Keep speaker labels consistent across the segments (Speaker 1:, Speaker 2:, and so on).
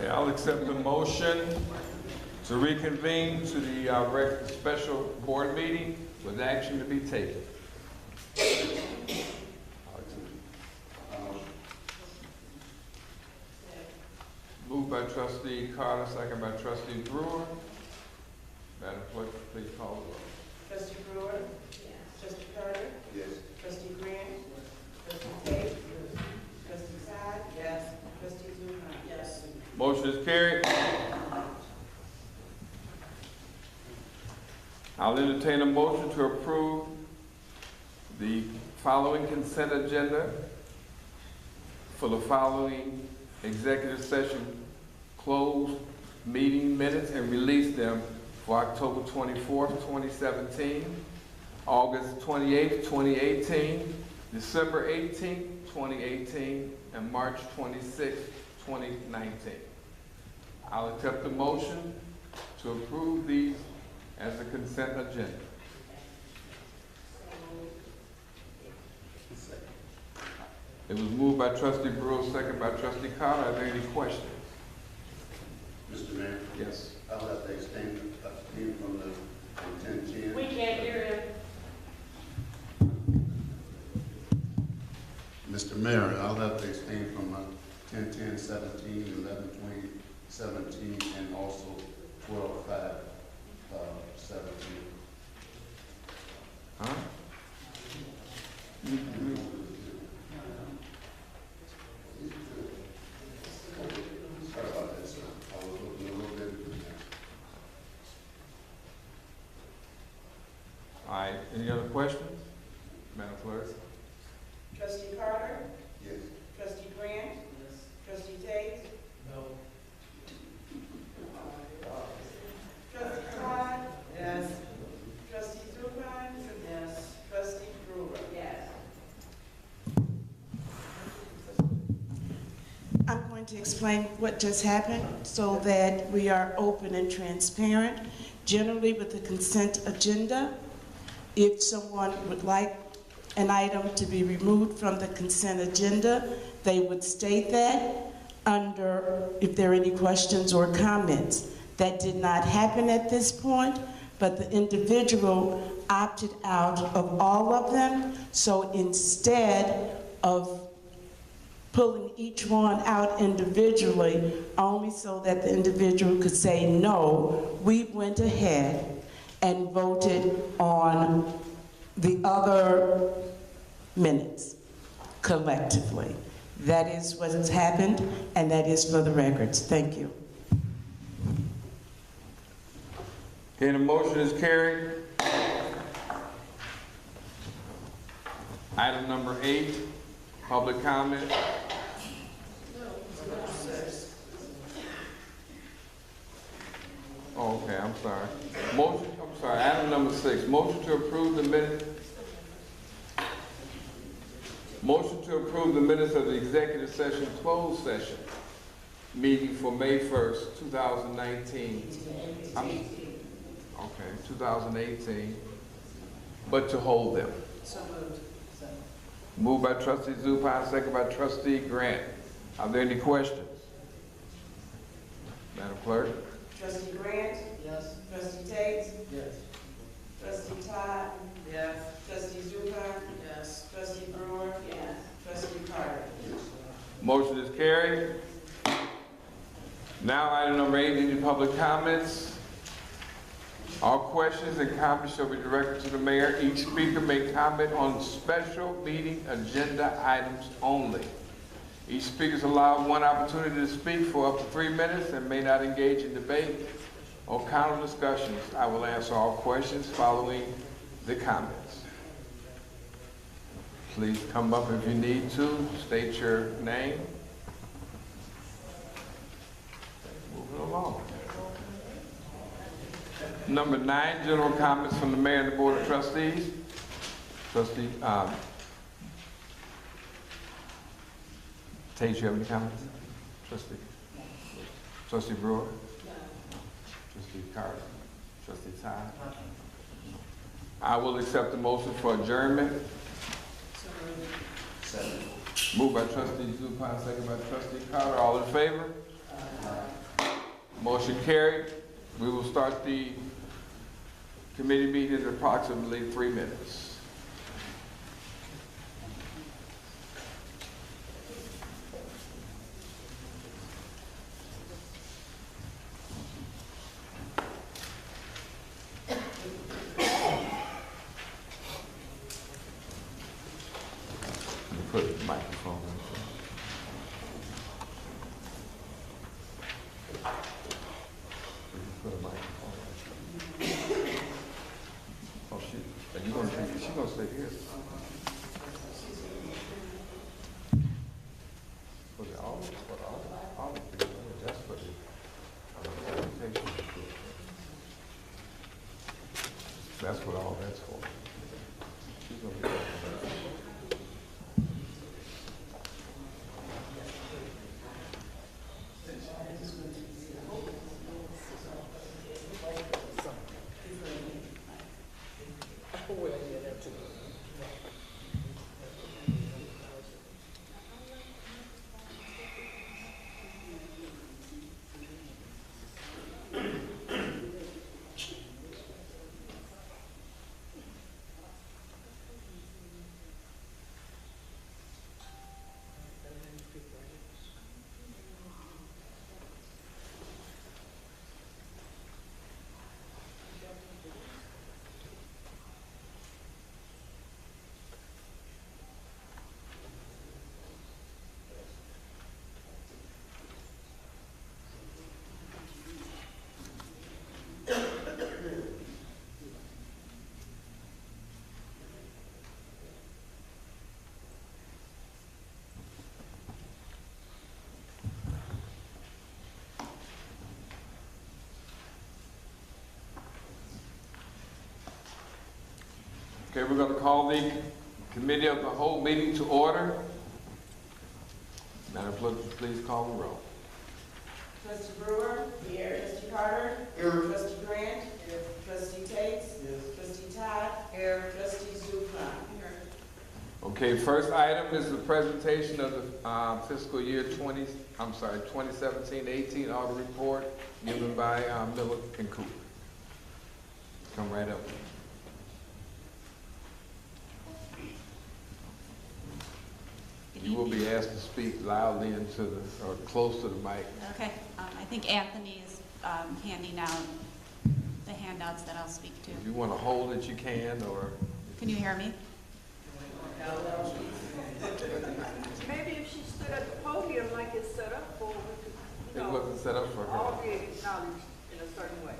Speaker 1: Okay, I'll accept the motion to reconvene to the special board meeting with action to be taken. Moved by trustee Carter, second by trustee Brewer. Madam Clerk, please call the roll.
Speaker 2: Trustee Brewer? Yes. Trustee Carter?
Speaker 3: Yes.
Speaker 2: Trustee Grant? Trustee Tate? Yes. Trustee Todd? Yes. Trustee Zupan? Yes.
Speaker 1: Motion is carried. I'll entertain a motion to approve the following consent agenda for the following executive session closed meeting minutes and release them for October 24th, 2017, August 28th, 2018, December 18th, 2018, and March 26th, 2019. I'll accept the motion to approve these as a consent agenda. It was moved by trustee Brewer, second by trustee Carter. Are there any questions?
Speaker 3: Mr. Mayor?
Speaker 1: Yes.
Speaker 3: I'll have to abstain from the 10-10.
Speaker 2: We can't hear him.
Speaker 3: Mr. Mayor, I'll have to abstain from 10-10, 17, 11, 20, 17, and also 12, 5, 17.
Speaker 1: Huh?
Speaker 3: Sorry about that, sir. I was looking a little bit.
Speaker 1: All right, any other questions? Madam Clerk?
Speaker 2: Trustee Carter?
Speaker 3: Yes.
Speaker 2: Trustee Grant? Yes. Trustee Tate? No. Trustee Todd? Yes. Trustee Zupan? Yes. Trustee Brewer? Yes. I'm going to explain what just happened so that we are open and transparent. Generally, with the consent agenda, if someone would like an item to be removed from the consent agenda, they would state that under if there are any questions or comments. That did not happen at this point, but the individual opted out of all of them. So instead of pulling each one out individually, only so that the individual could say no, we went ahead and voted on the other minutes collectively. That is what has happened, and that is for the records. Thank you.
Speaker 1: Okay, the motion is carried. Item number 8, public comment. Oh, okay, I'm sorry. Item number 6, motion to approve the minutes. Motion to approve the minutes of the executive session, closed session, meeting for May 1st, 2019. Okay, 2018, but to hold them.
Speaker 2: So moved.
Speaker 1: Moved by trustee Zupan, second by trustee Grant. Are there any questions? Madam Clerk?
Speaker 2: Trustee Grant? Yes. Trustee Tate? Yes. Trustee Todd? Yes. Trustee Zupan? Yes. Trustee Brewer? Yes. Trustee Carter?
Speaker 3: Yes.
Speaker 1: Motion is carried. Now, item number 8, any public comments? All questions and comments shall be directed to the mayor. Each speaker may comment on special meeting agenda items only. Each speaker is allowed one opportunity to speak for up to 3 minutes and may not engage in debate or counter discussions. I will answer all questions following the comments. Please come up if you need to. State your name. Moving along. Number 9, general comments from the mayor and the board of trustees. Trustee Tate, you have any comments? Trustee Brewer? Trustee Carter? Trustee Todd? I will accept the motion for adjournment.
Speaker 3: Second.
Speaker 1: Moved by trustee Zupan, second by trustee Carter. All in favor? Motion carried. We will start the committee meeting in approximately 3 minutes. Put the microphone in. Put a microphone in. Oh, shit. Are you gonna take it? She gonna stay here. For the audit, that's for the presentation. That's what all that's for. She's gonna be there. Okay, we're going to call the committee of the whole meeting to order. Madam Clerk, please call the roll.
Speaker 2: Trustee Brewer? Here. Trustee Carter? Here. Trustee Grant? Here. Trustee Tate? Yes. Trustee Todd? Here. Trustee Zupan? Here.
Speaker 1: Okay, first item is the presentation of the fiscal year 2017-18 audit report given by Miller and Cooper. Come right up. You will be asked to speak loudly into the, or close to the mic.
Speaker 4: Okay, I think Anthony is handing out the handouts that I'll speak to.
Speaker 1: If you want to hold it, you can, or...
Speaker 4: Can you hear me?
Speaker 5: Maybe if she stood at the podium like it's set up for,
Speaker 1: It wasn't set up for her.
Speaker 5: all be acknowledged in a certain way.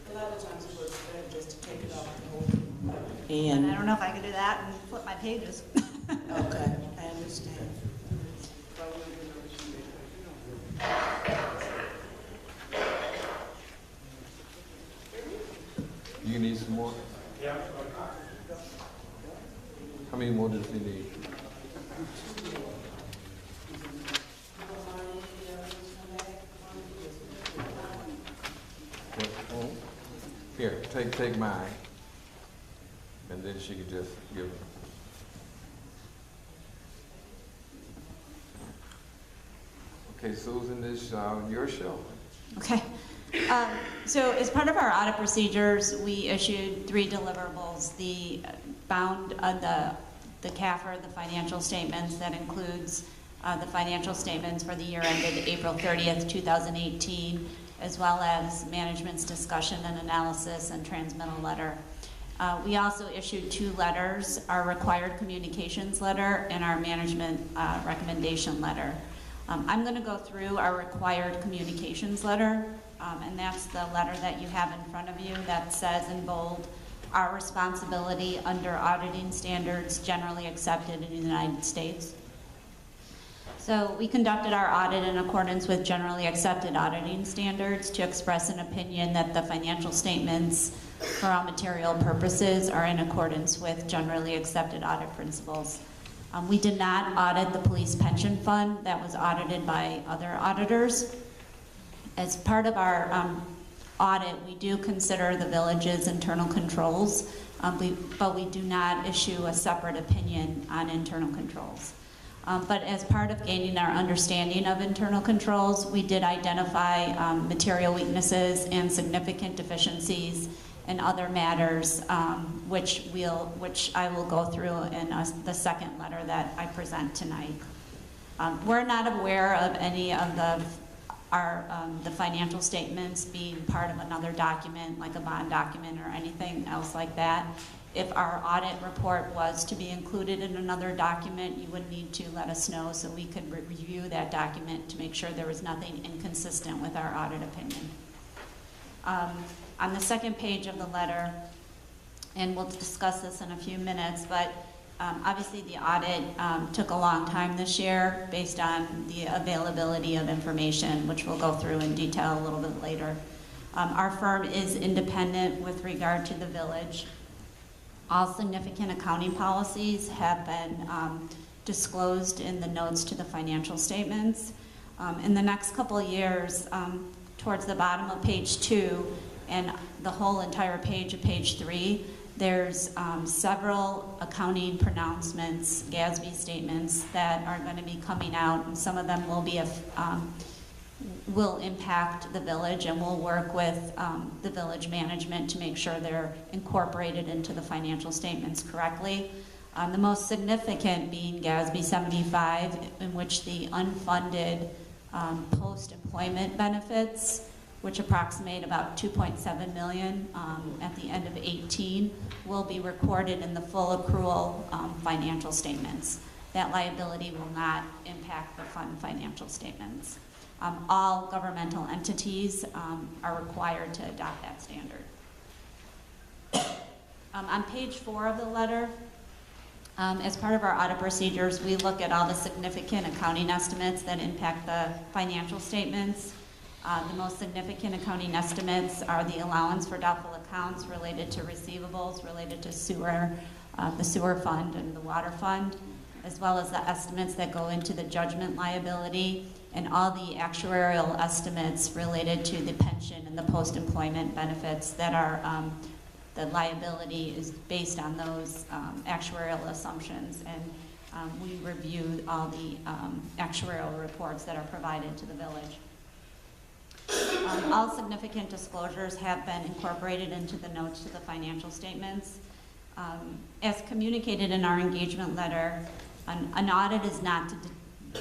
Speaker 2: A lot of times it works better just to take it off the whole.
Speaker 4: And I don't know if I could do that and flip my pages.
Speaker 2: Okay, I understand.
Speaker 1: You need some more? Yeah. How many more does he need? Oh. Here, take mine. And then she could just give it. Okay, Susan, this is your show.
Speaker 4: Okay. So as part of our audit procedures, we issued 3 deliverables. The CAFR, the financial statements, that includes the financial statements for the year ended April 30th, 2018, as well as management's discussion and analysis and transmittal letter. We also issued 2 letters, our required communications letter and our management recommendation letter. I'm going to go through our required communications letter, and that's the letter that you have in front of you that says in bold, our responsibility under auditing standards generally accepted in the United States. So we conducted our audit in accordance with generally accepted auditing standards to express an opinion that the financial statements for all material purposes are in accordance with generally accepted audit principles. We did not audit the police pension fund. That was audited by other auditors. As part of our audit, we do consider the village's internal controls, but we do not issue a separate opinion on internal controls. But as part of gaining our understanding of internal controls, we did identify material weaknesses and significant deficiencies and other matters, which I will go through in the second letter that I present tonight. We're not aware of any of the financial statements being part of another document, like a bond document or anything else like that. If our audit report was to be included in another document, you would need to let us know so we could review that document to make sure there was nothing inconsistent with our audit opinion. On the second page of the letter, and we'll discuss this in a few minutes, but obviously the audit took a long time this year based on the availability of information, which we'll go through in detail a little bit later. Our firm is independent with regard to the village. All significant accounting policies have been disclosed in the notes to the financial statements. In the next couple of years, towards the bottom of page 2 and the whole entire page of page 3, there's several accounting pronouncements, GASB statements, that are going to be coming out, and some of them will be will impact the village, and we'll work with the village management to make sure they're incorporated into the financial statements correctly. The most significant being GASB 75, in which the unfunded post-employment benefits, which approximate about $2.7 million at the end of 18, will be recorded in the full accrual financial statements. That liability will not impact the fund financial statements. All governmental entities are required to adopt that standard. On page 4 of the letter, as part of our audit procedures, we look at all the significant accounting estimates that impact the financial statements. The most significant accounting estimates are the allowance for doubtful accounts related to receivables, related to sewer, the sewer fund and the water fund, as well as the estimates that go into the judgment liability, and all the actuarial estimates related to the pension and the post-employment benefits that are, the liability is based on those actuarial assumptions. And we review all the actuarial reports that are provided to the village. All significant disclosures have been incorporated into the notes to the financial statements. As communicated in our engagement letter, an audit is not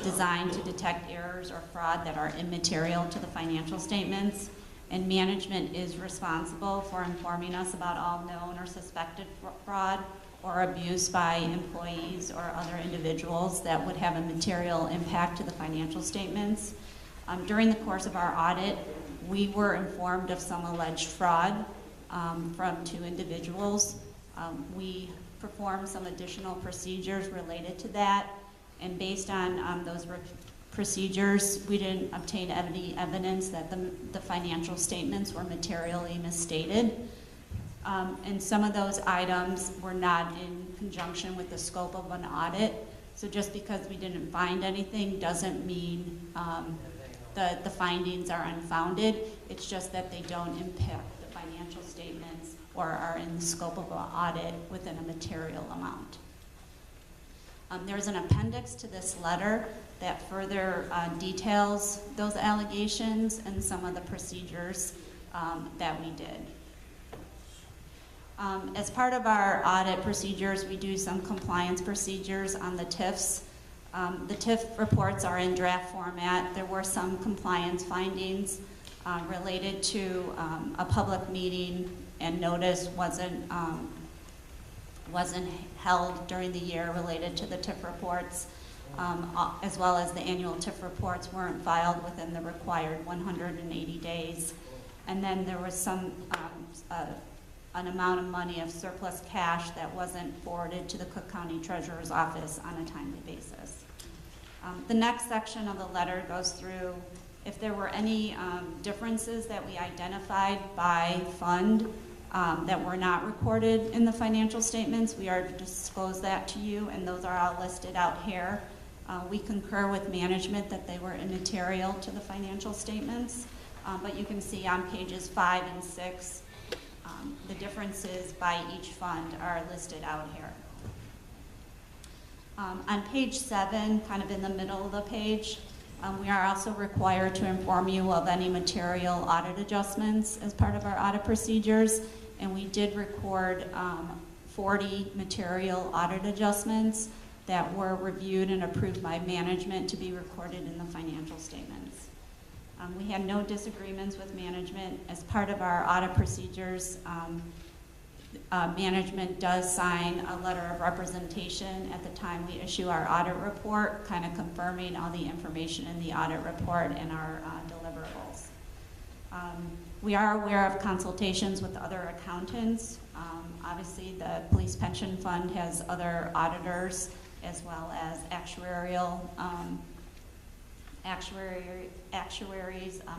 Speaker 4: designed to detect errors or fraud that are immaterial to the financial statements, and management is responsible for informing us about all known or suspected fraud or abuse by employees or other individuals that would have a material impact to the financial statements. During the course of our audit, we were informed of some alleged fraud from 2 individuals. We performed some additional procedures related to that, and based on those procedures, we didn't obtain any evidence that the financial statements were materially misstated. And some of those items were not in conjunction with the scope of an audit. So just because we didn't find anything doesn't mean the findings are unfounded. It's just that they don't impact the financial statements or are in the scope of an audit within a material amount. There's an appendix to this letter that further details those allegations and some of the procedures that we did. As part of our audit procedures, we do some compliance procedures on the TIFs. The TIF reports are in draft format. There were some compliance findings related to a public meeting, and notice wasn't held during the year related to the TIF reports, as well as the annual TIF reports weren't filed within the required 180 days. And then there was some an amount of money of surplus cash that wasn't forwarded to the Cook County Treasurer's Office on a timely basis. The next section of the letter goes through if there were any differences that we identified by fund that were not recorded in the financial statements. We are to disclose that to you, and those are all listed out here. We concur with management that they were immaterial to the financial statements, but you can see on pages 5 and 6, the differences by each fund are listed out here. On page 7, kind of in the middle of the page, we are also required to inform you of any material audit adjustments as part of our audit procedures, and we did record 40 material audit adjustments that were reviewed and approved by management to be recorded in the financial statements. We had no disagreements with management. As part of our audit procedures, management does sign a letter of representation at the time we issue our audit report, kind of confirming all the information in the audit report and our deliverables. We are aware of consultations with other accountants. Obviously, the police pension fund has other auditors, as well as actuaries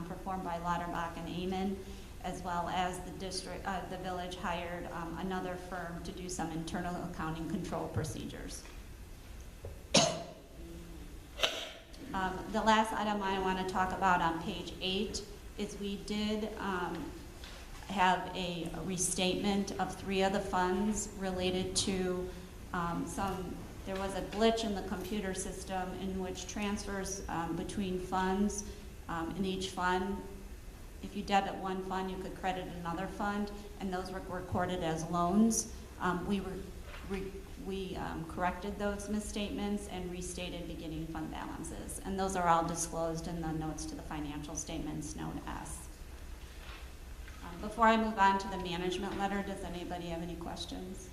Speaker 4: performed by Lauterbach and Amon, as well as the village hired another firm to do some internal accounting control procedures. The last item I want to talk about on page 8 is we did have a restatement of 3 of the funds related to there was a glitch in the computer system in which transfers between funds in each fund, if you debit one fund, you could credit another fund, and those were recorded as loans. We corrected those misstatements and restated beginning fund balances, and those are all disclosed in the notes to the financial statements, note S. Before I move on to the management letter, does anybody have any questions?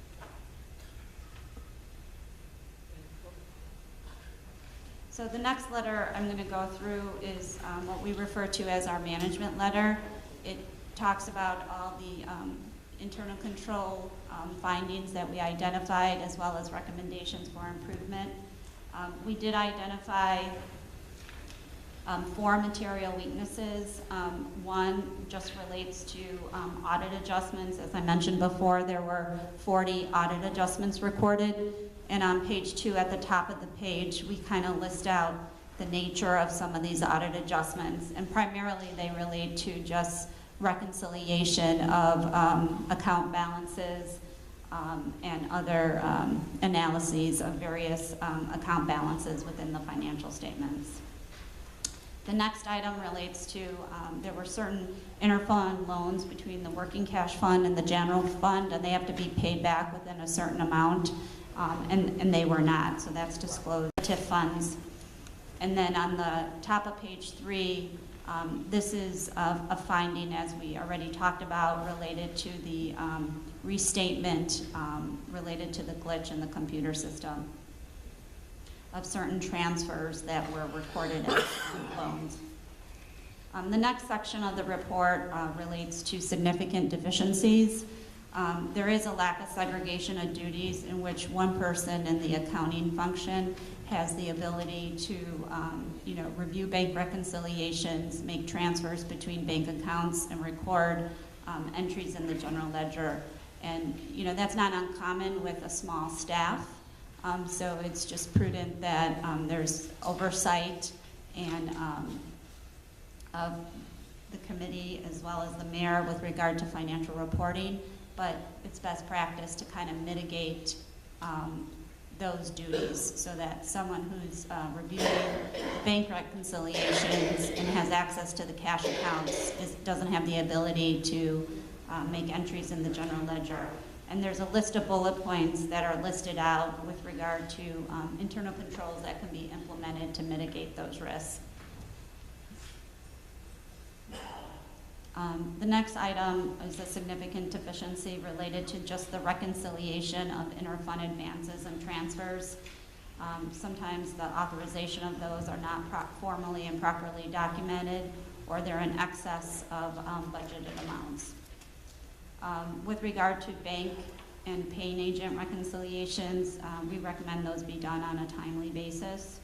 Speaker 4: So the next letter I'm going to go through is what we refer to as our management letter. It talks about all the internal control findings that we identified, as well as recommendations for improvement. We did identify 4 material weaknesses. One just relates to audit adjustments. As I mentioned before, there were 40 audit adjustments recorded. And on page 2 at the top of the page, we kind of list out the nature of some of these audit adjustments. And primarily they relate to just reconciliation of account balances and other analyses of various account balances within the financial statements. The next item relates to, there were certain interfund loans between the working cash fund and the general fund, and they have to be paid back within a certain amount. And they were not, so that's disclosed. TIF funds. And then on the top of page 3, this is a finding, as we already talked about, related to the restatement related to the glitch in the computer system of certain transfers that were recorded as loans. The next section of the report relates to significant deficiencies. There is a lack of segregation of duties in which one person in the accounting function has the ability to review bank reconciliations, make transfers between bank accounts, and record entries in the general ledger. And that's not uncommon with a small staff. So it's just prudent that there's oversight and of the committee as well as the mayor with regard to financial reporting. But it's best practice to kind of mitigate those duties so that someone who's reviewing bank reconciliations and has access to the cash accounts doesn't have the ability to make entries in the general ledger. And there's a list of bullet points that are listed out with regard to internal controls that can be implemented to mitigate those risks. The next item is a significant deficiency related to just the reconciliation of interfund advances and transfers. Sometimes the authorization of those are not formally and properly documented, or they're in excess of budgeted amounts. With regard to bank and paying agent reconciliations, we recommend those be done on a timely basis.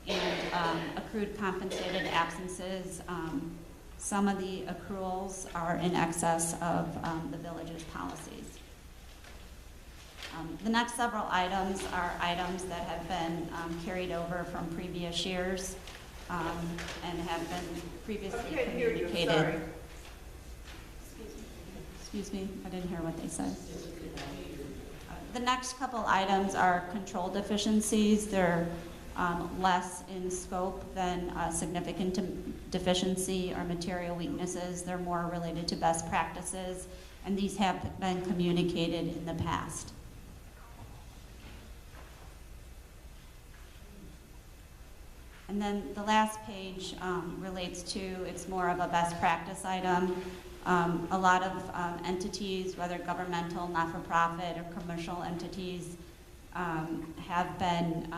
Speaker 4: And accrued compensated absences, some of the accruals are in excess of the village's policies. The next several items are items that have been carried over from previous years and have been previously communicated. Excuse me, I didn't hear what they said. The next couple items are control deficiencies. They're less in scope than significant deficiency or material weaknesses. They're more related to best practices, and these have been communicated in the past. And then the last page relates to, it's more of a best practice item. A lot of entities, whether governmental, not-for-profit, or commercial entities, have been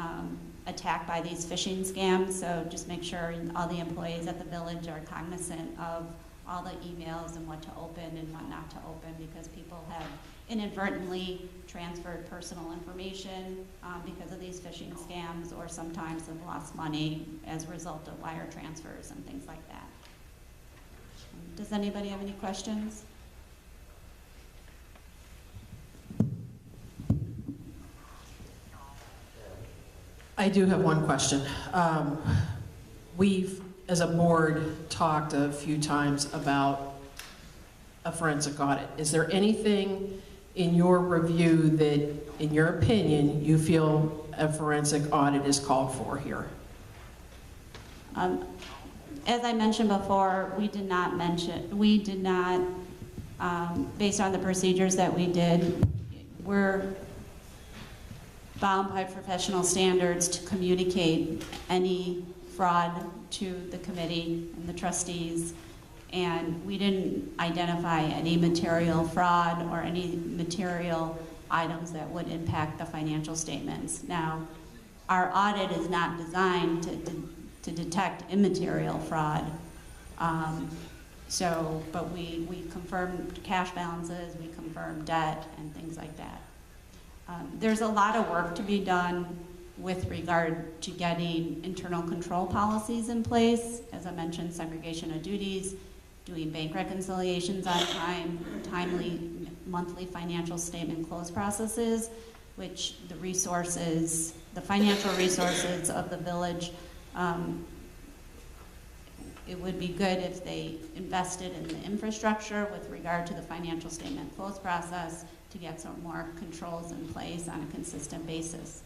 Speaker 4: attacked by these phishing scams. So just make sure all the employees at the village are cognizant of all the emails and what to open and what not to open, because people have inadvertently transferred personal information because of these phishing scams, or sometimes have lost money as a result of wire transfers and things like that. Does anybody have any questions?
Speaker 6: I do have one question. We've, as a board, talked a few times about a forensic audit. Is there anything in your review that, in your opinion, you feel a forensic audit is called for here?
Speaker 4: As I mentioned before, we did not, based on the procedures that we did, we're bound by professional standards to communicate any fraud to the committee and the trustees, and we didn't identify any material fraud or any material items that would impact the financial statements. Now, our audit is not designed to detect immaterial fraud. But we confirmed cash balances, we confirmed debt, and things like that. There's a lot of work to be done with regard to getting internal control policies in place. As I mentioned, segregation of duties, doing bank reconciliations on time, timely monthly financial statement close processes, which the resources, the financial resources of the village, it would be good if they invested in the infrastructure with regard to the financial statement close process to get some more controls in place on a consistent basis.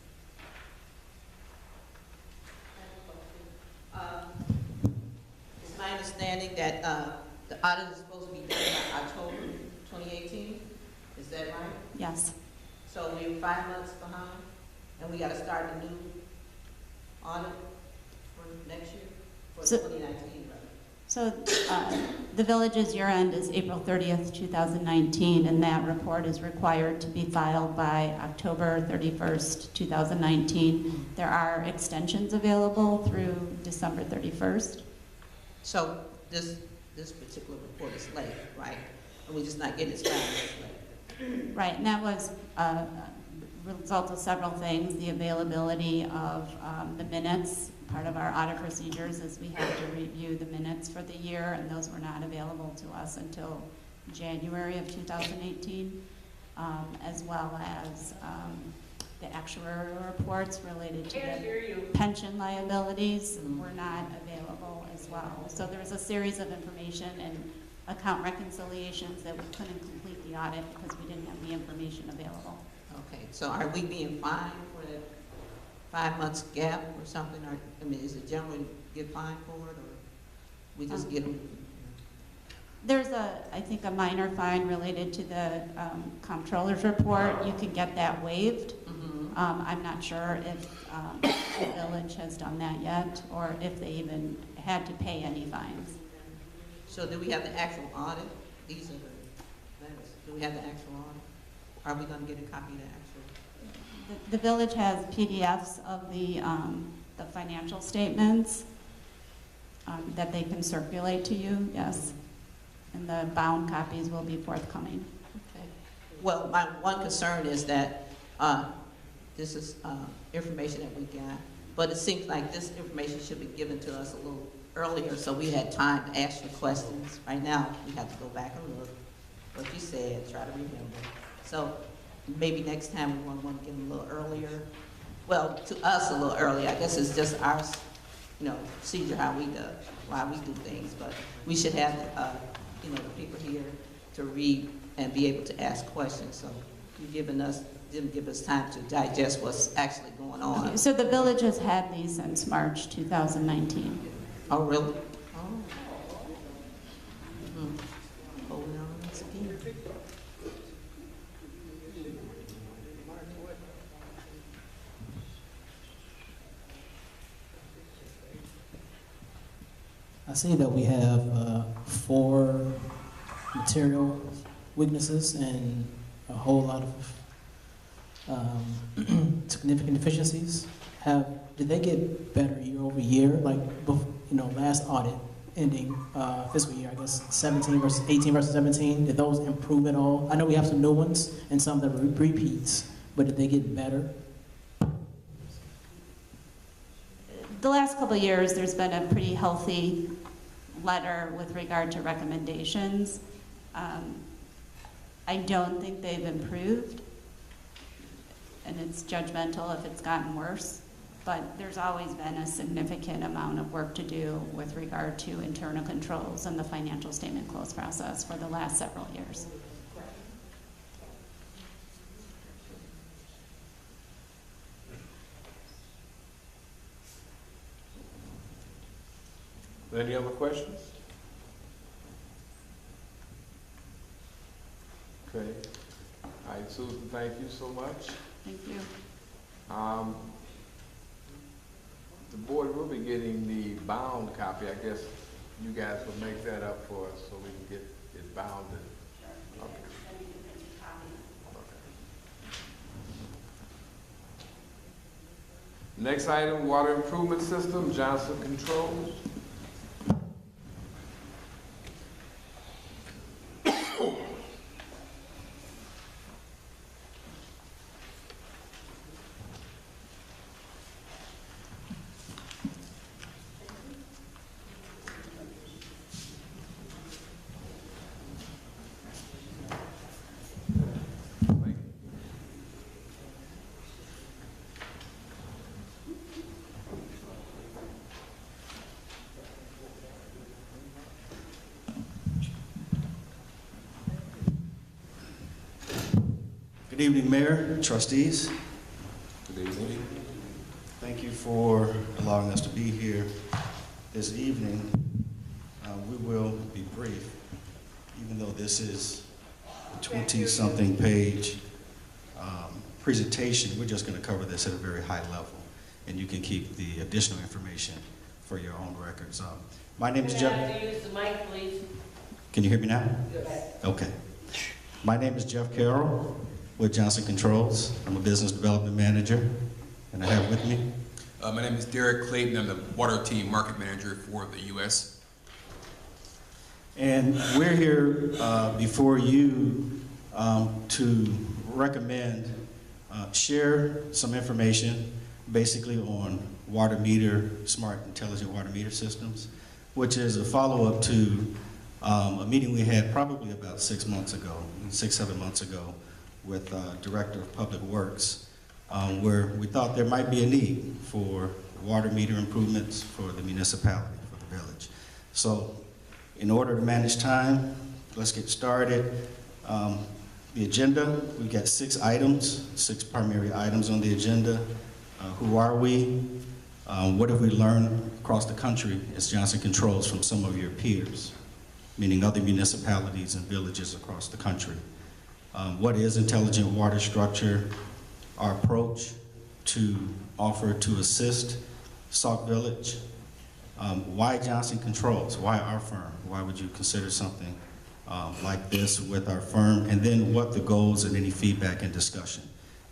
Speaker 7: It's my understanding that the audit is supposed to be done by October 2018. Is that right?
Speaker 4: Yes.
Speaker 7: So we're 5 months behind, and we got to start a new audit for next year, for 2019, right?
Speaker 4: So the village's year end is April 30th, 2019, and that report is required to be filed by October 31st, 2019. There are extensions available through December 31st.
Speaker 7: So this particular report is late, right? And we're just not getting it started late.
Speaker 4: Right, and that was a result of several things. The availability of the minutes. Part of our audit procedures is we have to review the minutes for the year, and those were not available to us until January of 2018, as well as the actuarial reports related to the pension liabilities were not available as well. So there was a series of information and account reconciliations that we couldn't complete the audit because we didn't have the information available.
Speaker 7: Okay, so are we being fined for that 5 months gap or something? Or, I mean, is it generally get fined for it, or we just get them?
Speaker 4: There's I think a minor fine related to the comptroller's report. You can get that waived. I'm not sure if the village has done that yet, or if they even had to pay any fines.
Speaker 7: So do we have the actual audit? These are the letters. Do we have the actual audit? Are we going to get a copy of the actual?
Speaker 4: The village has PDFs of the financial statements that they can circulate to you, yes. And the bound copies will be forthcoming.
Speaker 7: Okay. Well, my one concern is that this is information that we got, but it seems like this information should be given to us a little earlier so we had time to ask you questions. Right now, we have to go back and look what you said, try to remember. So maybe next time we want to get them a little earlier. Well, to us a little earlier. I guess it's just our, procedure why we do things. But we should have, the people here to read and be able to ask questions. So you've given us didn't give us time to digest what's actually going on.
Speaker 4: So the village has had these since March 2019.
Speaker 7: Oh, really? Oh. Oh, no, that's again.
Speaker 8: I see that we have 4 material weaknesses and a whole lot of significant deficiencies. Did they get better year over year? Like, last audit ending fiscal year, I guess 17 versus 18 versus 17. Did those improve at all? I know we have some new ones and some that are repeats, but did they get better?
Speaker 4: The last couple of years, there's been a pretty healthy letter with regard to recommendations. I don't think they've improved, and it's judgmental if it's gotten worse, but there's always been a significant amount of work to do with regard to internal controls and the financial statement close process for the last several years.
Speaker 1: Any other questions? Okay. All right, Susan, thank you so much.
Speaker 4: Thank you.
Speaker 1: The board will be getting the bound copy. I guess you guys will make that up for us so we can get it bounded. Okay. Next item, water improvement system, Johnson Controls.
Speaker 9: Good evening, Mayor, trustees.
Speaker 1: Good evening.
Speaker 9: Thank you for allowing us to be here this evening. We will be brief, even though this is a 20-something page presentation. We're just going to cover this at a very high level, and you can keep the additional information for your own records. My name is Jeff.
Speaker 10: Use the mic, please.
Speaker 9: Can you hear me now?
Speaker 10: Yes.
Speaker 9: Okay. My name is Jeff Carroll with Johnson Controls. I'm a business development manager, and I have with me.
Speaker 11: My name is Derek Clayton. I'm the water team market manager for the U.S.
Speaker 9: And we're here before you to recommend, share some information basically on water meter, smart intelligent water meter systems, which is a follow-up to a meeting we had probably about 6 months ago, 6-7 months ago, with Director of Public Works, where we thought there might be a need for water meter improvements for the municipality, for the village. So in order to manage time, let's get started. The agenda, we've got 6 items, 6 primary items on the agenda. Who are we? What have we learned across the country as Johnson Controls from some of your peers, meaning other municipalities and villages across the country? What is intelligent water structure? Our approach to offer to assist Sauk Village. Why Johnson Controls? Why our firm? Why would you consider something like this with our firm? And then what the goals and any feedback and discussion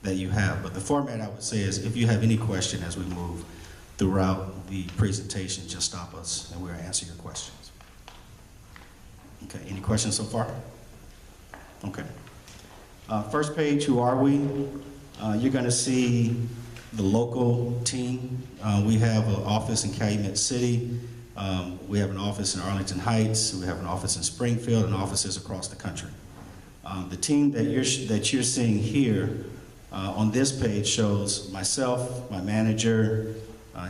Speaker 9: that you have. But the format I would say is if you have any question as we move throughout the presentation, just stop us and we'll answer your questions. Okay, any questions so far? Okay. First page, who are we? You're going to see the local team. We have an office in Calumet City. We have an office in Arlington Heights. We have an office in Springfield and offices across the country. The team that you're seeing here on this page shows myself, my manager,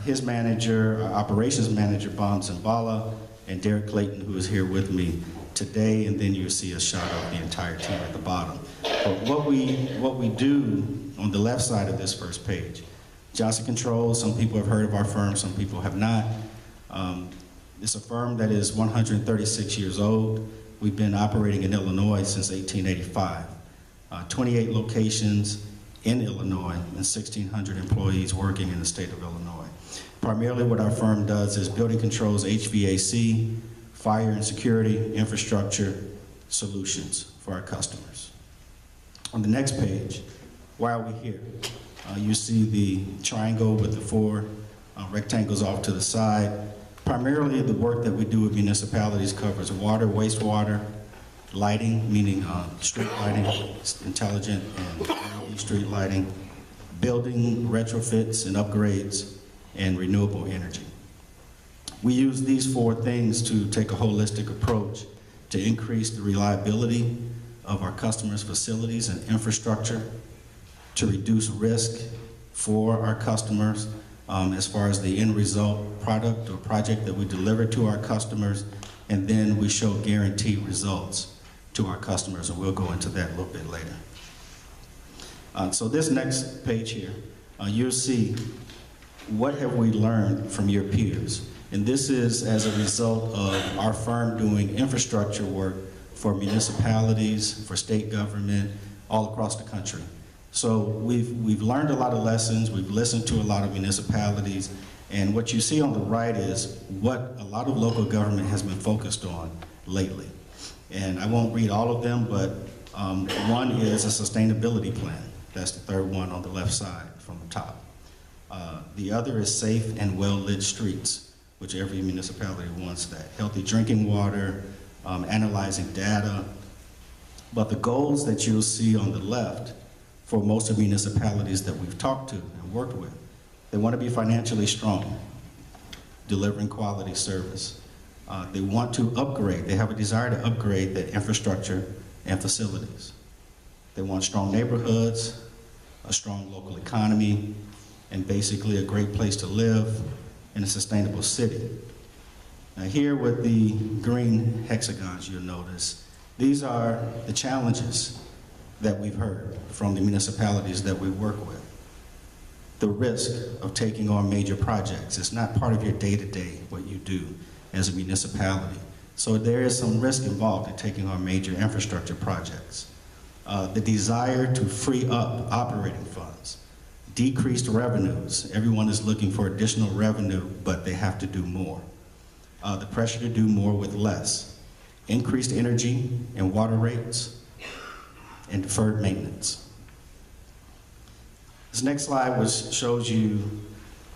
Speaker 9: his manager, our operations manager, Bam Zimbala, and Derek Clayton, who is here with me today, and then you'll see a shot of the entire team at the bottom. But what we do on the left side of this first page, Johnson Controls, some people have heard of our firm, some people have not. It's a firm that is 136 years old. We've been operating in Illinois since 1885. 28 locations in Illinois and 1,600 employees working in the state of Illinois. Primarily what our firm does is building controls, HVAC, fire and security, infrastructure solutions for our customers. On the next page, why are we here? You see the triangle with the four rectangles off to the side. Primarily the work that we do with municipalities covers water, wastewater, lighting, meaning street lighting, intelligent and LED street lighting, building retrofits and upgrades, and renewable energy. We use these four things to take a holistic approach to increase the reliability of our customers' facilities and infrastructure, to reduce risk for our customers as far as the end result product or project that we deliver to our customers, and then we show guaranteed results to our customers, and we'll go into that a little bit later. So this next page here, you'll see what have we learned from your peers. And this is as a result of our firm doing infrastructure work for municipalities, for state government, all across the country. So we've learned a lot of lessons, we've listened to a lot of municipalities, and what you see on the right is what a lot of local government has been focused on lately. And I won't read all of them, but one is a sustainability plan. That's the third one on the left side from the top. The other is safe and well-lit streets, which every municipality wants that. Healthy drinking water, analyzing data. But the goals that you'll see on the left for most of municipalities that we've talked to and worked with, they want to be financially strong, delivering quality service. They want to upgrade. They have a desire to upgrade their infrastructure and facilities. They want strong neighborhoods, a strong local economy, and basically a great place to live in a sustainable city. Now here with the green hexagons, you'll notice, these are the challenges that we've heard from the municipalities that we work with. The risk of taking on major projects. It's not part of your day-to-day, what you do as a municipality. So there is some risk involved in taking on major infrastructure projects. The desire to free up operating funds, decreased revenues. Everyone is looking for additional revenue, but they have to do more. The pressure to do more with less. Increased energy and water rates, and deferred maintenance. This next slide shows you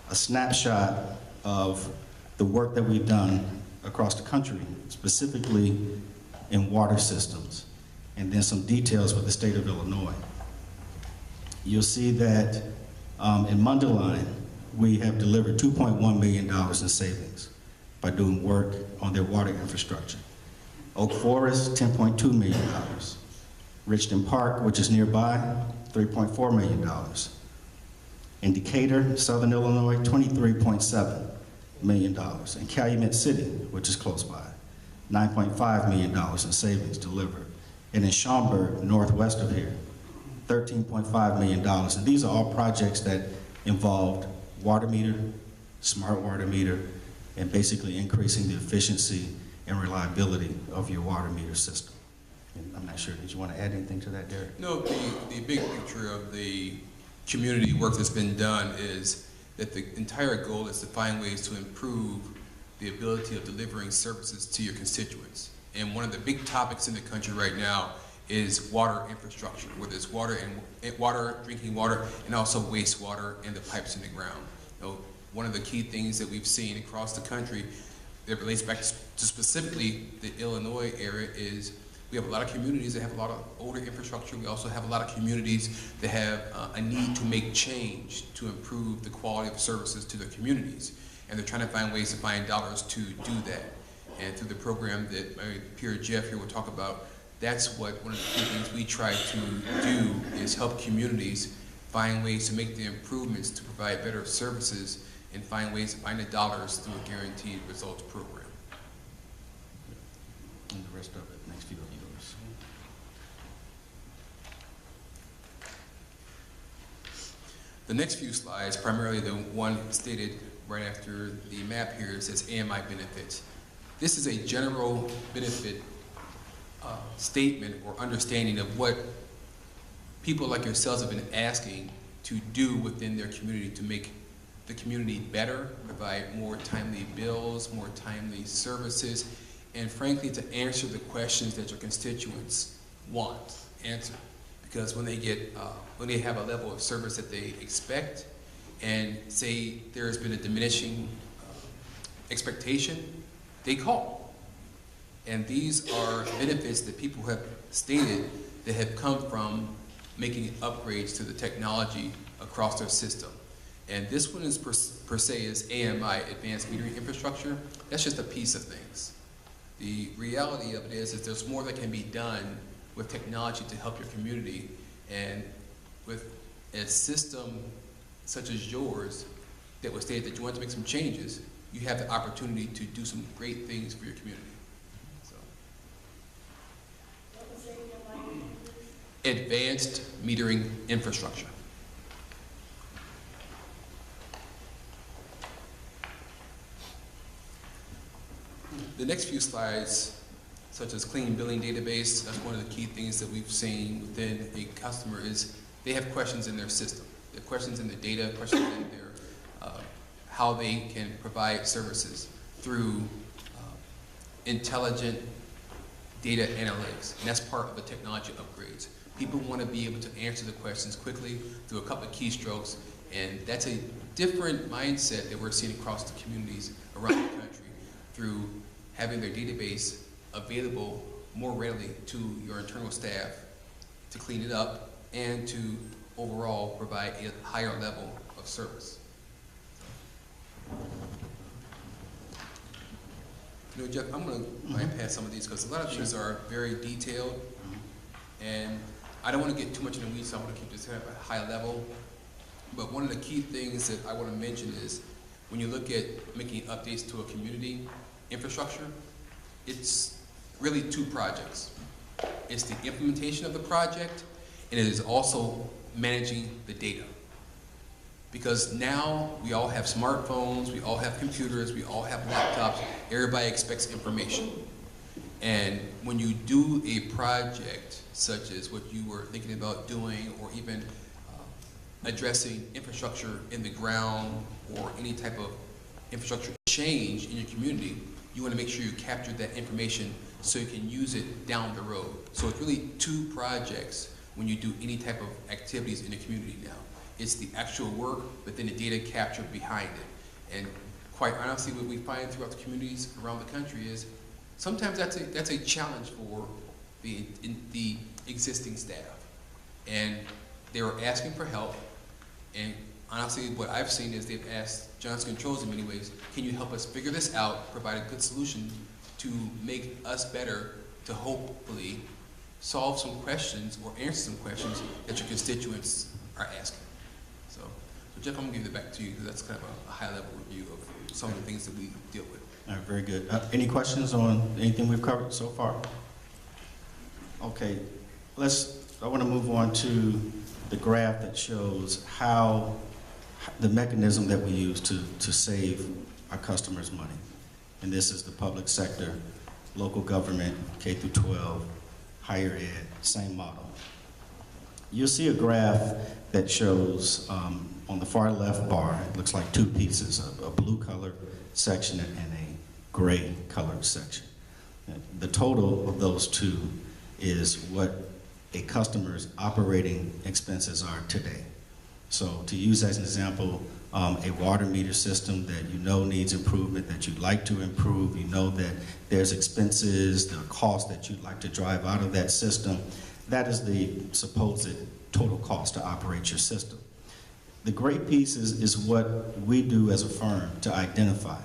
Speaker 9: a snapshot of the work that we've done across the country, specifically in water systems, and then some details with the state of Illinois. You'll see that in Mundelein, we have delivered $2.1 million in savings by doing work on their water infrastructure. Oak Forest, $10.2 million. Richton Park, which is nearby, $3.4 million. In Decatur, Southern Illinois, $23.7 million. In Calumet City, which is close by, $9.5 million in savings delivered. And in Schaumburg, northwest of here, $13.5 million. And these are all projects that involved water meter, smart water meter, and basically increasing the efficiency and reliability of your water meter system. And I'm not sure, did you want to add anything to that, Derek?
Speaker 11: No, the big picture of the community work that's been done is that the entire goal is to find ways to improve the ability of delivering services to your constituents. And one of the big topics in the country right now is water infrastructure, whether it's water, drinking water, and also wastewater and the pipes in the ground. One of the key things that we've seen across the country that relates back to specifically the Illinois area is we have a lot of communities that have a lot of older infrastructure. We also have a lot of communities that have a need to make change to improve the quality of services to their communities. And they're trying to find ways to find dollars to do that. And through the program that my peer Jeff here will talk about, that's what one of the key things we try to do is help communities find ways to make the improvements to provide better services and find ways to find the dollars through a guaranteed results program.
Speaker 9: And the rest of it, next few of yours.
Speaker 11: The next few slides, primarily the one stated right after the map here, says AMI benefits. This is a general benefit statement or understanding of what people like yourselves have been asking to do within their community to make the community better, provide more timely bills, more timely services, and frankly to answer the questions that your constituents want answered. Because when they get, when they have a level of service that they expect, and say there has been a diminishing expectation, they call. And these are benefits that people have stated that have come from making upgrades to the technology across their system. And this one is per se is AMI, Advanced Metering Infrastructure. That's just a piece of things. The reality of it is there's more that can be done with technology to help your community, and with a system such as yours that was stated that you want to make some changes, you have the opportunity to do some great things for your community. So. Advanced Metering Infrastructure. The next few slides, such as clean billing database, that's one of the key things that we've seen within a customer is they have questions in their system. They have questions in the data, questions in their, how they can provide services through intelligent data analytics. And that's part of the technology upgrades. People want to be able to answer the questions quickly through a couple of keystrokes, and that's a different mindset that we're seeing across the communities around the country through having their database available more readily to your internal staff to clean it up and to overall provide a higher level of service. You know, Jeff, I'm going to bypass some of these because a lot of these are very detailed, and I don't want to get too much in the weeds, so I want to keep this at a high level. But one of the key things that I want to mention is when you look at making updates to a community infrastructure, it's really two projects. It's the implementation of the project, and it is also managing the data. Because now we all have smartphones, we all have computers, we all have laptops, everybody expects information. And when you do a project such as what you were thinking about doing, or even addressing infrastructure in the ground or any type of infrastructure change in your community, you want to make sure you capture that information so you can use it down the road. So it's really two projects when you do any type of activities in the community now. It's the actual work, but then the data capture behind it. And quite honestly, what we find throughout the communities around the country is sometimes that's a challenge for the existing staff. And they were asking for help, and honestly, what I've seen is they've asked Johnson Controls in many ways, can you help us figure this out, provide a good solution to make us better, to hopefully solve some questions or answer some questions that your constituents are asking. So Jeff, I'm gonna give it back to you because that's kind of a high level review of some of the things that we deal with.
Speaker 9: All right, very good. Any questions on anything we've covered so far? Okay, I want to move on to the graph that shows how the mechanism that we use to save our customers money. And this is the public sector, local government, K through 12, higher ed, same model. You'll see a graph that shows on the far left bar, it looks like two pieces, a blue colored section and a gray colored section. The total of those two is what a customer's operating expenses are today. So to use as an example, a water meter system that you know needs improvement, that you'd like to improve, you know that there's expenses, there are costs that you'd like to drive out of that system, that is the supposed total cost to operate your system. The great piece is what we do as a firm to identify.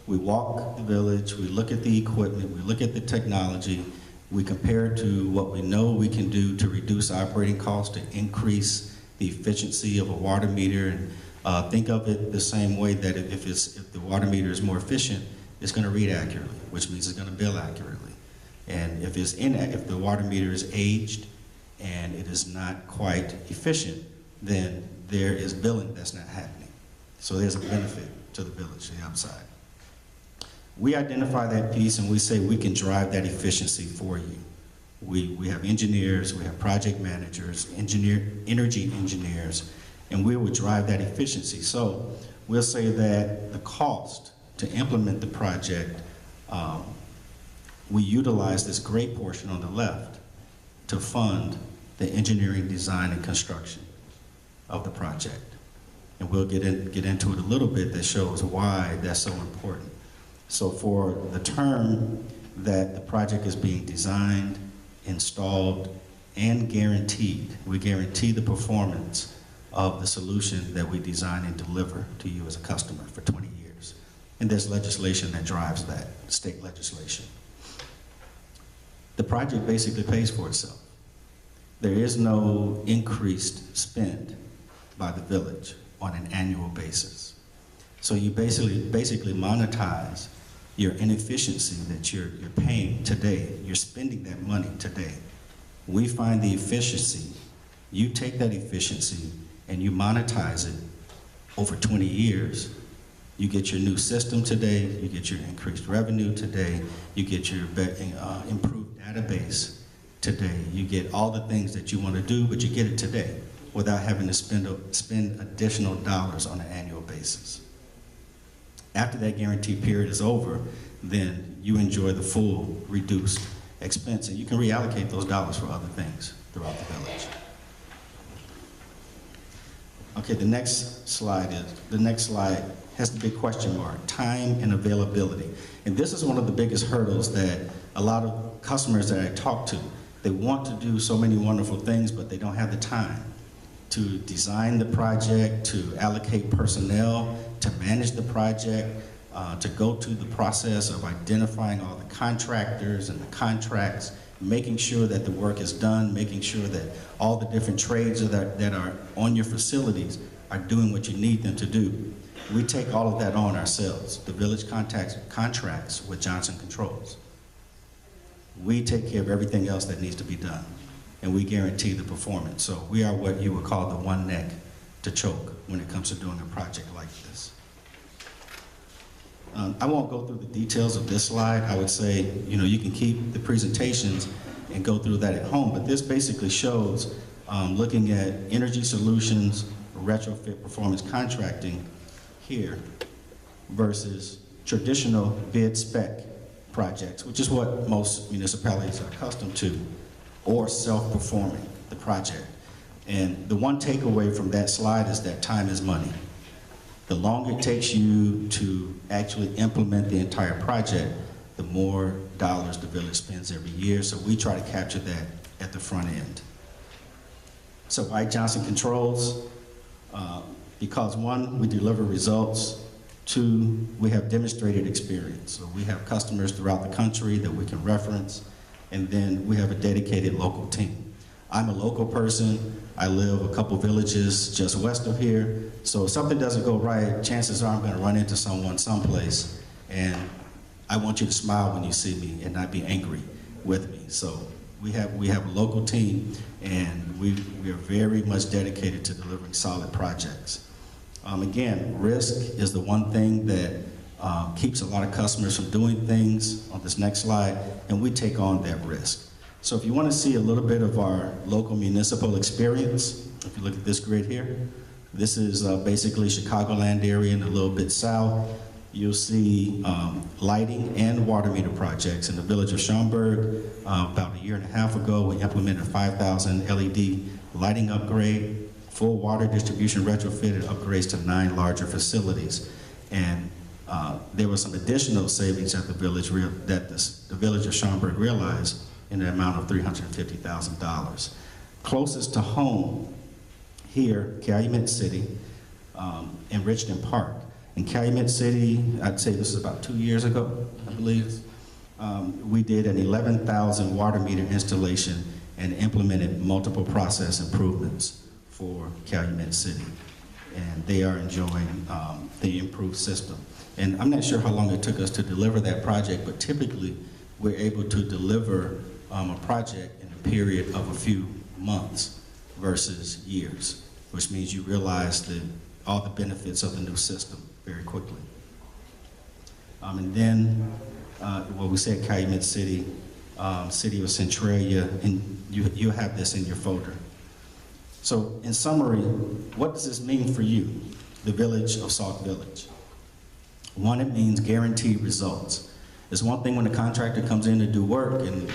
Speaker 9: We walk the village, we look at the equipment, we look at the technology, we compare it to what we know we can do to reduce operating costs, to increase the efficiency of a water meter, and think of it the same way that if the water meter is more efficient, it's going to read accurately, which means it's going to bill accurately. And if the water meter is aged and it is not quite efficient, then there is billing that's not happening. So there's a benefit to the village, the upside. We identify that piece and we say we can drive that efficiency for you. We have engineers, we have project managers, energy engineers, and we will drive that efficiency. So we'll say that the cost to implement the project, we utilize this gray portion on the left to fund the engineering, design, and construction of the project. And we'll get into it a little bit that shows why that's so important. So for the term that the project is being designed, installed, and guaranteed, we guarantee the performance of the solution that we design and deliver to you as a customer for 20 years. And there's legislation that drives that, state legislation. The project basically pays for itself. There is no increased spend by the village on an annual basis. So you basically monetize your inefficiency that you're paying today. You're spending that money today. We find the efficiency. You take that efficiency and you monetize it over 20 years. You get your new system today, you get your increased revenue today, you get your improved database today, you get all the things that you want to do, but you get it today without having to spend additional dollars on an annual basis. After that guarantee period is over, then you enjoy the full reduced expense, and you can reallocate those dollars for other things throughout the village. Okay, the next slide has the big question mark, time and availability. And this is one of the biggest hurdles that a lot of customers that I talk to, they want to do so many wonderful things, but they don't have the time to design the project, to allocate personnel, to manage the project, to go through the process of identifying all the contractors and the contracts, making sure that the work is done, making sure that all the different trades that are on your facilities are doing what you need them to do. We take all of that on ourselves. The village contracts with Johnson Controls. We take care of everything else that needs to be done, and we guarantee the performance. So we are what you would call the one neck to choke when it comes to doing a project like this. I won't go through the details of this slide. I would say, you can keep the presentations and go through that at home, but this basically shows looking at energy solutions, retrofit performance contracting here versus traditional bid spec projects, which is what most municipalities are accustomed to, or self-performing the project. And the one takeaway from that slide is that time is money. The longer it takes you to actually implement the entire project, the more dollars the village spends every year. So we try to capture that at the front end. So why Johnson Controls? Because one, we deliver results. Two, we have demonstrated experience. So we have customers throughout the country that we can reference. And then we have a dedicated local team. I'm a local person. I live a couple villages just west of here. So if something doesn't go right, chances are I'm going to run into someone someplace, and I want you to smile when you see me and not be angry with me. So we have a local team, and we are very much dedicated to delivering solid projects. Again, risk is the one thing that keeps a lot of customers from doing things on this next slide, and we take on that risk. So if you want to see a little bit of our local municipal experience, if you look at this grid here, this is basically Chicagoland area and a little bit south. You'll see lighting and water meter projects in the village of Schaumburg. About a year and a half ago, we implemented 5,000 LED lighting upgrade, full water distribution retrofitted upgrades to 9 larger facilities. And there were some additional savings at the village the village of Schaumburg realized in the amount of $350,000. Closest to home here, Calumet City and Richmond Park. In Calumet City, I'd say this is about 2 years ago, I believe, we did an 11,000 water meter installation and implemented multiple process improvements for Calumet City. And they are enjoying the improved system. And I'm not sure how long it took us to deliver that project, but typically we're able to deliver a project in a period of a few months versus years, which means you realize all the benefits of the new system very quickly. And then, we said Calumet City, City of Centralia, and you'll have this in your folder. So in summary, what does this mean for you, the village of Sauk Village? One, it means guaranteed results. It's one thing when a contractor comes in to do work and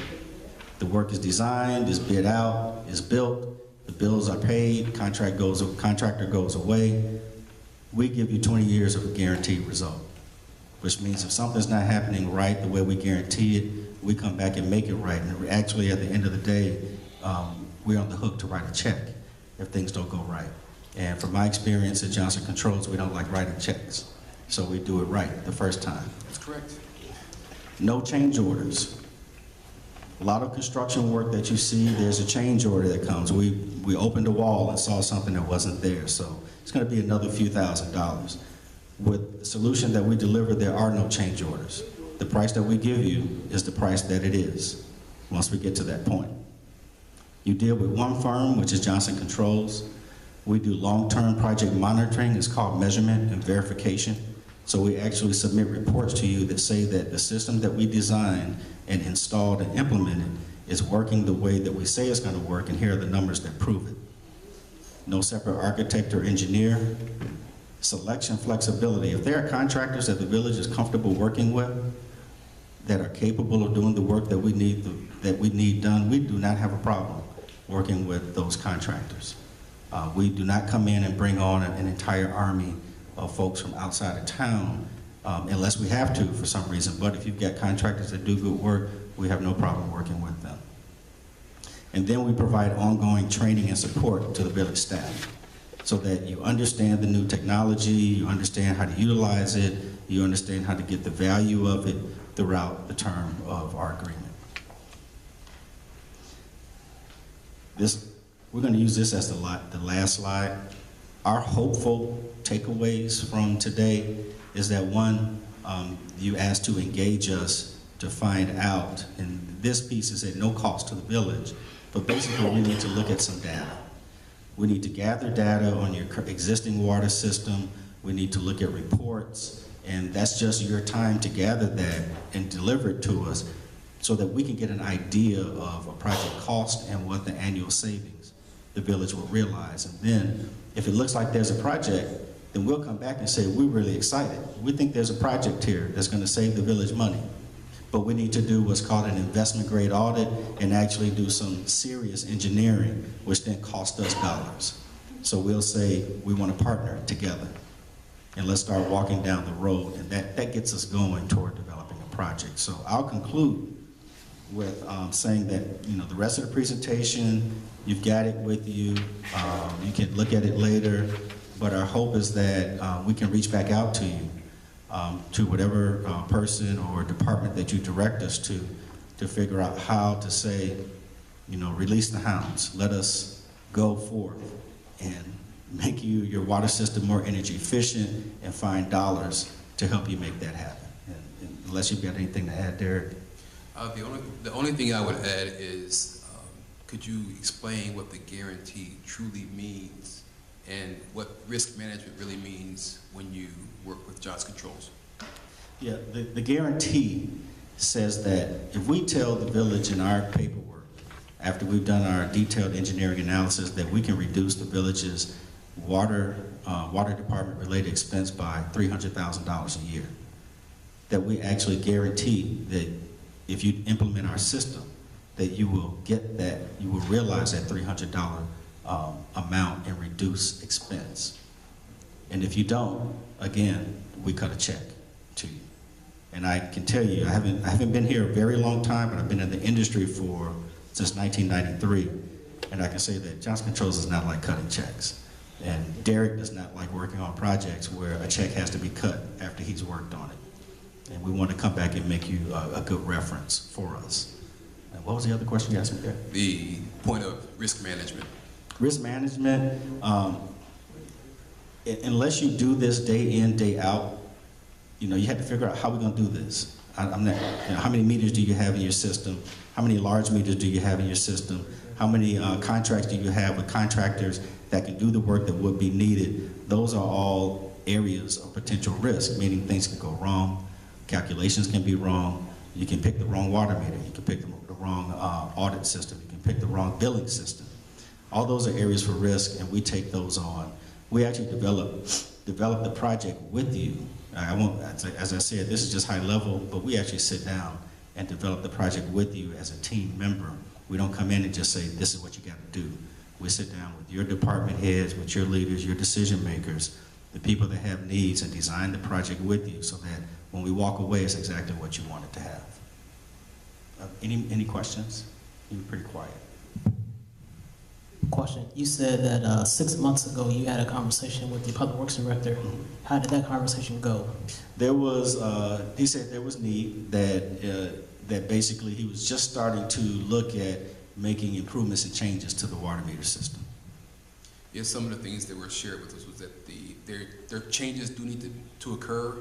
Speaker 9: the work is designed, is bid out, is built, the bills are paid, contractor goes away. We give you 20 years of a guaranteed result, which means if something's not happening right the way we guarantee it, we come back and make it right. And actually, at the end of the day, we're on the hook to write a check if things don't go right. And from my experience at Johnson Controls, we don't like writing checks. So we do it right the first time.
Speaker 11: That's correct.
Speaker 9: No change orders. A lot of construction work that you see, there's a change order that comes. We opened a wall and saw something that wasn't there, so it's going to be another few $1,000s. With the solution that we deliver, there are no change orders. The price that we give you is the price that it is, once we get to that point. You deal with one firm, which is Johnson Controls. We do long-term project monitoring. It's called measurement and verification. So we actually submit reports to you that say that the system that we designed and installed and implemented is working the way that we say it's going to work, and here are the numbers that prove it. No separate architect or engineer. Selection flexibility. If there are contractors that the village is comfortable working with that are capable of doing the work that we need done, we do not have a problem working with those contractors. We do not come in and bring on an entire army of folks from outside of town unless we have to for some reason. But if you've got contractors that do good work, we have no problem working with them. And then we provide ongoing training and support to the village staff so that you understand the new technology, you understand how to utilize it, you understand how to get the value of it throughout the term of our agreement. We're going to use this as the last slide. Our hopeful takeaways from today is that one, you asked to engage us to find out, and this piece is at no cost to the village, but basically we need to look at some data. We need to gather data on your existing water system. We need to look at reports, and that's just your time to gather that and deliver it to us so that we can get an idea of a project cost and what the annual savings the village will realize. And then if it looks like there's a project, then we'll come back and say, we're really excited. We think there's a project here that's going to save the village money. But we need to do what's called an investment grade audit and actually do some serious engineering, which then costs us dollars. So we'll say we want to partner together and let's start walking down the road, and that gets us going toward developing a project. So I'll conclude with saying that, the rest of the presentation, you've got it with you. You can look at it later, but our hope is that we can reach back out to you, to whatever person or department that you direct us to figure out how to say, release the hounds. Let us go forth and make your water system more energy efficient and find dollars to help you make that happen. And unless you've got anything to add, Derek.
Speaker 11: The only thing I would add is, could you explain what the guarantee truly means and what risk management really means when you work with Johnson Controls?
Speaker 9: Yeah, the guarantee says that if we tell the village in our paperwork, after we've done our detailed engineering analysis, that we can reduce the village's water department related expense by $300,000 a year, that we actually guarantee that if you implement our system, that you will get that, you will realize that $300 amount in reduced expense. And if you don't, again, we cut a check to you. And I can tell you, I haven't been here a very long time, but I've been in the industry since 1993. And I can say that Johnson Controls is not like cutting checks. And Derek does not like working on projects where a check has to be cut after he's worked on it. And we want to come back and make you a good reference for us. And what was the other question you asked me there?
Speaker 11: The point of risk management.
Speaker 9: Risk management, unless you do this day in, day out, you have to figure out how we're going to do this. I'm not, how many meters do you have in your system? How many large meters do you have in your system? How many contracts do you have with contractors that can do the work that would be needed? Those are all areas of potential risk, meaning things can go wrong, calculations can be wrong, you can pick the wrong water meter, you can pick the wrong audit system, you can pick the wrong billing system. All those are areas for risk, and we take those on. We actually develop the project with you. I won't, as I said, this is just high level, but we actually sit down and develop the project with you as a team member. We don't come in and just say, this is what you got to do. We sit down with your department heads, with your leaders, your decision makers, the people that have needs, and design the project with you so that when we walk away, it's exactly what you wanted to have. Any questions? You were pretty quiet.
Speaker 8: Question. You said that 6 months ago you had a conversation with the Public Works Director. How did that conversation go?
Speaker 9: There was, he said there was need, that basically he was just starting to look at making improvements and changes to the water meter system.
Speaker 11: Yeah, some of the things that were shared with us was that their changes do need to occur,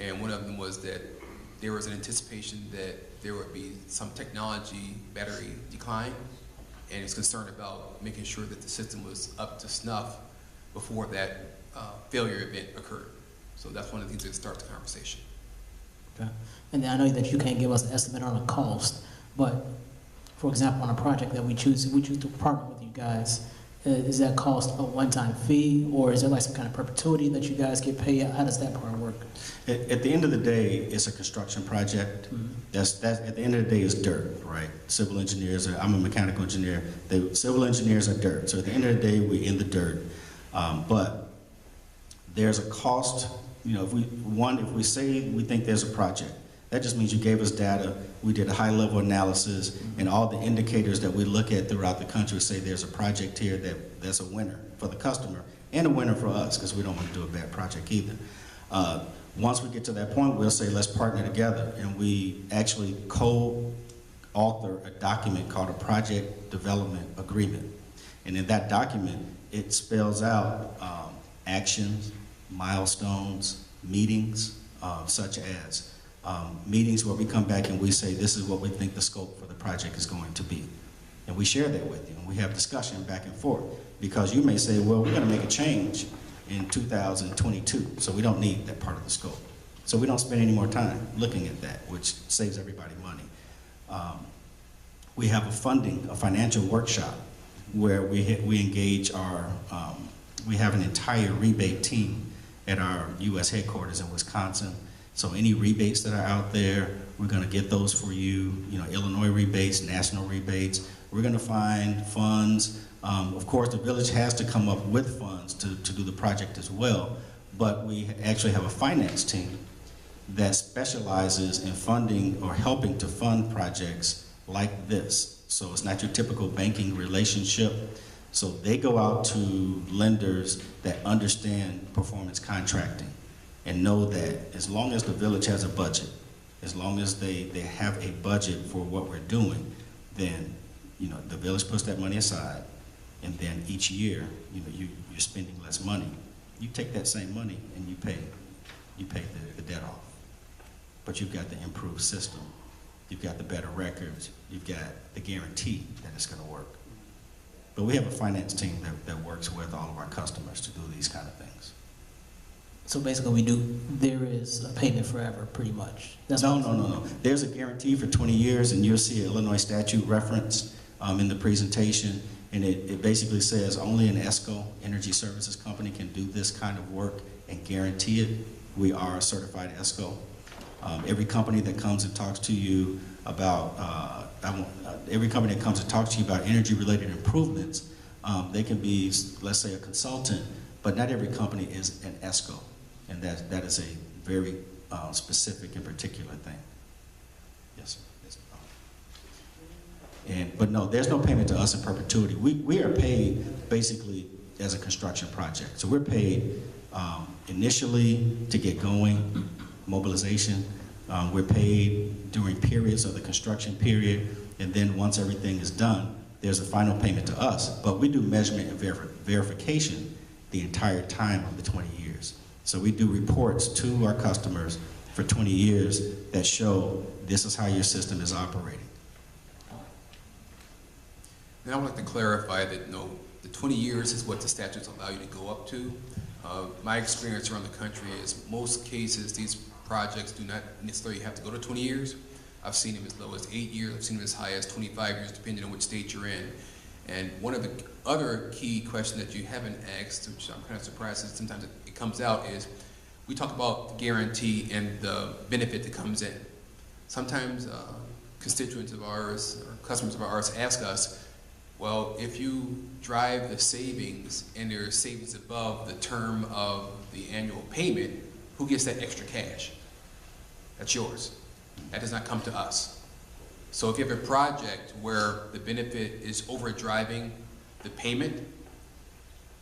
Speaker 11: and one of them was that there was an anticipation that there would be some technology battery decline, and is concerned about making sure that the system was up to snuff before that failure event occurred. So that's one of the things that starts the conversation.
Speaker 8: Okay. And then I know that you can't give us an estimate on the cost, but for example, on a project that we choose to partner with you guys, is that cost a one-time fee, or is there like some kind of perpetuity that you guys get paid? How does that part work?
Speaker 9: At the end of the day, it's a construction project.
Speaker 8: Mm-hmm.
Speaker 9: That's at the end of the day, it's dirt, right? Civil engineers I'm a mechanical engineer. Civil engineers are dirt. So at the end of the day, we're in the dirt. But there's a cost. You know, if we say we think there's a project, that just means you gave us data, we did a high-level analysis, and all the indicators that we look at throughout the country say there's a project here that's a winner for the customer and a winner for us, because we don't want to do a bad project either. Once we get to that point, we'll say, let's partner together, and we actually co-author a document called a Project Development Agreement. And in that document, it spells out actions, milestones, meetings, such as meetings where we come back and we say, this is what we think the scope for the project is going to be. And we share that with you, and we have discussion back and forth. Because you may say, well, we're going to make a change in 2022, so we don't need that part of the scope. So we don't spend any more time looking at that, which saves everybody money. We have a financial workshop where we engage we have an entire rebate team at our U.S. headquarters in Wisconsin. So any rebates that are out there, we're going to get those for you. You know, Illinois rebates, national rebates. We're going to find funds. Of course, the village has to come up with funds to do the project as well. But we actually have a finance team that specializes in funding or helping to fund projects like this. So it's not your typical banking relationship. So they go out to lenders that understand performance contracting and know that as long as the village has a budget, as long as they have a budget for what we're doing, then the village puts that money aside, and then each year you're spending less money. You take that same money and you pay the debt off. But you've got the improved system, you've got the better records, you've got the guarantee that it's going to work. But we have a finance team that works with all of our customers to do these kind of things.
Speaker 8: So basically there is a payment forever, pretty much.
Speaker 9: No. There's a guarantee for 20 years, and you'll see an Illinois statute referenced in the presentation, and it basically says only an ESCO, Energy Services Company, can do this kind of work and guarantee it. We are a certified ESCO. Every company that comes and talks to you about energy-related improvements, they can be, let's say, a consultant, but not every company is an ESCO, and that is a very specific and particular thing. Yes, sir. But no, there's no payment to us in perpetuity. We are paid basically as a construction project. So we're paid initially to get going, mobilization. We're paid during periods of the construction period, and then once everything is done, there's a final payment to us. But we do measurement and verification the entire time of the 20 years. So we do reports to our customers for 20 years that show this is how your system is operating.
Speaker 11: And I would like to clarify that no, the 20 years is what the statutes allow you to go up to. My experience around the country is most cases these projects do not necessarily have to go to 20 years. I've seen them as low as 8 years, I've seen them as high as 25 years, depending on which state you're in. And one of the other key questions that you haven't asked, which I'm kind of surprised that sometimes it comes out, is we talk about the guarantee and the benefit that comes in. Sometimes constituents of ours or customers of ours ask us, well, if you drive the savings and there's savings above the term of the annual payment, who gets that extra cash? That's yours. That does not come to us. So if you have a project where the benefit is over driving the payment,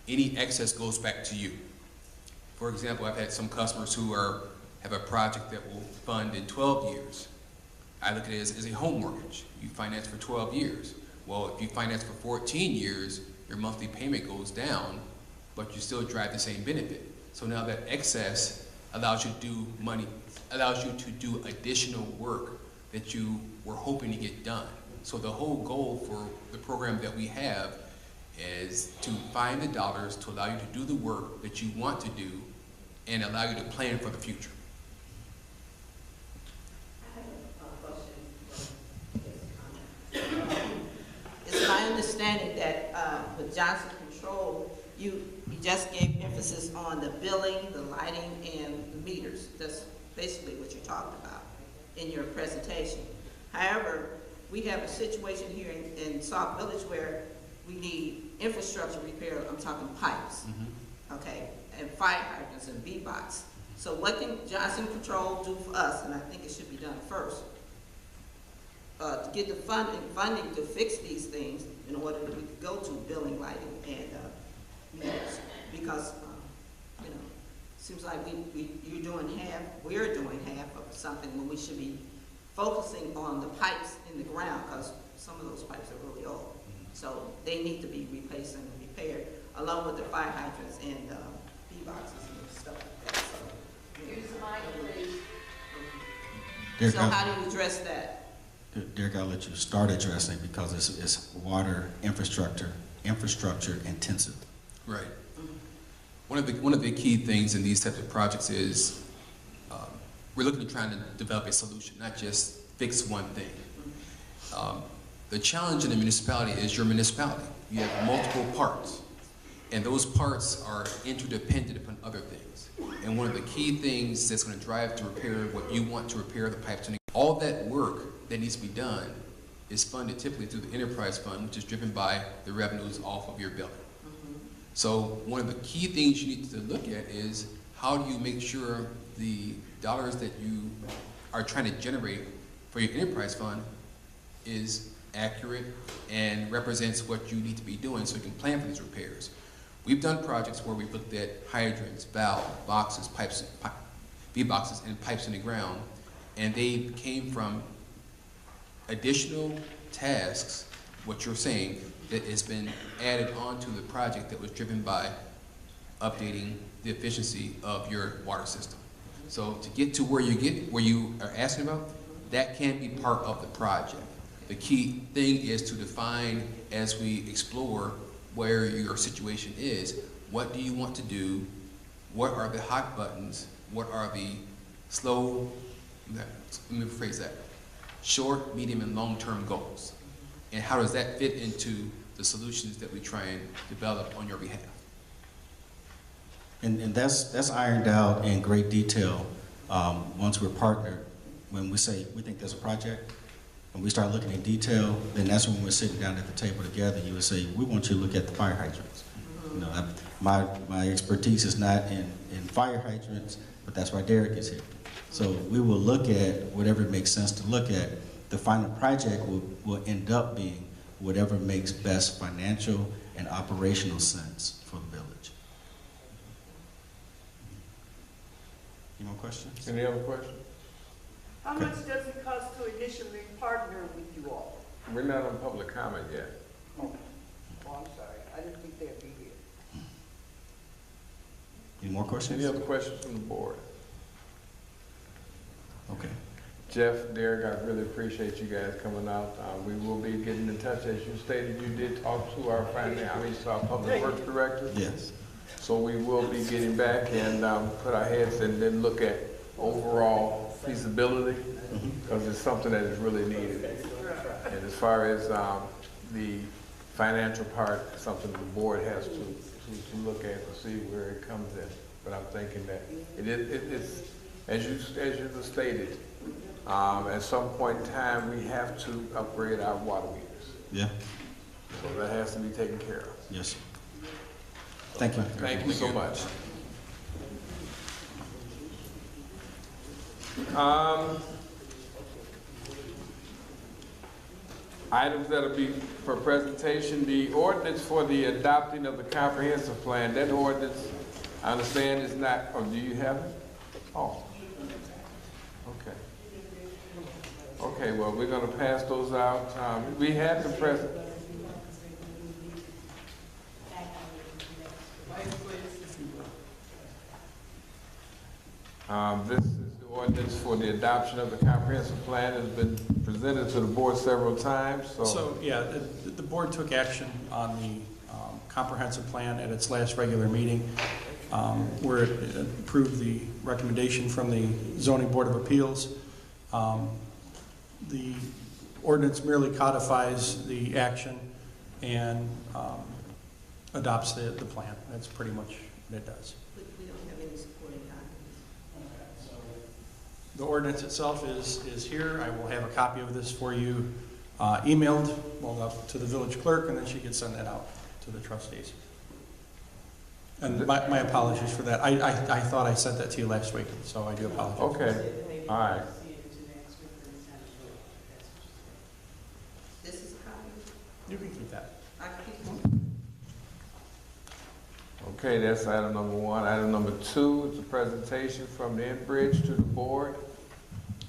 Speaker 11: any excess goes back to you. For example, I've had some customers who have a project that will fund in 12 years. I look at it as a home mortgage. You finance for 12 years. Well, if you finance for 14 years, your monthly payment goes down, but you still drive the same benefit. So now that excess allows you to do additional work that you were hoping to get done. So the whole goal for the program that we have is to find the dollars to allow you to do the work that you want to do and allow you to plan for the future.
Speaker 7: It's my understanding that with Johnson Control, you just gave emphasis on the billing, the lighting, and the meters. That's basically what you talked about in your presentation. However, we have a situation here in Sauk Village where we need infrastructure repair. I'm talking pipes, okay, and fire hydrants and V-box. So what can Johnson Control do for us? And I think it should be done first. To get the funding to fix these things in order that we could go to billing, lighting, and meters. Because, you know, seems like we're doing half of something when we should be focusing on the pipes in the ground, because some of those pipes are really old. So they need to be replaced and repaired, along with the fire hydrants and V-boxes and stuff like that. So,
Speaker 5: Use the mic, please.
Speaker 9: Derek,
Speaker 7: so how do you address that?
Speaker 9: Derek, I'll let you start addressing because it's water infrastructure intensive.
Speaker 11: Right. One of the key things in these types of projects is we're looking at trying to develop a solution, not just fix one thing. The challenge in the municipality is your municipality. You have multiple parts, and those parts are interdependent upon other things. And one of the key things that's going to drive to repair what you want to repair, the pipes, and all that work that needs to be done is funded typically through the enterprise fund, which is driven by the revenues off of your billing. So one of the key things you need to look at is how do you make sure the dollars that you are trying to generate for your enterprise fund is accurate and represents what you need to be doing so you can plan for these repairs. We've done projects where we've looked at hydrants, valve, boxes, pipes, V-boxes, and pipes in the ground, and they came from additional tasks, what you're saying, that has been added onto the project that was driven by updating the efficiency of your water system. So to get to where you are asking about, that can be part of the project. The key thing is to define, as we explore where your situation is, what do you want to do, what are the hot buttons, what are the slow, let me rephrase that, short, medium, and long-term goals, and how does that fit into the solutions that we try and develop on your behalf.
Speaker 9: And that's ironed out in great detail once we're partnered. When we say we think there's a project, and we start looking in detail, then that's when we're sitting down at the table together. You would say, we want you to look at the fire hydrants. You know, my expertise is not in fire hydrants, but that's why Derek is here. So we will look at whatever makes sense to look at. The final project will end up being whatever makes best financial and operational sense for the village. Any more questions?
Speaker 1: Any other questions?
Speaker 5: How much does it cost to initially partner with you all?
Speaker 1: We're not on public comment yet.
Speaker 5: Oh, I'm sorry. I didn't think they'd be here.
Speaker 9: Any more questions?
Speaker 1: Any other questions from the board?
Speaker 9: Okay.
Speaker 1: Jeff, Derek, I really appreciate you guys coming out. We will be getting in touch, as you stated, you did talk to our Public Works Director.
Speaker 9: Yes.
Speaker 1: So we will be getting back and put our heads and then look at overall feasibility, because it's something that is really needed. And as far as the financial part, something the board has to look at to see where it comes in. But I'm thinking that it's, as you stated, at some point in time, we have to upgrade our water meters.
Speaker 9: Yeah.
Speaker 1: So that has to be taken care of.
Speaker 9: Yes, sir. Thank you.
Speaker 1: Thank you so much. Items that'll be for presentation, the ordinance for the adopting of the comprehensive plan. That ordinance, I understand, is not, or do you have it? Oh, okay. Okay, well, we're gonna pass those out. We had the present. This is the ordinance for the adoption of the comprehensive plan. Has been presented to the board several times,
Speaker 10: So, yeah, the board took action on the comprehensive plan at its last regular meeting, where it approved the recommendation from the Zoning Board of Appeals. The ordinance merely codifies the action and adopts the plan. That's pretty much what it does.
Speaker 7: We don't have any supporting documents.
Speaker 10: The ordinance itself is here. I will have a copy of this for you emailed to the village clerk, and then she can send that out to the trustees. And my apologies for that. I thought I sent that to you last week, so I do apologize.
Speaker 1: okay, all right.
Speaker 7: This is a copy.
Speaker 10: You can keep that.
Speaker 7: I can keep one.
Speaker 1: Okay, that's item number one. Item number two is a presentation from the Enbridge to the board.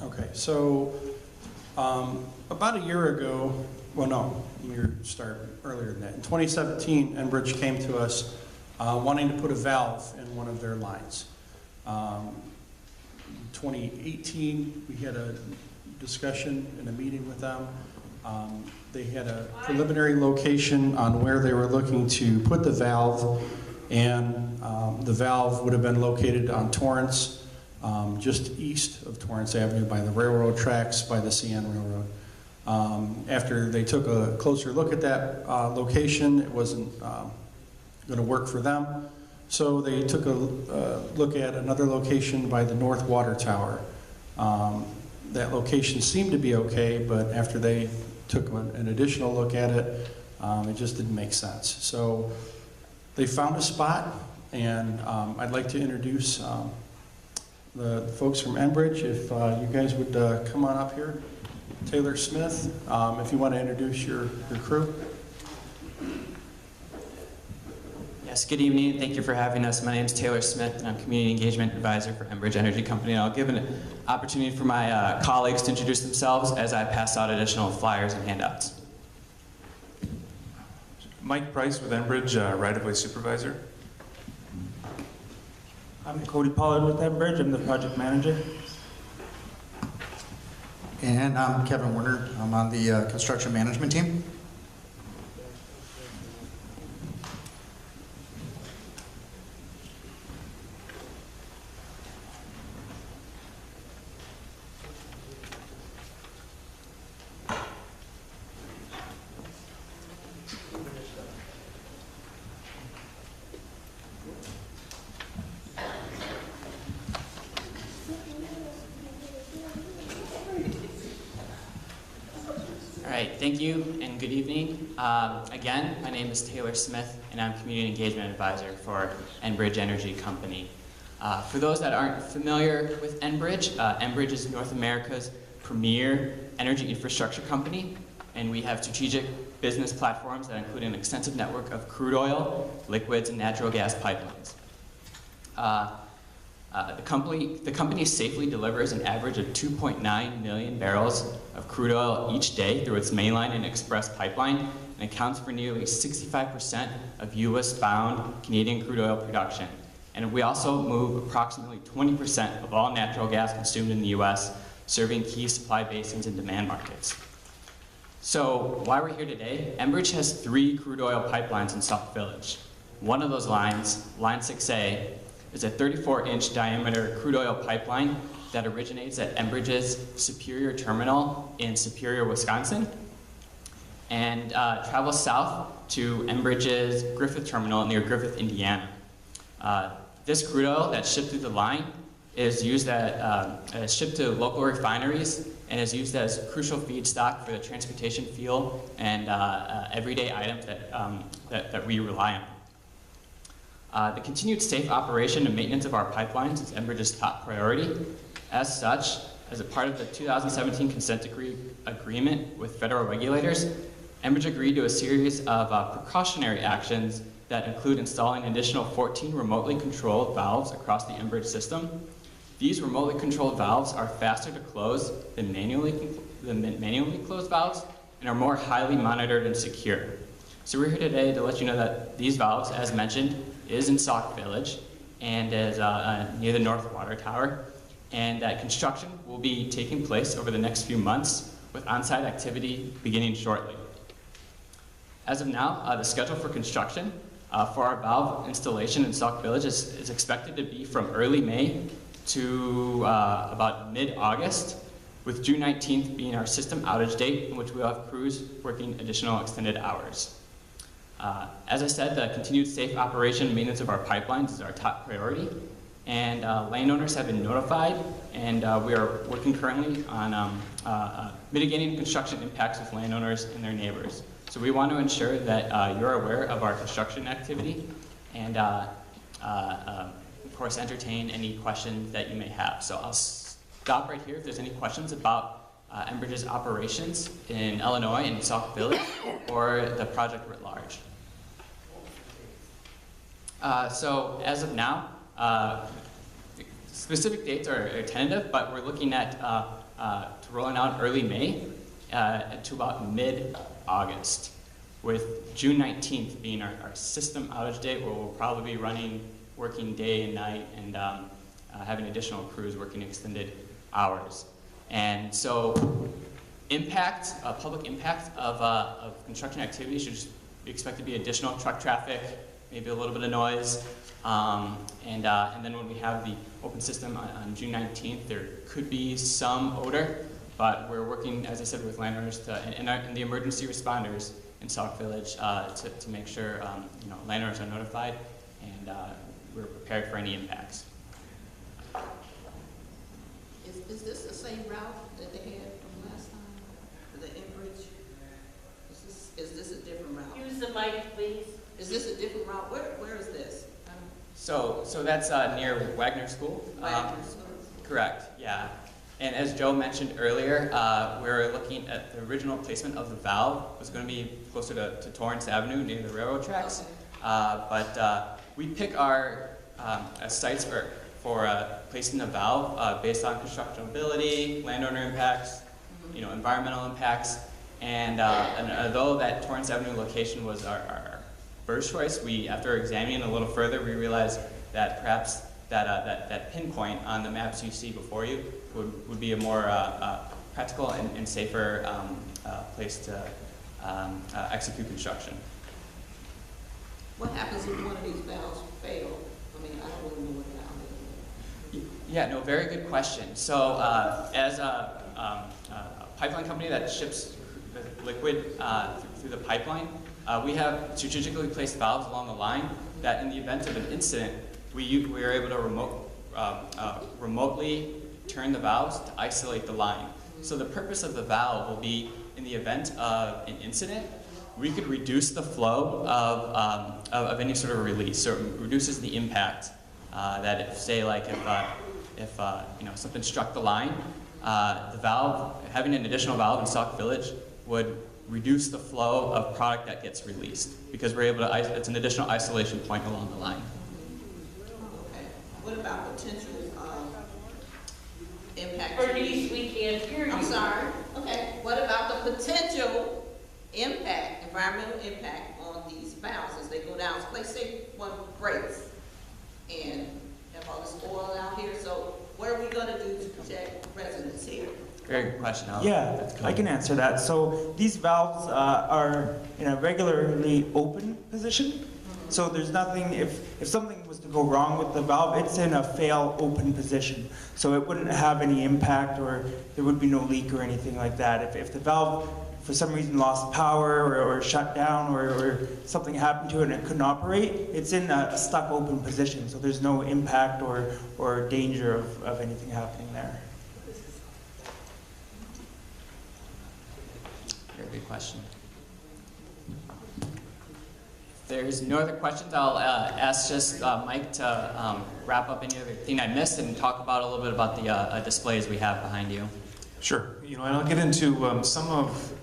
Speaker 10: Okay, so about a year ago, well, no, let me start earlier than that. In 2017, Enbridge came to us wanting to put a valve in one of their lines. In 2018, we had a discussion and a meeting with them. They had a preliminary location on where they were looking to put the valve, and the valve would have been located on Torrance, just east of Torrance Avenue by the railroad tracks, by the CN Railroad. After they took a closer look at that location, it wasn't going to work for them. So they took a look at another location by the North Water Tower. That location seemed to be okay, but after they took an additional look at it, it just didn't make sense. So they found a spot, and I'd like to introduce the folks from Enbridge. If you guys would come on up here. Taylor Smith, if you want to introduce your crew.
Speaker 12: Yes, good evening. Thank you for having us. My name is Taylor Smith, and I'm Community Engagement Advisor for Enbridge Energy Company. And I'll give an opportunity for my colleagues to introduce themselves as I pass out additional flyers and handouts.
Speaker 13: Mike Price with Enbridge, right-of-way supervisor.
Speaker 14: I'm Cody Pollard with Enbridge. I'm the project manager.
Speaker 15: And I'm Kevin Werner. I'm on the construction management team.
Speaker 12: Thank you and good evening. Again, my name is Taylor Smith, and I'm Community Engagement Advisor for Enbridge Energy Company. For those that aren't familiar with Enbridge, Enbridge is North America's premier energy infrastructure company, and we have strategic business platforms that include an extensive network of crude oil, liquids, and natural gas pipelines. The company safely delivers an average of 2.9 million barrels of crude oil each day through its mainline and express pipeline, and accounts for nearly 65% of U.S.-bound Canadian crude oil production. And we also move approximately 20% of all natural gas consumed in the U.S., serving key supply basins and demand markets. So why we're here today, Enbridge has 3 crude oil pipelines in Sauk Village. One of those lines, Line 6A, is a 34-inch diameter crude oil pipeline that originates at Enbridge's Superior Terminal in Superior, Wisconsin, and travels south to Enbridge's Griffith Terminal near Griffith, Indiana. This crude oil that's shipped through the line is used shipped to local refineries and is used as crucial feedstock for the transportation fuel and everyday items that we rely on. The continued safe operation and maintenance of our pipelines is Enbridge's top priority. As such, as a part of the 2017 consent decree agreement with federal regulators, Enbridge agreed to a series of precautionary actions that include installing an additional 14 remotely controlled valves across the Enbridge system. These remotely controlled valves are faster to close than manually closed valves and are more highly monitored and secure. So we're here today to let you know that these valves, as mentioned, is in Sauk Village and is near the North Water Tower, and that construction will be taking place over the next few months with on-site activity beginning shortly. As of now, the schedule for construction for our valve installation in Sauk Village is expected to be from early May to about mid-August, with June 19th being our system outage date, in which we'll have crews working additional extended hours. As I said, the continued safe operation and maintenance of our pipelines is our top priority, and landowners have been notified, and we are working currently on mitigating construction impacts with landowners and their neighbors. So we want to ensure that you're aware of our construction activity and of course entertain any questions that you may have. So I'll stop right here if there's any questions about Enbridge's operations in Illinois and Sauk Village or the project writ large. So as of now, specific dates are tentative, but we're looking at to rolling out early May to about mid-August, with June 19th being our system outage date, where we'll probably be working day and night and having additional crews working extended hours. And so public impact of construction activity should just be expected to be additional truck traffic, maybe a little bit of noise, and then when we have the open system on June 19th, there could be some odor, but we're working, as I said, with landowners and the emergency responders in Sauk Village to make sure landowners are notified and we're prepared for any impacts.
Speaker 7: Is this the same route that they had from last time, the Enbridge? Is this a different route?
Speaker 5: Use the mic, please.
Speaker 7: Is this a different route? Where is this?
Speaker 12: So that's near Wagner School.
Speaker 7: Wagner School?
Speaker 12: Correct, yeah. And as Joe mentioned earlier, we're looking at the original placement of the valve was going to be closer to Torrance Avenue near the railroad tracks. Okay. But we pick our sites for placing the valve based on constructability, landowner impacts, environmental impacts, and although that Torrance Avenue location was our first choice, after examining a little further, we realized that perhaps that pinpoint on the maps you see before you would be a more practical and safer place to execute construction.
Speaker 7: What happens if one of these valves fail? I mean, I don't really know what valve is.
Speaker 12: Yeah, no, very good question. So as a pipeline company that ships the liquid through the pipeline, we have strategically placed valves along the line that in the event of an incident, we are able to remotely turn the valves to isolate the line. So the purpose of the valve will be, in the event of an incident, we could reduce the flow of any sort of release. So it reduces the impact that if something struck the line, the valve, having an additional valve in Sauk Village would reduce the flow of product that gets released, because we're able to, it's an additional isolation point along the line.
Speaker 7: Okay. What about potential impact?
Speaker 5: Bernice, we can't hear you.
Speaker 7: I'm sorry. Okay. What about the potential impact, environmental impact on these valves as they go down? So let's say one breaks and have all this oil out here. So what are we going to do to protect residents
Speaker 5: is here.
Speaker 12: Very good question.
Speaker 14: Yeah, I can answer that. So these valves are in a regularly open position. So there's nothing, if something was to go wrong with the valve, it's in a fail open position. So it wouldn't have any impact, or there would be no leak or anything like that. If the valve for some reason lost power or shut down or something happened to it and it couldn't operate, it's in a stuck open position. So there's no impact or danger of anything happening there.
Speaker 12: Very good question. If there's no other questions, I'll ask just Mike to wrap up any other thing I missed and talk about a little bit about the displays we have behind you.
Speaker 13: Sure. And I'll get into some of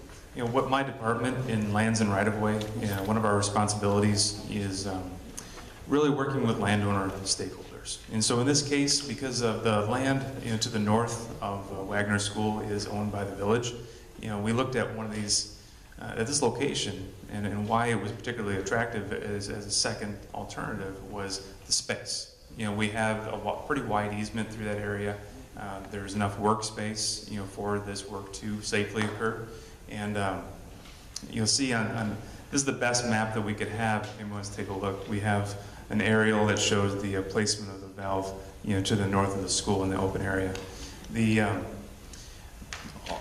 Speaker 13: what my department in lands and right-of-way, one of our responsibilities is really working with landowner stakeholders. And so in this case, because of the land to the north of Wagner School is owned by the village, we looked at one of these, at this location, and why it was particularly attractive as a second alternative was the space. We have a pretty wide easement through that area. There's enough workspace, for this work to safely occur. And you'll see on this is the best map that we could have. If anyone wants to take a look, we have an aerial that shows the placement of the valve, to the north of the school in the open area.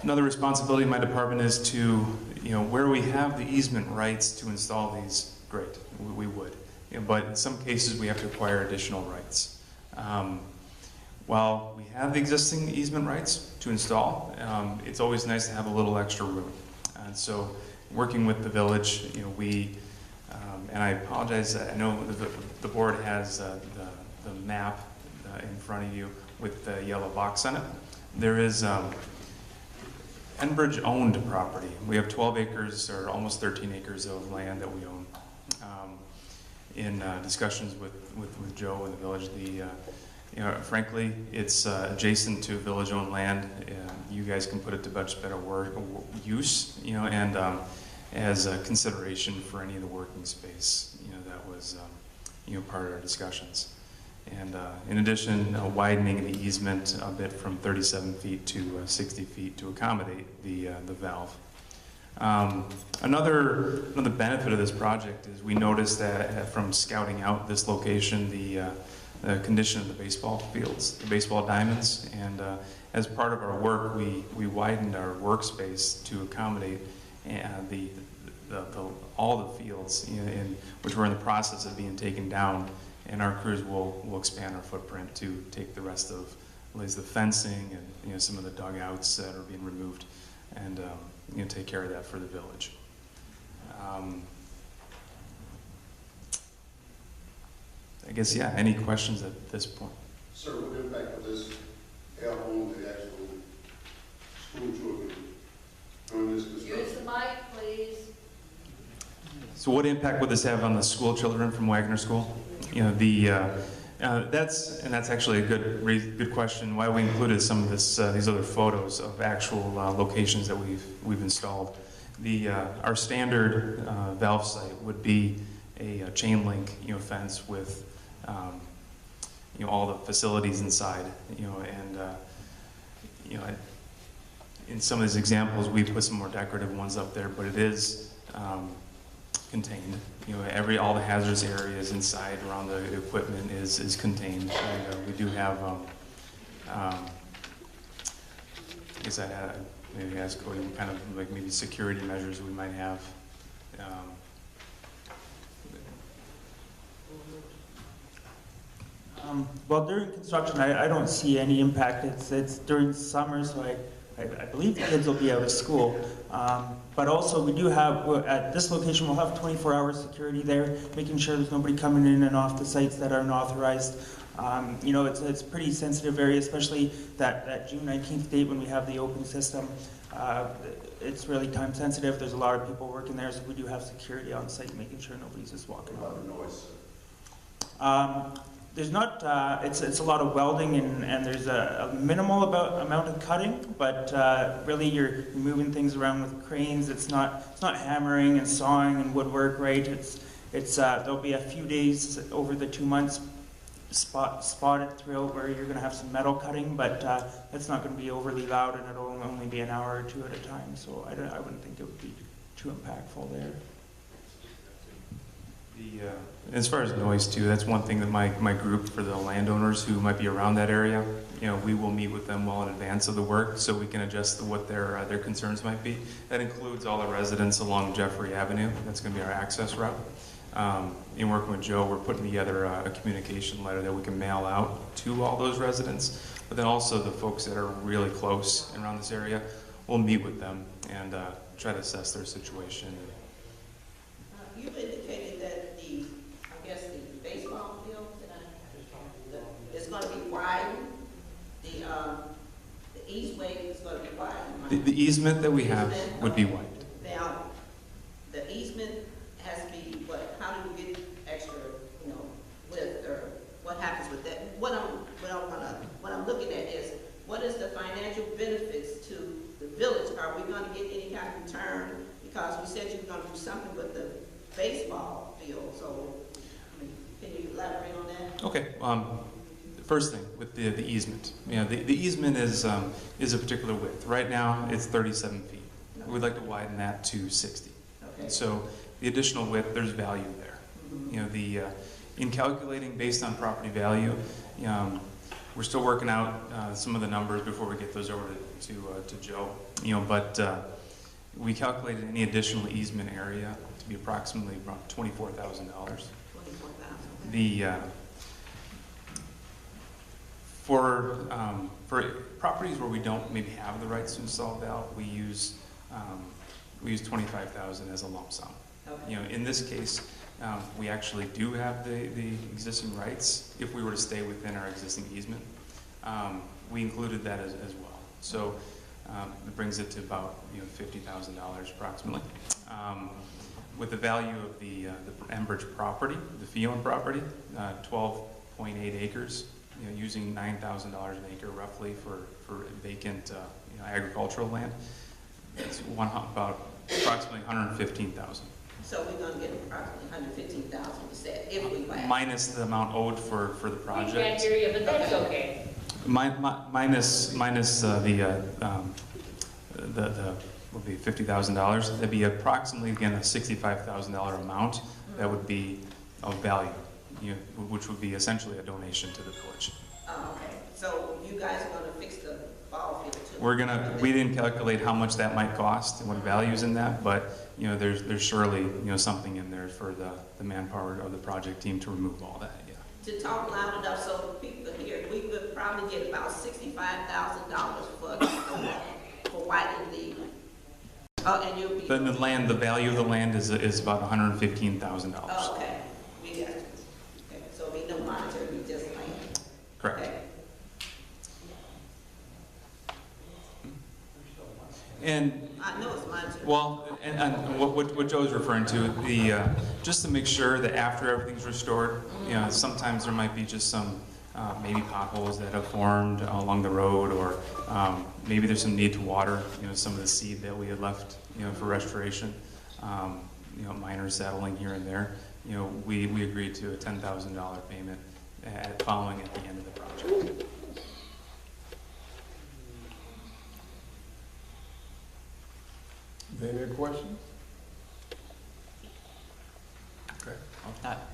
Speaker 13: Another responsibility of my department is to, where we have the easement rights to install these, great, we would. But in some cases, we have to acquire additional rights. While we have the existing easement rights to install, it's always nice to have a little extra room. And so, working with the village, and I apologize, I know the board has the map in front of you with the yellow box on it. There is Enbridge owned property. We have 12 acres or almost 13 acres of land that we own. In discussions with Joe and the village, frankly, it's adjacent to village-owned land. You guys can put it to much better use, and as a consideration for any of the working space, that was, part of our discussions. And in addition, widening the easement a bit from 37 feet to 60 feet to accommodate the valve. Another benefit of this project is we noticed that from scouting out this location, the condition of the baseball fields, the baseball diamonds, and as part of our work, we widened our workspace to accommodate all the fields, which were in the process of being taken down, and our crews will expand our footprint to take the rest of the fencing and some of the dugouts that are being removed, and take care of that for the village. I guess, yeah, any questions at this point?
Speaker 3: Sir, what impact will this have on the actual school children during this construction?
Speaker 5: Use the mic, please.
Speaker 13: So what impact would this have on the school children from Wagner School? That's actually a good question. Why we included some of these other photos of actual locations that we've installed. Our standard valve site would be a chain link fence with all the facilities inside, and in some of these examples we put some more decorative ones up there, but it is contained. All the hazardous areas inside around the equipment is contained, and we do have. I guess I maybe ask Cody what kind of like maybe security measures we might have.
Speaker 14: Well, during construction, I don't see any impact. It's during summer, so I believe the kids will be out of school. But also, we do have, at this location, we'll have 24-hour security there, making sure there's nobody coming in and off the sites that aren't authorized. It's a pretty sensitive area, especially that June 19th date when we have the open system. It's really time sensitive. There's a lot of people working there, so we do have security on site, making sure nobody's just walking around.
Speaker 3: A lot of noise.
Speaker 14: There's not, it's a lot of welding and there's a minimal amount of cutting, but really you're moving things around with cranes. It's not hammering and sawing and woodwork, right? There'll be a few days over the 2 months spotted thrill where you're going to have some metal cutting, but that's not going to be overly loud, and it'll only be an hour or two at a time. So I wouldn't think it would be too impactful there.
Speaker 13: As far as noise too, that's one thing that my group for the landowners who might be around that area, we will meet with them well in advance of the work so we can adjust what their concerns might be. That includes all the residents along Jeffrey Avenue. That's going to be our access route. In working with Joe, we're putting together a communication letter that we can mail out to all those residents, but then also the folks that are really close around this area, we'll meet with them and try to assess their situation.
Speaker 7: You indicated that the baseball field is going to be widened. The eastway is going to be widened.
Speaker 13: The easement that we have would be widened.
Speaker 7: Now, the easement has to be what? How do we get extra, width, or what happens with that? What I'm looking at is what is the financial benefits to the village? Are we going to get any kind of return? Because we said you were going to do something with the baseball field. So, can you elaborate on that?
Speaker 13: Okay. First thing with the easement. The easement is a particular width. Right now, it's 37 feet. We'd like to widen that to 60.
Speaker 7: Okay.
Speaker 13: So the additional width, there's value there. In calculating based on property value, we're still working out some of the numbers before we get those over to Joe. But we calculated any additional easement area to be approximately about $24,000.
Speaker 7: $24,000.
Speaker 13: For properties where we don't maybe have the rights to install a valve, we use $25,000 as a lump sum.
Speaker 7: Okay.
Speaker 13: In this case, we actually do have the existing rights if we were to stay within our existing easement. We included that as well. So it brings it to about $50,000 approximately. With the value of the Enbridge property, the fee-owned property, 12.8 acres, using $9,000 an acre roughly for vacant agricultural land, it's about approximately $115,000.
Speaker 7: So we're going to get approximately $115,000, you said, if we buy.
Speaker 13: Minus the amount owed for the project.
Speaker 16: We can't hear you, but that's okay.
Speaker 13: Minus the would be $50,000. That'd be approximately, again, a $65,000 amount that would be of value, which would be essentially a donation to the village.
Speaker 7: Oh, okay. So you guys are going to fix the ball field too?
Speaker 13: We didn't calculate how much that might cost and what value's in that, but there's surely something in there for the manpower of the project team to remove all that. Yeah.
Speaker 7: To talk loud enough so people can hear, we would probably get about $65,000 for widening the. Oh, and you'll be.
Speaker 13: The value of the land is about $115,000.
Speaker 7: Oh, okay. We got you. Okay. So it'll be no monetary, it'll be just land.
Speaker 13: Correct.
Speaker 7: Okay.
Speaker 13: And
Speaker 7: I know it's monetary.
Speaker 13: well, and what Joe's referring to, just to make sure that after everything's restored, sometimes there might be just some maybe potholes that have formed along the road, or maybe there's some need to water, some of the seed that we had left, for restoration. Minor settling here and there. We agreed to a $10,000 payment following at the end of the project.
Speaker 1: Any other questions? Okay.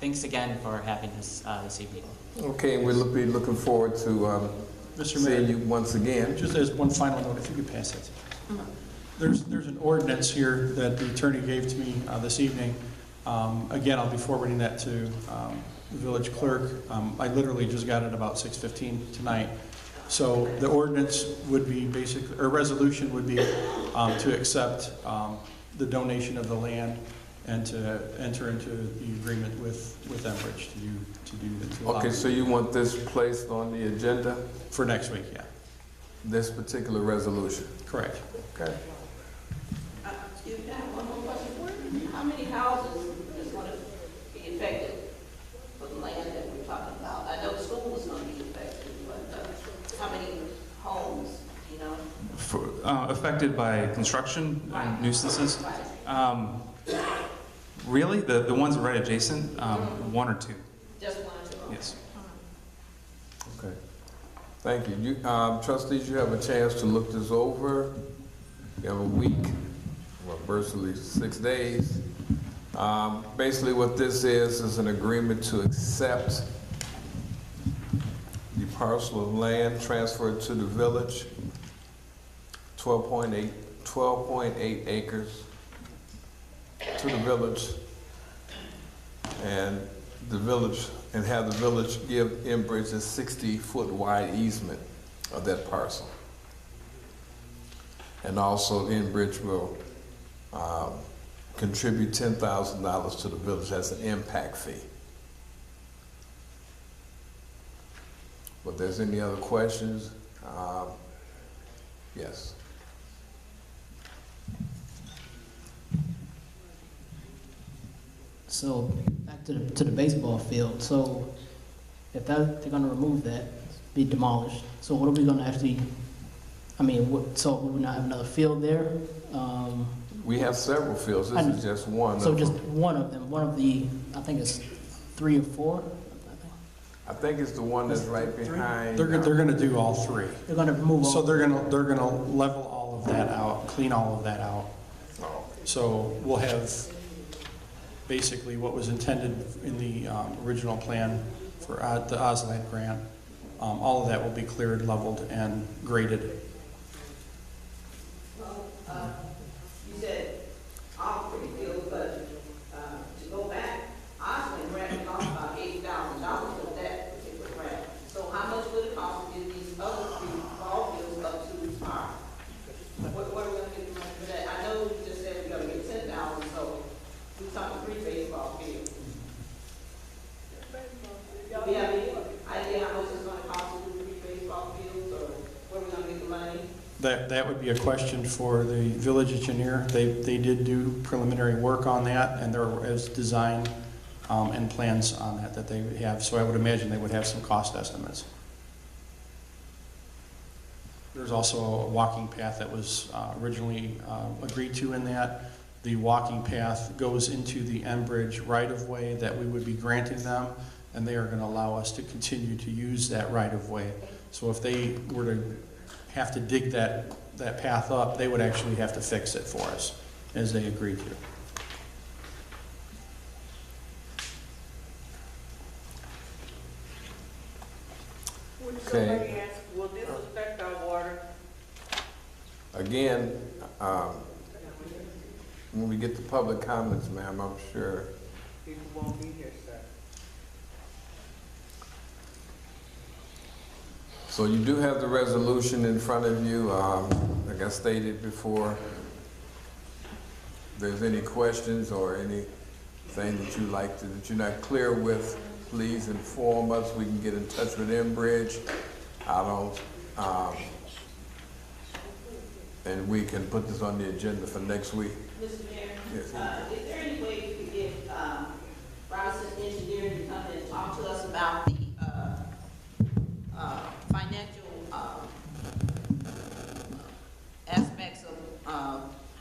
Speaker 12: Thanks again for having us this evening.
Speaker 1: Okay, and we'll be looking forward to seeing you once again.
Speaker 10: Just as one final note, if you could pass that. There's an ordinance here that the attorney gave to me this evening. Again, I'll be forwarding that to the village clerk. I literally just got it about 6:15 tonight. So the ordinance would be basically, or resolution would be to accept the donation of the land and to enter into the agreement with Enbridge to do that.
Speaker 1: Okay, so you want this placed on the agenda?
Speaker 10: For next week, yeah.
Speaker 1: This particular resolution?
Speaker 10: Correct.
Speaker 1: Okay.
Speaker 7: Excuse me, I have one more question. How many houses is going to be affected for the land that we're talking about? I know the school is going to be affected, but how many homes,
Speaker 13: Affected by construction and nuisances?
Speaker 7: Right.
Speaker 13: Really, the ones right adjacent, one or two.
Speaker 7: Just one or two homes?
Speaker 13: Yes.
Speaker 1: Thank you. Trustees, you have a chance to look this over. You have a week, well, virtually 6 days. Basically what this is an agreement to accept the parcel of land transferred to the village, 12.8 acres to the village, and have the village give Enbridge a 60-foot wide easement of that parcel. And also Enbridge will contribute $10,000 to the village as an impact fee. But there's any other questions? Yes.
Speaker 8: So back to the baseball field. So if they're going to remove that, be demolished. So what are we going to actually? I mean, so will we not have another field there?
Speaker 1: We have several fields. This is just one.
Speaker 8: So just one of them. One of the, I think it's 3 or 4.
Speaker 1: I think it's the one that's right behind.
Speaker 10: They're going to do all 3.
Speaker 8: They're going to remove all.
Speaker 10: So they're going to level all of that out, clean all of that out.
Speaker 1: Oh.
Speaker 10: So we'll have basically what was intended in the original plan for the Osland grant. All of that will be cleared, leveled, and graded.
Speaker 7: You said all 3 fields, but to go back, Osland grant cost about $80,000 for that particular grant. So how much would it cost to get these other 3 ball fields up to par? What are we going to get the money for that? I know you just said we're going to get $10,000, so we're talking 3 baseball fields. Do we have any idea how much it's going to cost to do 3 baseball fields, or where are we going to get the money?
Speaker 10: That would be a question for the village engineer. They did do preliminary work on that, and there is design and plans on that they have. So I would imagine they would have some cost estimates. There's also a walking path that was originally agreed to in that. The walking path goes into the Enbridge right-of-way that we would be granting them, and they are going to allow us to continue to use that right-of-way. So if they were to have to dig that path up, they would actually have to fix it for us, as they agreed to.
Speaker 5: Would somebody ask, will this affect our water?
Speaker 1: Again, when we get to public comments, ma'am, I'm sure.
Speaker 5: People won't be here, sir.
Speaker 1: So you do have the resolution in front of you. Like I stated before, if there's any questions or anything that that you're not clear with, please inform us. We can get in touch with Enbridge. And we can put this on the agenda for next week.
Speaker 7: Mr. Mayor,
Speaker 1: Yes.
Speaker 7: is there any way you could get Robinson Engineering to come and talk to us about the financial aspects of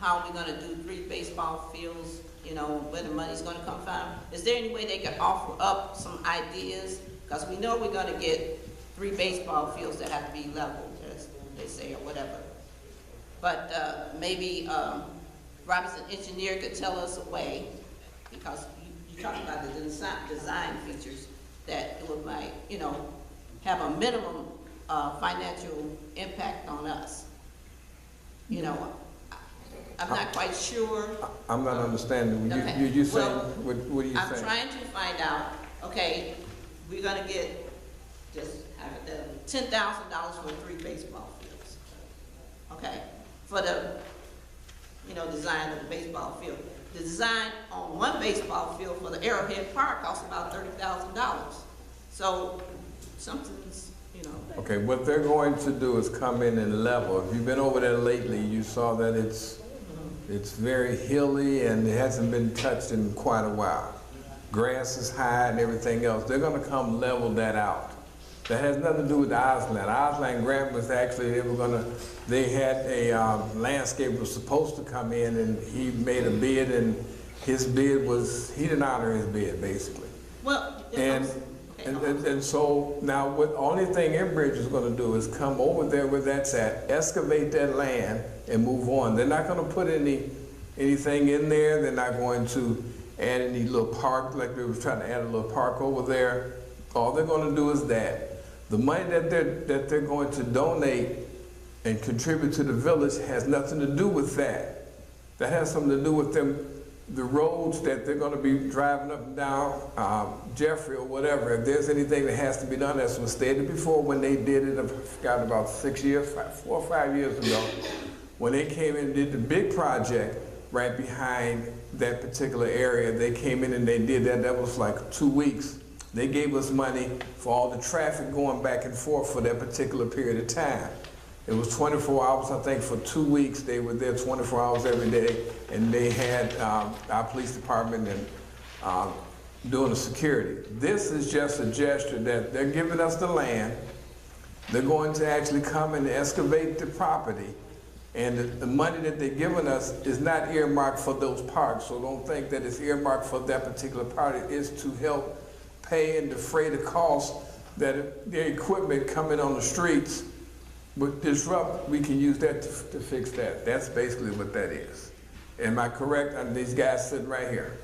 Speaker 7: how we're going to do 3 baseball fields, you know, where the money's going to come from? Is there any way they could offer up some ideas? Because we know we're going to get 3 baseball fields that have to be leveled, as they say, or whatever. But maybe Robinson Engineer could tell us a way, because you talked about the design features, that it would might, you know, have a minimum financial impact on us. You know, I'm not quite sure.
Speaker 1: I'm not understanding.
Speaker 7: Okay.
Speaker 1: You saying,
Speaker 7: Well,
Speaker 1: what are you saying?
Speaker 7: I'm trying to find out, okay, we're gonna get just $10,000 for 3 baseball fields. Okay, for the, you know, design of the baseball field. The design on 1 baseball field for the Arrowhead Park costs about $30,000. So something's, you know.
Speaker 1: Okay, what they're going to do is come in and level. If you've been over there lately, you saw that it's very hilly and it hasn't been touched in quite a while. Grass is high and everything else. They're going to come level that out. That has nothing to do with the Osland. Osland grant was actually, they had a landscaper was supposed to come in, and he made a bid, and his bid was, he didn't honor his bid, basically.
Speaker 7: Well,
Speaker 1: and
Speaker 7: okay,
Speaker 1: And so now what only thing Enbridge is gonna do is come over there where that's at, excavate that land and move on. They're not gonna put anything in there. They're not going to add any little park, like they were trying to add a little park over there. All they're gonna do is that. The money that they're going to donate and contribute to the village has nothing to do with that. That has something to do with the roads that they're gonna be driving up and down Jeffrey or whatever. If there's anything that has to be done, as was stated before when they did it, I forgot about 4 or 5 years ago, when they came in and did the big project right behind that particular area, they came in and they did that. That was like 2 weeks. They gave us money for all the traffic going back and forth for that particular period of time. It was 24 hours, I think, for 2 weeks. They were there 24 hours every day, and they had our police department and doing the security. This is just a gesture that they're giving us the land. They're going to actually come and excavate the property. And the money that they're giving us is not earmarked for those parks, so don't think that it's earmarked for that particular party. It's to help pay and defray the costs that if their equipment coming on the streets would disrupt. We can use that to fix that. That's basically what that is. Am I correct? And these guys sitting right here.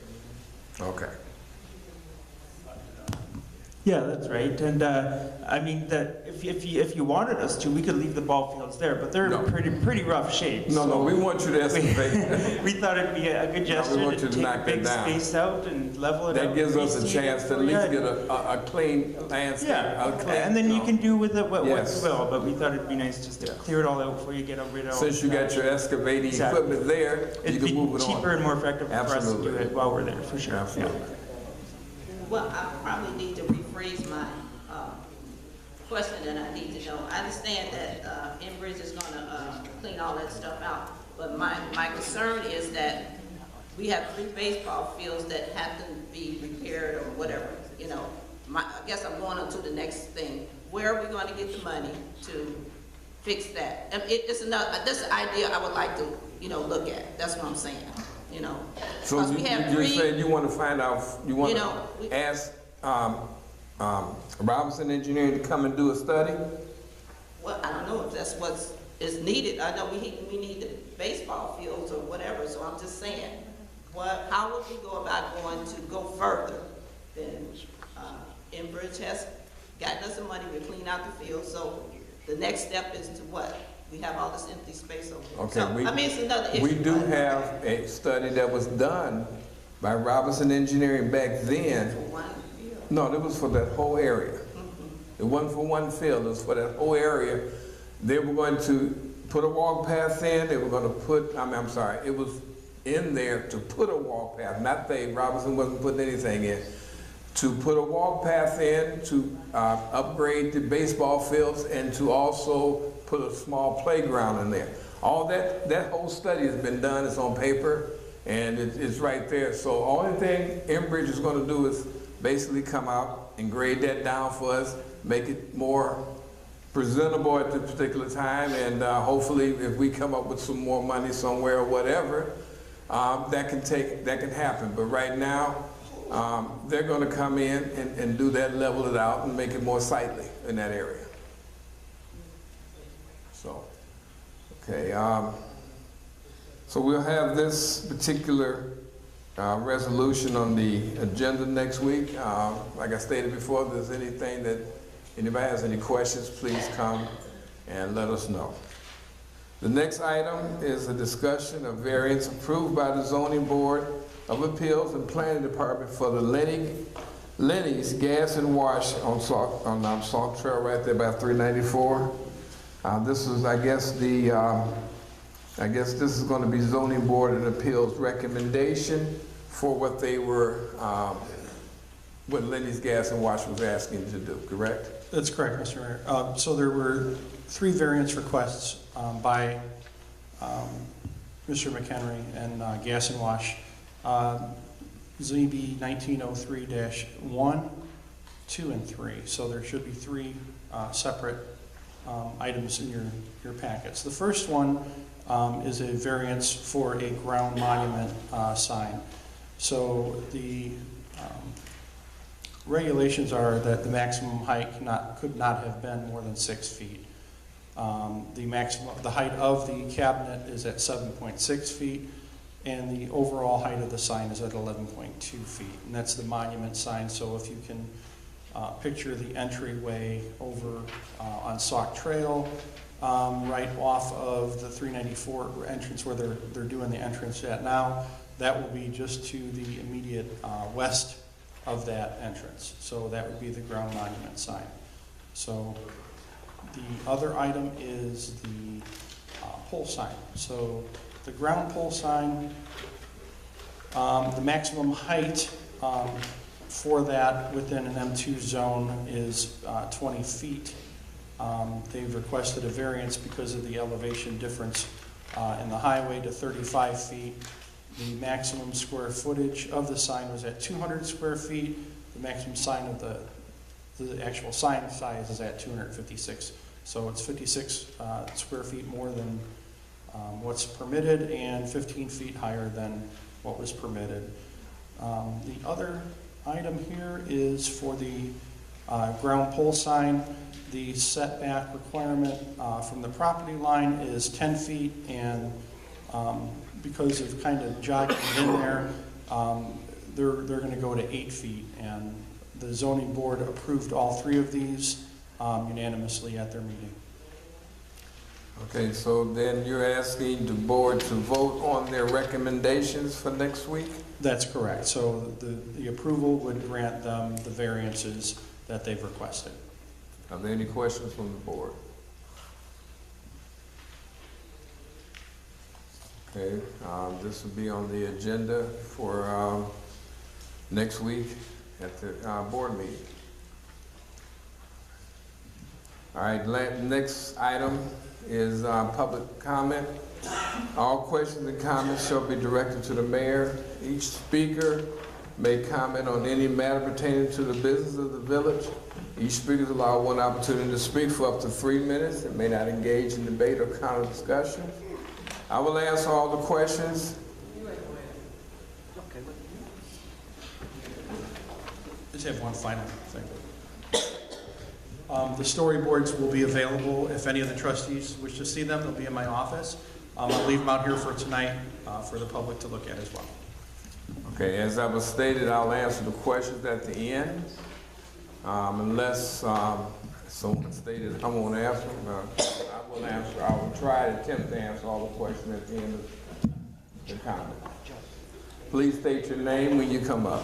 Speaker 1: Okay.
Speaker 14: Yeah, that's right. And I mean, that if you wanted us to, we could leave the ball fields there, but they're in pretty rough shape.
Speaker 1: No, we want you to excavate.
Speaker 14: We thought it'd be a good gesture to take a big space out and level it out.
Speaker 1: That gives us a chance to at least get a clean landscape.
Speaker 14: Yeah, and then you can do with it what you will, but we thought it'd be nice just to clear it all out before you get rid of it.
Speaker 1: Since you got your excavating equipment there, you can move it on.
Speaker 14: It'd be cheaper and more effective for us to do it while we're there, for sure.
Speaker 1: Absolutely.
Speaker 7: Well, I probably need to rephrase my question that I need to know. I understand that Enbridge is gonna clean all that stuff out, but my concern is that we have 3 baseball fields that have to be repaired or whatever, you know. I guess I'm going on to the next thing. Where are we going to get the money to fix that? It's another, this idea I would like to, you know, look at. That's what I'm saying. You know,
Speaker 1: so you're saying you want to find out, you want to ask Robinson Engineering to come and do a study?
Speaker 7: Well, I don't know if that's what is needed. I know we need the baseball fields or whatever, so I'm just saying, how would we go about going to go further than Enbridge has gotten us the money to clean out the field, so the next step is to what? We have all this empty space over there.
Speaker 1: Okay,
Speaker 7: so, I mean, it's another issue.
Speaker 1: We do have a study that was done by Robinson Engineering back then.
Speaker 7: For one field?
Speaker 1: No, it was for that whole area. It wasn't for one field, it was for that whole area. They were going to put a walk path in, they were going to put, I'm sorry, it was in there to put a walk path, not they, Robinson wasn't putting anything in. To put a walk path in, to upgrade the baseball fields, and to also put a small playground in there. All that whole study has been done, it's on paper, and it's right there. So only thing Enbridge is gonna do is basically come out and grade that down for us, make it more presentable at the particular time, and hopefully if we come up with some more money somewhere or whatever, that can happen. But right now, they're gonna come in and do that, level it out, and make it more sightly in that area. So, okay, so we'll have this particular resolution on the agenda next week. Like I stated before, if there's anything that anybody has any questions, please come and let us know. The next item is a discussion of variance approved by the Zoning Board of Appeals and Planning Department for the Lenny's Gas and Wash on Salt Trail right there by 394. This is, I guess this is going to be Zoning Board of Appeals recommendation for what they were, what Lenny's Gas and Wash was asking to do, correct?
Speaker 10: That's correct, Mr. Mayor. So there were 3 variance requests by Mr. McHenry and Gas and Wash. ZB 1903-1, 2, and 3. So there should be 3 separate items in your packets. The first one is a variance for a ground monument sign. So the regulations are that the maximum height could not have been more than 6 feet. The height of the cabinet is at 7.6 feet, and the overall height of the sign is at 11.2 feet. And that's the monument sign, so if you can picture the entryway over on Sauk Trail, right off of the 394 entrance where they're doing the entrance at now, that will be just to the immediate west of that entrance. So that would be the ground monument sign. So the other item is the pole sign. So the ground pole sign, the maximum height for that within an M2 zone is 20 feet. They've requested a variance because of the elevation difference in the highway to 35 feet. The maximum square footage of the sign was at 200 square feet. The maximum sign of the actual sign size is at 256. So it's 56 square feet more than what's permitted and 15 feet higher than what was permitted. The other item here is for the ground pole sign. The setback requirement from the property line is 10 feet, and because of kind of jogging in there, they're going to go to 8 feet, and the zoning board approved all 3 of these unanimously at their meeting.
Speaker 1: Okay, so then you're asking the board to vote on their recommendations for next week?
Speaker 10: That's correct. So the approval would grant them the variances that they've requested.
Speaker 1: Are there any questions from the board? Okay, this will be on the agenda for next week at the board meeting. All right, next item is public comment. All questions and comments shall be directed to the mayor. Each speaker may comment on any matter pertaining to the business of the village. Each speaker is allowed one opportunity to speak for up to 3 minutes and may not engage in debate or counter discussion. I will answer all the questions.
Speaker 10: Just have one final thing. The storyboards will be available if any of the trustees wish to see them. They'll be in my office. I'll leave them out here for tonight for the public to look at as well.
Speaker 1: Okay, as I was stated, I'll answer the questions at the end. Unless someone stated I won't answer, I will answer. I will try to attempt to answer all the questions at the end of the comment. Please state your name when you come up.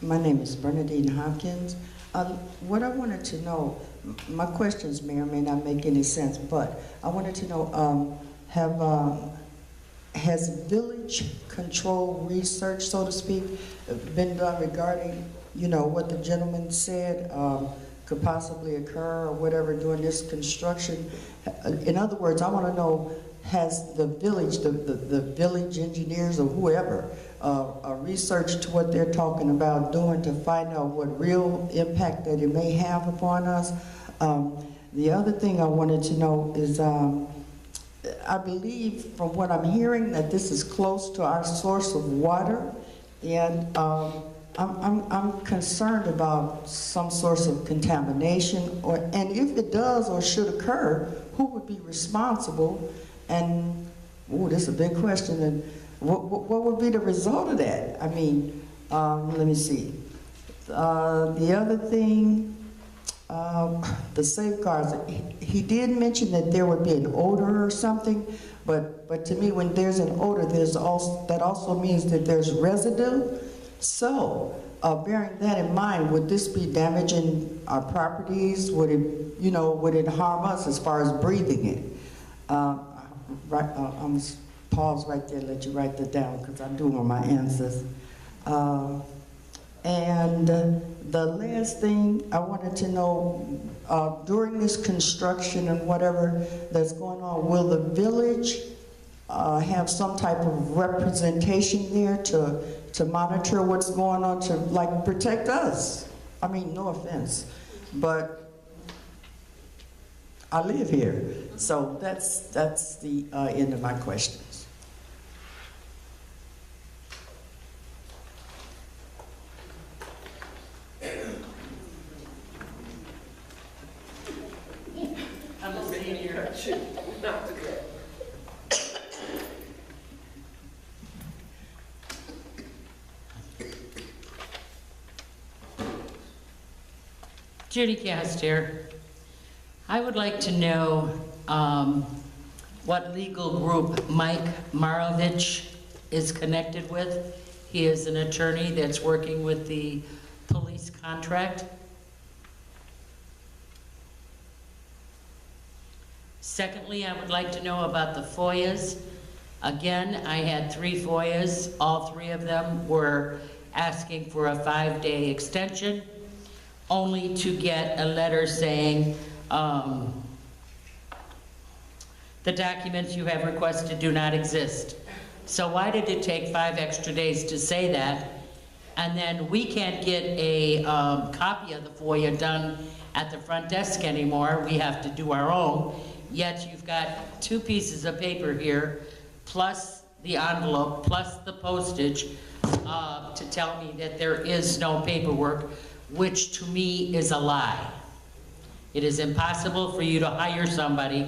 Speaker 17: My name is Bernadine Hopkins. What I wanted to know, my questions may or may not make any sense, but I wanted to know, has village control research, so to speak, been done regarding, what the gentleman said could possibly occur or whatever during this construction? In other words, I want to know, has the village, the village engineers or whoever, researched what they're talking about doing to find out what real impact that it may have upon us? The other thing I wanted to know is, I believe from what I'm hearing that this is close to our source of water, and I'm concerned about some source of contamination, and if it does or should occur, who would be responsible? And, this is a big question, and what would be the result of that? I mean, let me see. The other thing, the safeguards, he did mention that there would be an odor or something, but to me, when there's an odor, that also means that there's residue. So, bearing that in mind, would this be damaging our properties? Would it harm us as far as breathing it? pause right there, let you write that down, because I'm doing my answers. And the last thing I wanted to know, during this construction and whatever that's going on, will the village have some type of representation there to monitor what's going on, to like protect us? I mean, no offense, but I live here. So that's the end of my questions.
Speaker 2: I'm a senior.
Speaker 16: Judy Cast here. I would like to know what legal group Mike Marovich is connected with. He is an attorney that's working with the police contract. Secondly, I would like to know about the FOIAs. Again, I had 3 FOIAs. All 3 of them were asking for a 5-day extension, only to get a letter saying, the documents you have requested do not exist. So why did it take 5 extra days to say that? And then we can't get a copy of the FOIA done at the front desk anymore. We have to do our own. Yet you've got 2 pieces of paper here, plus the envelope, plus the postage, to tell me that there is no paperwork, which to me is a lie. It is impossible for you to hire somebody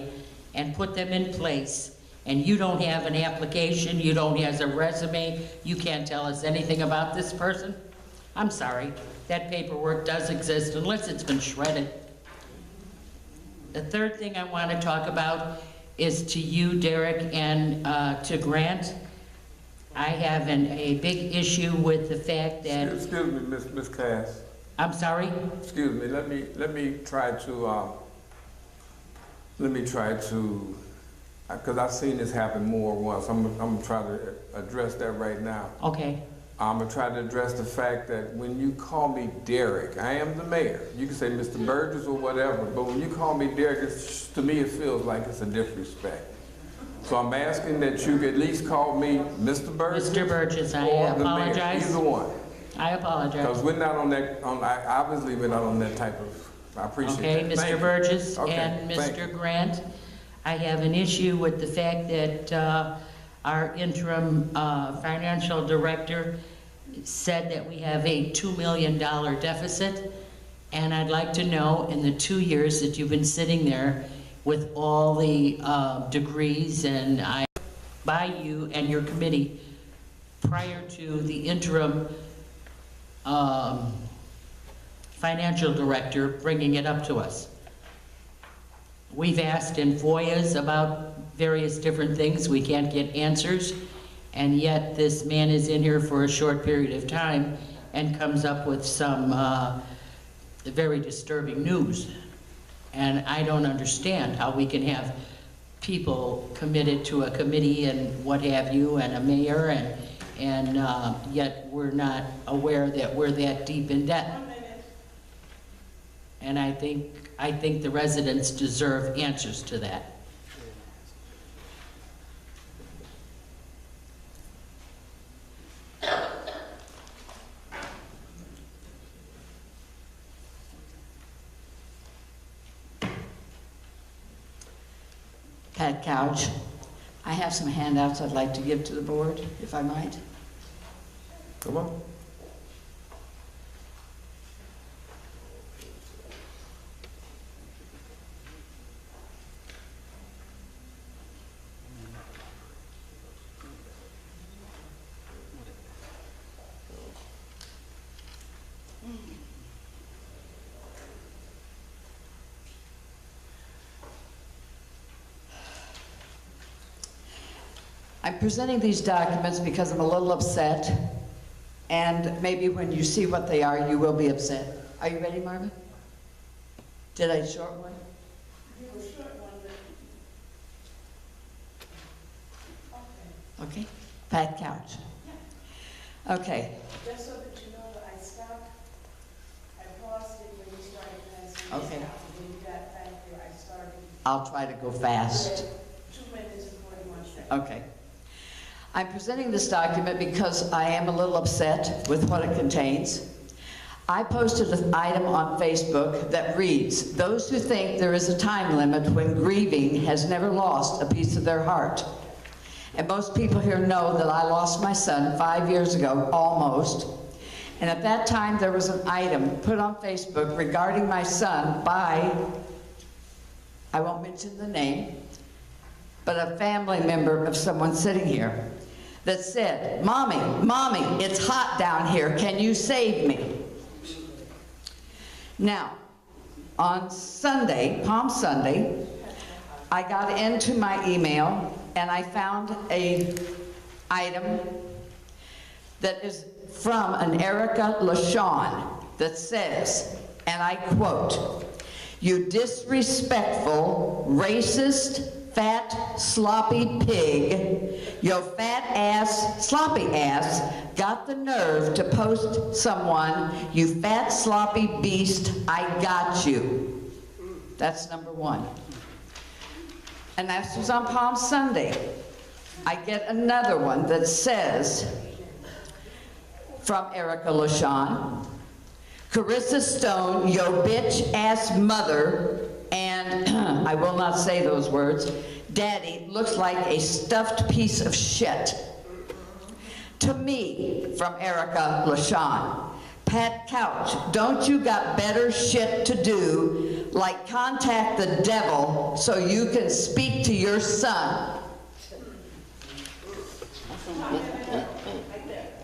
Speaker 16: and put them in place, and you don't have an application, you don't have a resume, you can't tell us anything about this person. I'm sorry, that paperwork does exist unless it's been shredded. The third thing I want to talk about is to you, Derek, and to Grant. I have a big issue with the fact that...
Speaker 1: Excuse me, Ms. Cass.
Speaker 16: I'm sorry?
Speaker 1: Excuse me, let me try to, because I've seen this happen more once. I'm gonna try to address that right now.
Speaker 16: Okay.
Speaker 1: I'm gonna try to address the fact that when you call me Derek, I am the mayor. You can say Mr. Burgess or whatever, but when you call me Derek, to me it feels like it's a disrespect. So I'm asking that you at least call me Mr. Burgess.
Speaker 16: Mr. Burgess, I
Speaker 1: or the mayor,
Speaker 16: apologize.
Speaker 1: either one.
Speaker 16: I apologize.
Speaker 1: Because we're not on that, obviously we're not on that type of, I appreciate
Speaker 16: Okay,
Speaker 1: that. Thank
Speaker 16: Mr.
Speaker 1: you.
Speaker 16: Burgess
Speaker 1: Okay,
Speaker 16: and
Speaker 1: thank
Speaker 16: Mr.
Speaker 1: you.
Speaker 16: Grant, I have an issue with the fact that our interim financial director said that we have a $2 million deficit, and I'd like to know, in the 2 years that you've been sitting there with all the degrees and by you and your committee, prior to the interim financial director bringing it up to us. We've asked in FOIAs about various different things. We can't get answers, and yet this man is in here for a short period of time and comes up with some very disturbing news. And I don't understand how we can have people committed to a committee and what have you, and a mayor, and yet we're not aware that we're that deep in debt. And I think the residents deserve answers to that.
Speaker 18: Pat Couch. I have some handouts I'd like to give to the board, if I might.
Speaker 1: Come on.
Speaker 18: I'm presenting these documents because I'm a little upset, and maybe when you see what they are, you will be upset. Are you ready, Marvin? Did I short one? Okay? Pat Couch. Okay.
Speaker 2: Just so that you know that I stopped, I paused it when you started passing.
Speaker 18: Okay.
Speaker 2: When you got back there, I started.
Speaker 18: I'll try to go fast.
Speaker 2: 2 minutes and 41 seconds.
Speaker 18: Okay. I'm presenting this document because I am a little upset with what it contains. I posted an item on Facebook that reads, "Those who think there is a time limit when grieving has never lost a piece of their heart." And most people here know that I lost my son 5 years ago, almost. And at that time, there was an item put on Facebook regarding my son by, I won't mention the name, but a family member of someone sitting here, that said, "Mommy, Mommy, it's hot down here. Can you save me?" Now, on Sunday, Palm Sunday, I got into my email and I found an item that is from an Erica LaShawn that says, and I quote, "You disrespectful, racist, fat, sloppy pig, your fat ass, sloppy ass, got the nerve to post someone, you fat, sloppy beast, I got you." That's number one. And that was on Palm Sunday. I get another one that says, from Erica LaShawn, "Carissa Stone, your bitch ass mother," and I will not say those words, "Daddy looks like a stuffed piece of shit." To me, from Erica LaShawn, "Pat Couch, don't you got better shit to do, like contact the devil so you can speak to your son?"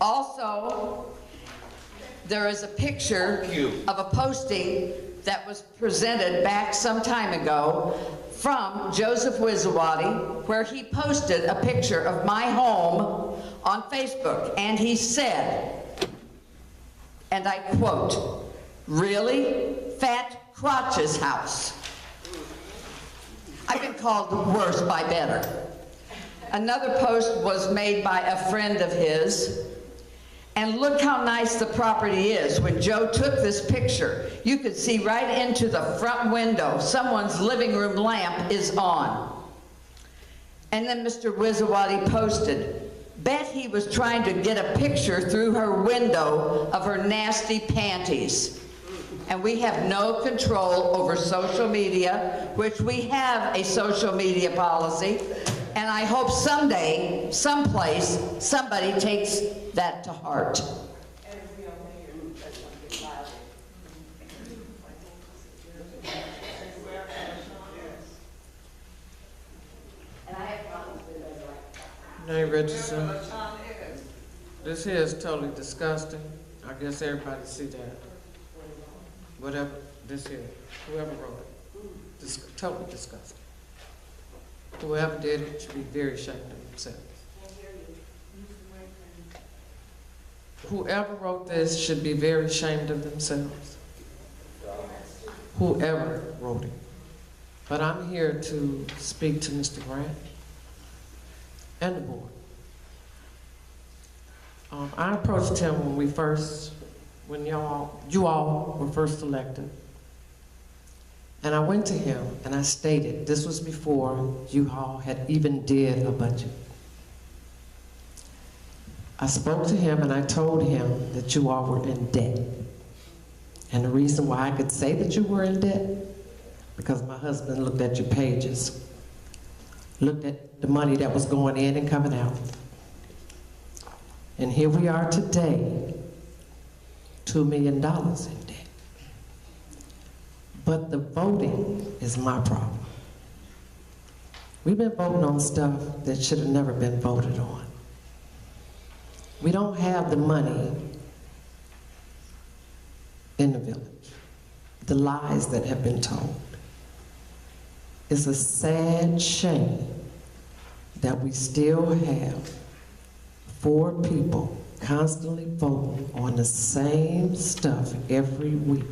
Speaker 18: Also, there is a picture of a posting that was presented back some time ago from Joseph Wizawati, where he posted a picture of my home on Facebook, and he said, and I quote, "Really? Fat Crotch's house." I've been called worse by better. Another post was made by a friend of his, and look how nice the property is. When Joe took this picture, you could see right into the front window. Someone's living room lamp is on. And then Mr. Wizawati posted, "Bet he was trying to get a picture through her window of her nasty panties." And we have no control over social media, which we have a social media policy. And I hope someday, someplace, somebody takes that to heart.
Speaker 6: Nay, Richardson, this here is totally disgusting. I guess everybody see that. Whatever, this here, whoever wrote it, this totally disgusting. Whoever did it should be very ashamed of themselves. Whoever wrote this should be very ashamed of themselves. Whoever wrote it. But I'm here to speak to Mr. Grant and the board. I approached him when you all were first elected. And I went to him and I stated, this was before you all had even did a budget. I spoke to him and I told him that you all were in debt. And the reason why I could say that you were in debt, because my husband looked at your pages, looked at the money that was going in and coming out. And here we are today, $2 million in debt. But the voting is my problem. We've been voting on stuff that should have never been voted on. We don't have the money in the village. The lies that have been told. It's a sad shame that we still have 4 people constantly voting on the same stuff every week.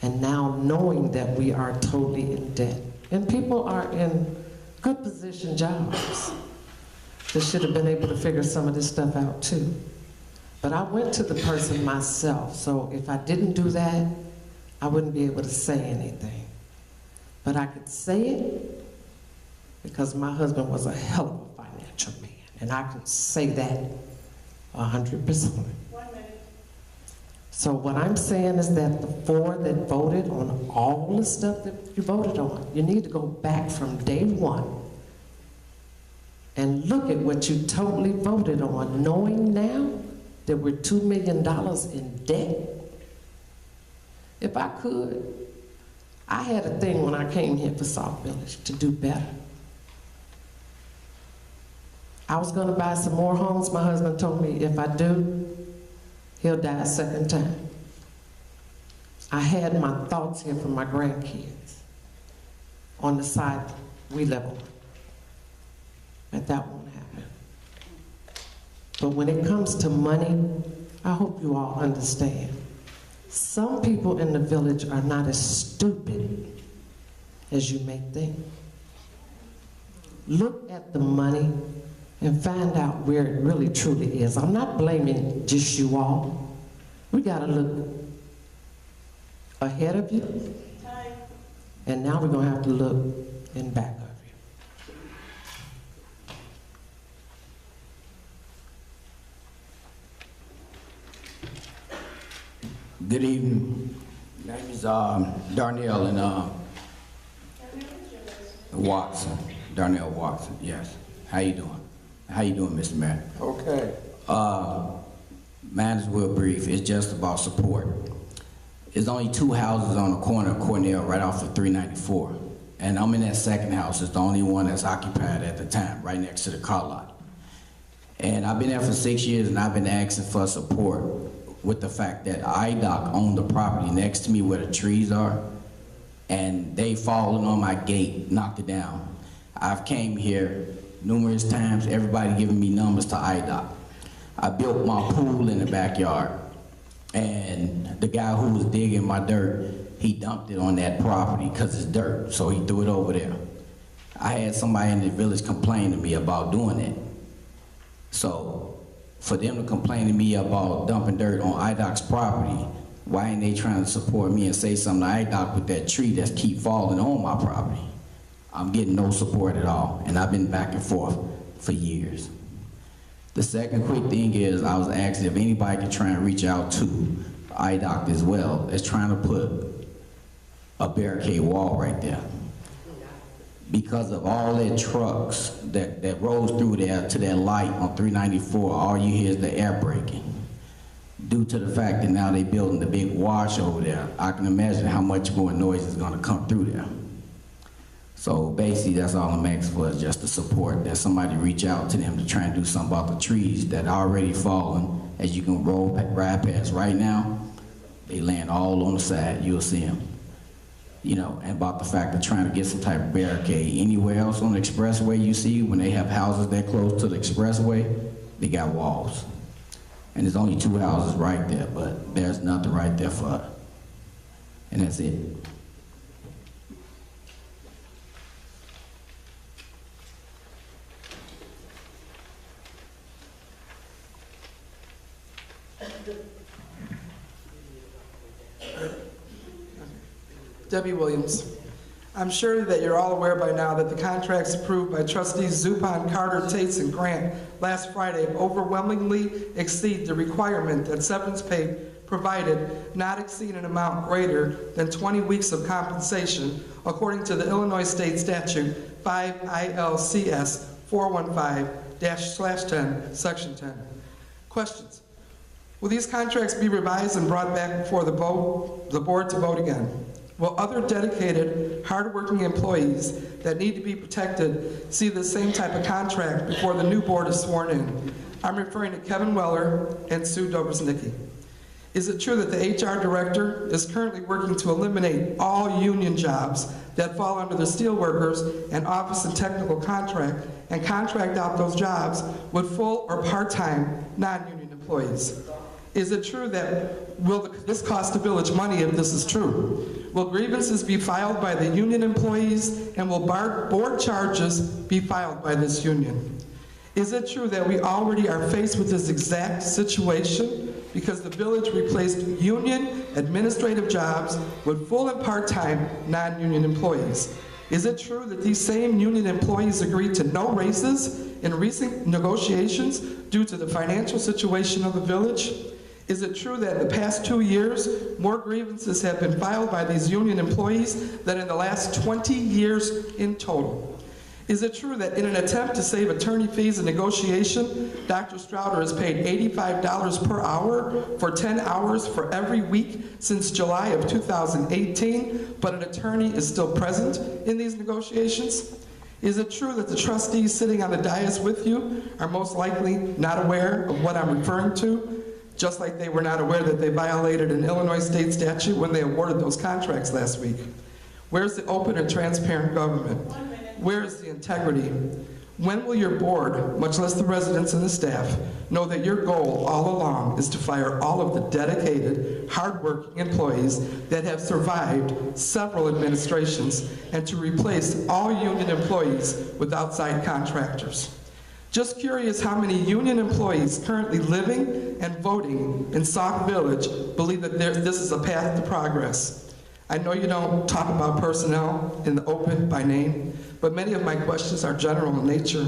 Speaker 6: And now knowing that we are totally in debt. And people are in good position jobs. that should have been able to figure some of this stuff out too. But I went to the person myself, so if I didn't do that, I wouldn't be able to say anything. But I could say it because my husband was a hell of a financial man, and I can say that 100%. So what I'm saying is that the 4 that voted on all the stuff that you voted on, you need to go back from day 1 and look at what you totally voted on, knowing now that we're $2 million in debt. If I could, I had a thing when I came here for South Village to do better. I was gonna buy some more homes. My husband told me if I do, he'll die a second time. I had my thoughts here for my grandkids on the side we live on. And that won't happen. But when it comes to money, I hope you all understand. Some people in the village are not as stupid as you may think. Look at the money and find out where it really truly is. I'm not blaming just you all. We gotta look ahead of you. And now we're gonna have to look in back of you.
Speaker 19: Good evening. My name is Darnell and Watson. Darnell Watson, yes. How you doing? How you doing, Mr. Mayor?
Speaker 1: Okay.
Speaker 19: Mine is real brief. It's just about support. There's only 2 houses on the corner of Cornell right off of 394. And I'm in that second house. It's the only one that's occupied at the time, right next to the car lot. And I've been there for 6 years and I've been asking for support with the fact that IDOC owned the property next to me where the trees are, and they fallen on my gate, knocked it down. I've came here numerous times, everybody giving me numbers to IDOC. I built my pool in the backyard, and the guy who was digging my dirt, he dumped it on that property because it's dirt, so he threw it over there. I had somebody in the village complain to me about doing it. So for them to complain to me about dumping dirt on IDOC's property, why ain't they trying to support me and say something to IDOC with that tree that's keep falling on my property? I'm getting no support at all, and I've been back and forth for years. The second quick thing is I was asking if anybody could try and reach out to IDOC as well as trying to put a barricade wall right there. Because of all the trucks that rolls through there to that light on 394, all you hear is the air braking. Due to the fact that now they're building the big wash over there, I can imagine how much more noise is gonna come through there. So basically that's all I'm asking for, is just the support, that somebody reach out to them to try and do something about the trees that are already fallen. As you can ride past right now, they land all on the side, you'll see them. You know, and about the fact of trying to get some type of barricade. Anywhere else on the expressway you see, when they have houses that close to the expressway, they got walls. And there's only 2 houses right there, but there's nothing right there for us. And that's it.
Speaker 20: Debbie Williams. I'm sure that you're all aware by now that the contracts approved by trustees Zupan, Carter, Tates, and Grant last Friday overwhelmingly exceed the requirement that severance pay provided not exceed an amount greater than 20 weeks of compensation, according to the Illinois State Statute 5 ILCS 415-10, Section 10. Questions? Will these contracts be revised and brought back before the board to vote again? Will other dedicated, hardworking employees that need to be protected see the same type of contract before the new board is sworn in? I'm referring to Kevin Weller and Sue Dobrznicki. Is it true that the HR director is currently working to eliminate all union jobs that fall under the steelworkers and office and technical contract and contract out those jobs with full or part-time non-union employees? Is it true that this cost the village money if this is true? Will grievances be filed by the union employees, and will board charges be filed by this union? Is it true that we already are faced with this exact situation because the village replaced union administrative jobs with full and part-time non-union employees? Is it true that these same union employees agreed to no raises in recent negotiations due to the financial situation of the village? Is it true that in the past 2 years, more grievances have been filed by these union employees than in the last 20 years in total? Is it true that in an attempt to save attorney fees in negotiation, Dr. Strouder is paid $85 per hour for 10 hours for every week since July of 2018, but an attorney is still present in these negotiations? Is it true that the trustees sitting on the dais with you are most likely not aware of what I'm referring to, just like they were not aware that they violated an Illinois state statute when they awarded those contracts last week? Where's the open and transparent government? Where is the integrity? When will your board, much less the residents and the staff, know that your goal all along is to fire all of the dedicated, hardworking employees that have survived several administrations and to replace all union employees with outside contractors? Just curious how many union employees currently living and voting in Sauk Village believe that this is a path to progress. I know you don't talk about personnel in the open by name, but many of my questions are general in nature,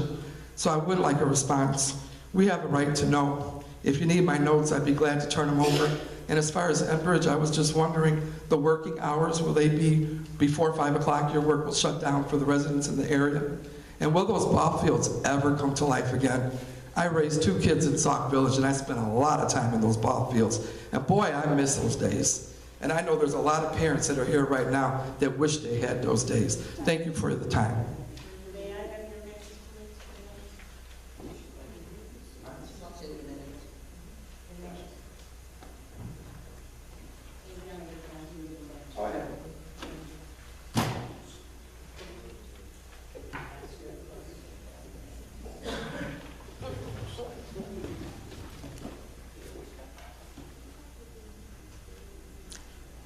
Speaker 20: so I would like a response. We have a right to know. If you need my notes, I'd be glad to turn them over. And as far as Enbridge, I was just wondering, the working hours, will they be before 5 o'clock? Your work will shut down for the residents in the area? And will those ball fields ever come to life again? I raised 2 kids in Sauk Village, and I spent a lot of time in those ball fields. And boy, I miss those days. And I know there's a lot of parents that are here right now that wish they had those days. Thank you for the time.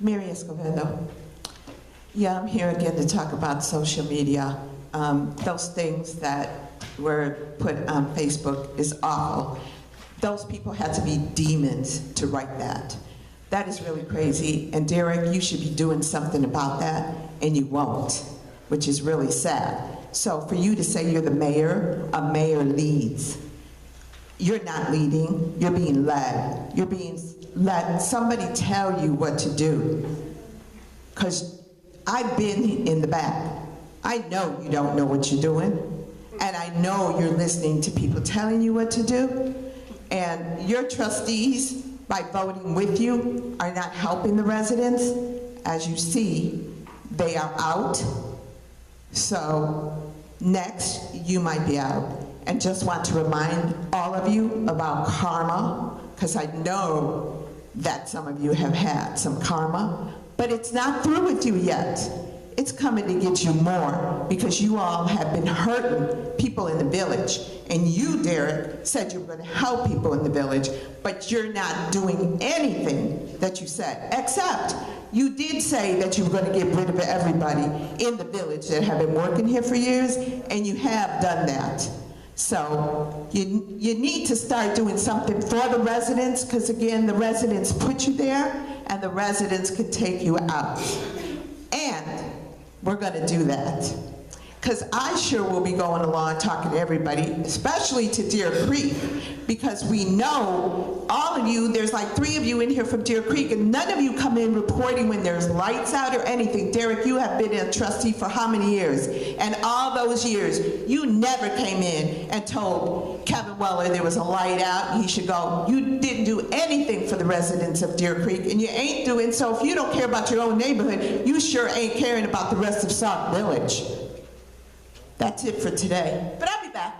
Speaker 21: Mary Escobedo. Yeah, I'm here again to talk about social media. Those things that were put on Facebook is awful. Those people had to be demons to write that. That is really crazy. And Derek, you should be doing something about that, and you won't, which is really sad. So for you to say you're the mayor, a mayor leads. You're not leading, you're being led. You're being let somebody tell you what to do. Because I've been in the back. I know you don't know what you're doing. And I know you're listening to people telling you what to do. And your trustees, by voting with you, are not helping the residents. As you see, they are out. So next, you might be out. And just want to remind all of you about karma, because I know that some of you have had some karma, but it's not through with you yet. It's coming to get you more, because you all have been hurting people in the village. And you, Derek, said you were going to help people in the village, but you're not doing anything that you said, except you did say that you were going to get rid of everybody in the village that have been working here for years, and you have done that. So you need to start doing something for the residents, because again, the residents put you there, and the residents could take you out. And we're going to do that. Because I sure will be going along talking to everybody, especially to Deer Creek, because we know all of you, there's like 3 of you in here from Deer Creek, and none of you come in reporting when there's lights out or anything. Derek, you have been a trustee for how many years? And all those years, you never came in and told Kevin Weller there was a light out and he should go. You didn't do anything for the residents of Deer Creek, and you ain't doing so. If you don't care about your own neighborhood, you sure ain't caring about the rest of Sauk Village. That's it for today, but I'll be back.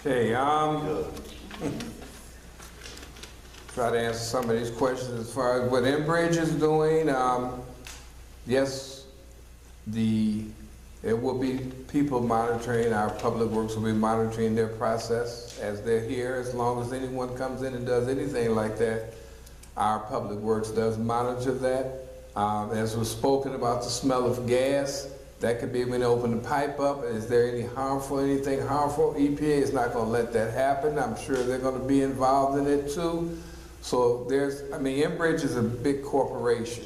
Speaker 1: Okay, try to answer some of these questions as far as what Enbridge is doing. Yes, it will be people monitoring, our public works will be monitoring their process as they're here. As long as anyone comes in and does anything like that, our public works does monitor that. As was spoken about the smell of gas, that could be when they open the pipe up. Is there anything harmful? EPA is not going to let that happen. I'm sure they're going to be involved in it too. So Enbridge is a big corporation.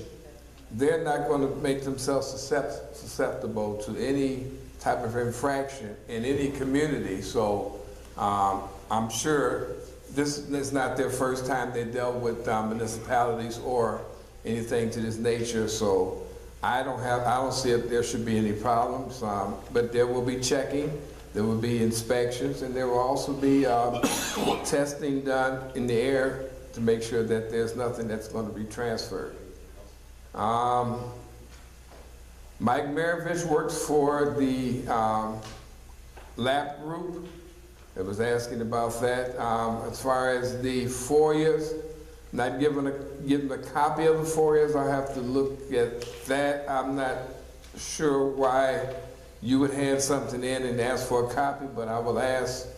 Speaker 1: They're not going to make themselves susceptible to any type of infraction in any community. So I'm sure this is not their first time they dealt with municipalities or anything to this nature. So I don't see if there should be any problems. But there will be checking, there will be inspections, and there will also be testing done in the air to make sure that there's nothing that's going to be transferred. Mike Maravich works for the LAP group. I was asking about that. As far as the FOIAs, not given a copy of the FOIAs, I have to look at that. I'm not sure why you would hand something in and ask for a copy, but I will ask,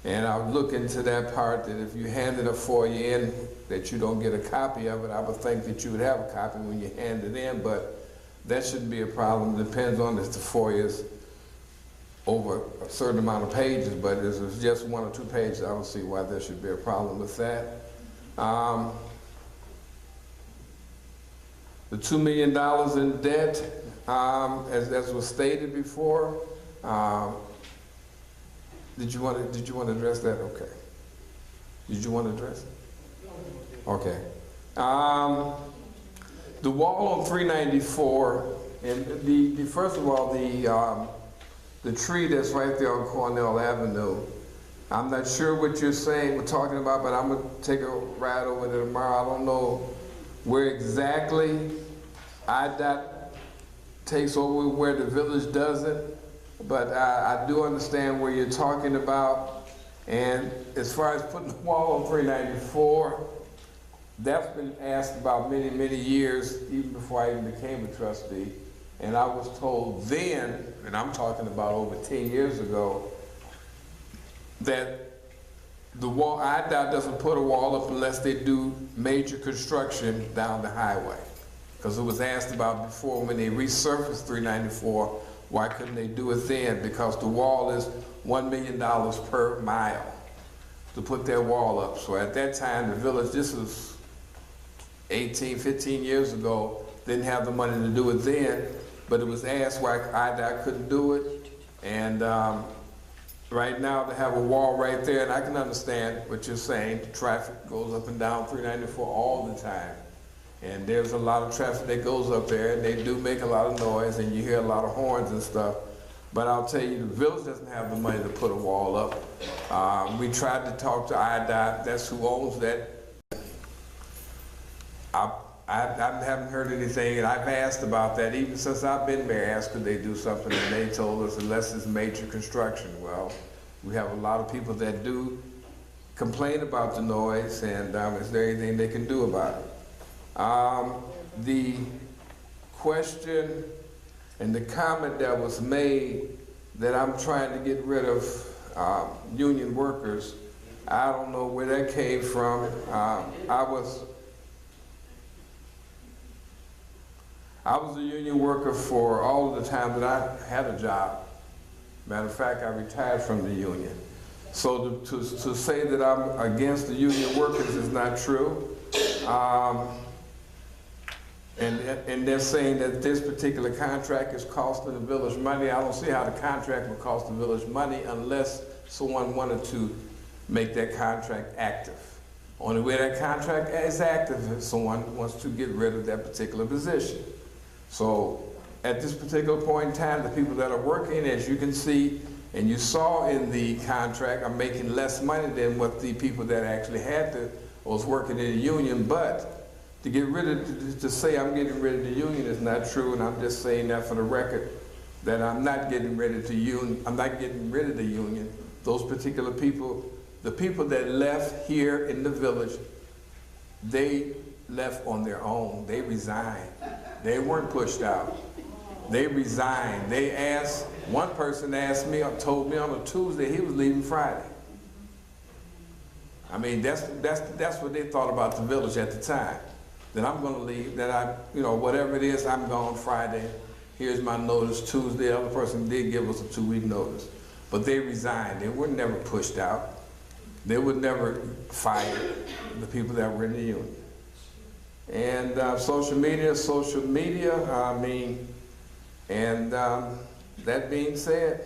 Speaker 1: and I'll look into that part, that if you handed a FOIA in, that you don't get a copy of it. I would think that you would have a copy when you hand it in, but that shouldn't be a problem. It depends on if the FOIA is over a certain amount of pages, but if it's just 1 or 2 pages, I don't see why there should be a problem with that. The $2 million in debt, as was stated before, did you want to address that? Okay. Did you want to address it? Okay. The wall on 394, and first of all, the tree that's right there on Cornell Avenue, I'm not sure what you're saying, we're talking about, but I'm going to take a ride over there tomorrow. I don't know where exactly IDOT takes over, where the village does it, but I do understand where you're talking about. And as far as putting the wall on 394, that's been asked about many, many years, even before I even became a trustee. And I was told then, and I'm talking about over 10 years ago, that the wall, IDOT doesn't put a wall up unless they do major construction down the highway. Because it was asked about before when they resurfaced 394, why couldn't they do it then? Because the wall is $1 million per mile to put their wall up. So at that time, the village, this was 15 years ago, didn't have the money to do it then, but it was asked why IDOT couldn't do it. And right now, to have a wall right there, and I can understand what you're saying, the traffic goes up and down 394 all the time. And there's a lot of traffic that goes up there, and they do make a lot of noise, and you hear a lot of horns and stuff. But I'll tell you, the village doesn't have the money to put a wall up. We tried to talk to IDOT, that's who owns that. I haven't heard anything, and I've asked about that. Even since I've been there, asked could they do something, and they told us unless it's major construction. Well, we have a lot of people that do complain about the noise, and is there anything they can do about it? The question and the comment that was made that I'm trying to get rid of union workers, I don't know where that came from. I was a union worker for all of the time that I had a job. Matter of fact, I retired from the union. So to say that I'm against the union workers is not true. And they're saying that this particular contract is costing the village money. I don't see how the contract would cost the village money unless someone wanted to make that contract active. Only way that contract is active if someone wants to get rid of that particular position. So at this particular point in time, the people that are working, as you can see, and you saw in the contract, are making less money than what the people that actually was working in the union. But to get rid of, to say I'm getting rid of the union is not true, and I'm just saying that for the record, that I'm not getting rid of the union. I'm not getting rid of the union. Those particular people, the people that left here in the village, they left on their own. They resigned. They weren't pushed out. They resigned. They asked One person asked me, or told me on a Tuesday he was leaving Friday. I mean, that's what they thought about the village at the time. That I'm gonna leave, that whatever it is, I'm gone Friday. Here's my notice Tuesday. The other person did give us a 2-week notice. But they resigned. They were never pushed out. They would never fire the people that were in the union. And social media, I mean, and that being said,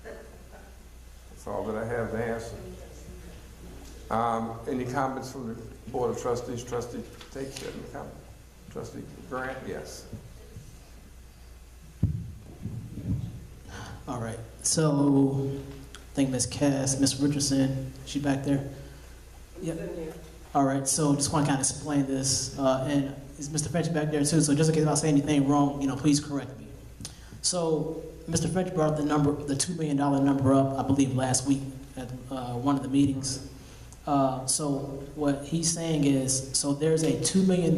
Speaker 1: that's all that I have to answer. Any comments from the Board of Trustees? Trustee Tate, any comment? Trustee Grant, yes.
Speaker 8: All right, so I think Ms. Cass, Ms. Richardson, she back there? Yep. All right, so just want to kind of explain this, and is Mr. French back there too? So just in case I say anything wrong, please correct me. So Mr. French brought the $2 million number up, I believe, last week at one of the meetings. So what he's saying is, so there's a $2 million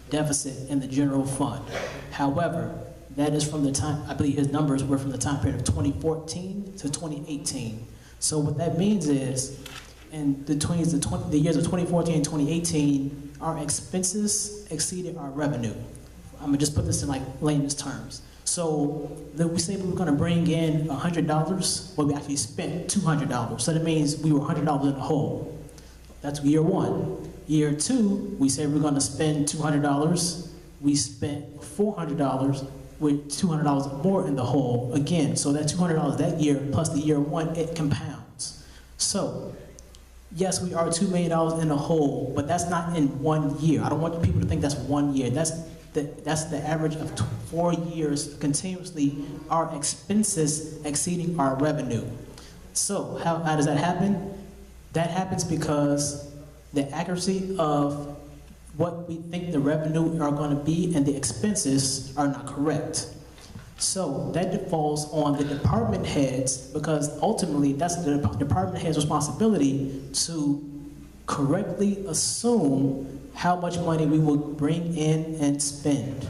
Speaker 8: deficit in the general fund. However, that is from the time, I believe his numbers were from the time period of 2014 to 2018. So what that means is, in between the years of 2014 and 2018, our expenses exceeded our revenue. I'm gonna just put this in like layman's terms. So we say we were gonna bring in $100, but we actually spent $200. So that means we were $100 in the hole. That's year one. Year two, we said we're gonna spend $200. We spent $400 with $200 more in the hole again. So that $200 that year plus the year one, it compounds. So yes, we are $2 million in the hole, but that's not in 1 year. I don't want people to think that's 1 year. That's the average of 4 years continuously, our expenses exceeding our revenue. So how does that happen? That happens because the accuracy of what we think the revenue are going to be and the expenses are not correct. So that falls on the department heads, because ultimately that's the department head's responsibility to correctly assume how much money we will bring in and spend.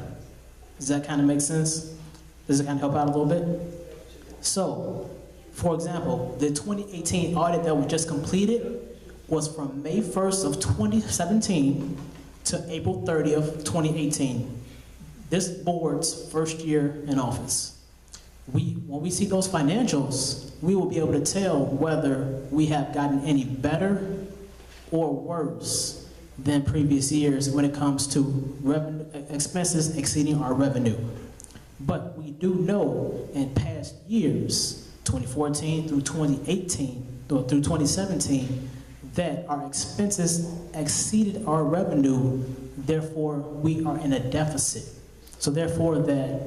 Speaker 8: Does that kind of make sense? Does it kind of help out a little bit? So, for example, the 2018 audit that we just completed was from May 1st of 2017 to April 30th, 2018. This board's first year in office. When we see those financials, we will be able to tell whether we have gotten any better or worse than previous years when it comes to expenses exceeding our revenue. But we do know in past years, 2014 through 2018, or through 2017, that our expenses exceeded our revenue, therefore we are in a deficit. So therefore that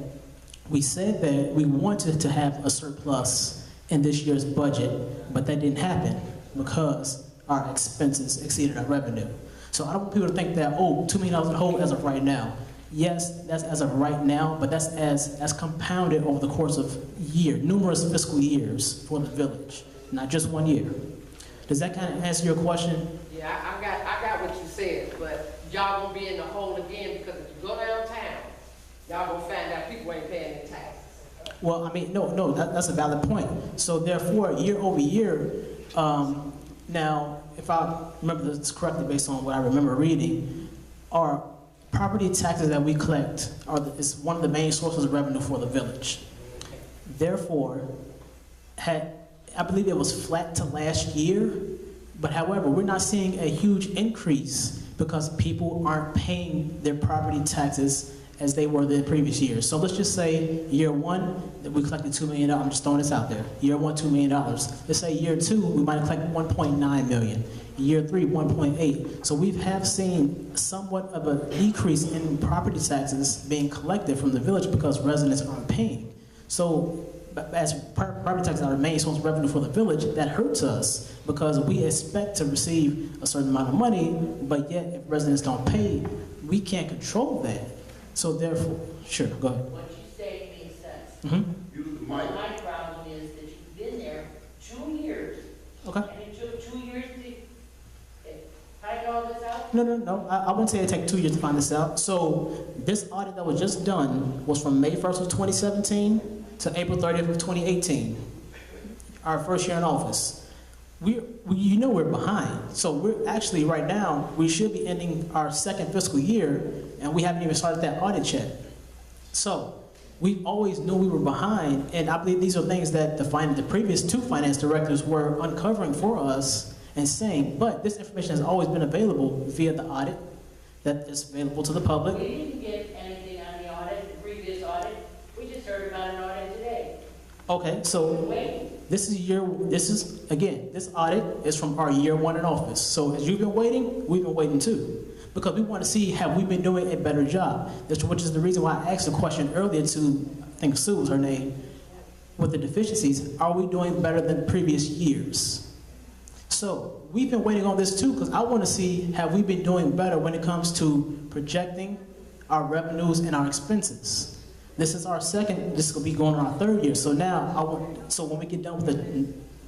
Speaker 8: we said that we wanted to have a surplus in this year's budget, but that didn't happen because our expenses exceeded our revenue. So I don't want people to think that, $2 million in the hole as of right now. Yes, that's as of right now, but that's as compounded over the course of numerous fiscal years for the village, not just 1 year. Does that kind of answer your question?
Speaker 4: Yeah, I got what you said, but y'all gonna be in the hole again because if you go downtown, y'all gonna find out people ain't paying their taxes.
Speaker 8: Well, I mean, no, that's a valid point. So therefore, year over year, now, if I remember this correctly based on what I remember reading, our property taxes that we collect is one of the main sources of revenue for the village. Therefore, I believe it was flat to last year, but however, we're not seeing a huge increase because people aren't paying their property taxes as they were the previous years. So let's just say year one, that we collected $2 million. I'm just throwing this out there. Year one, $2 million. Let's say year two, we might have collected $1.9 million. Year three, 1.8. So we have seen somewhat of a decrease in property taxes being collected from the village because residents aren't paying. So as property taxes are the main source of revenue for the village, that hurts us because we expect to receive a certain amount of money, but yet if residents don't pay, we can't control that. So therefore, sure, go ahead.
Speaker 16: What you say makes sense.
Speaker 3: Use the mic.
Speaker 16: My problem is that you've been there 2 years.
Speaker 8: Okay.
Speaker 16: And it took 2 years to find all this out.
Speaker 8: No. I wouldn't say it take 2 years to find this out. So this audit that was just done was from May 1st of 2017 to April 30th of 2018, our first year in office. You know we're behind. So we're actually, right now, we should be ending our second fiscal year, and we haven't even started that audit yet. So we always knew we were behind, and I believe these are things that the previous two finance directors were uncovering for us and saying, but this information has always been available via the audit that is available to the public.
Speaker 16: We didn't get anything on the audit, the previous audit. We just heard about an audit today.
Speaker 8: Okay, so this audit is from our year one in office. So as you've been waiting, we've been waiting too. Because we want to see, have we been doing a better job? Which is the reason why I asked the question earlier to, I think Sue was her name, with the deficiencies, are we doing better than previous years? So we've been waiting on this too, because I want to see, have we been doing better when it comes to projecting our revenues and our expenses? This is our this will be going on our third year. So now, so when we get done with the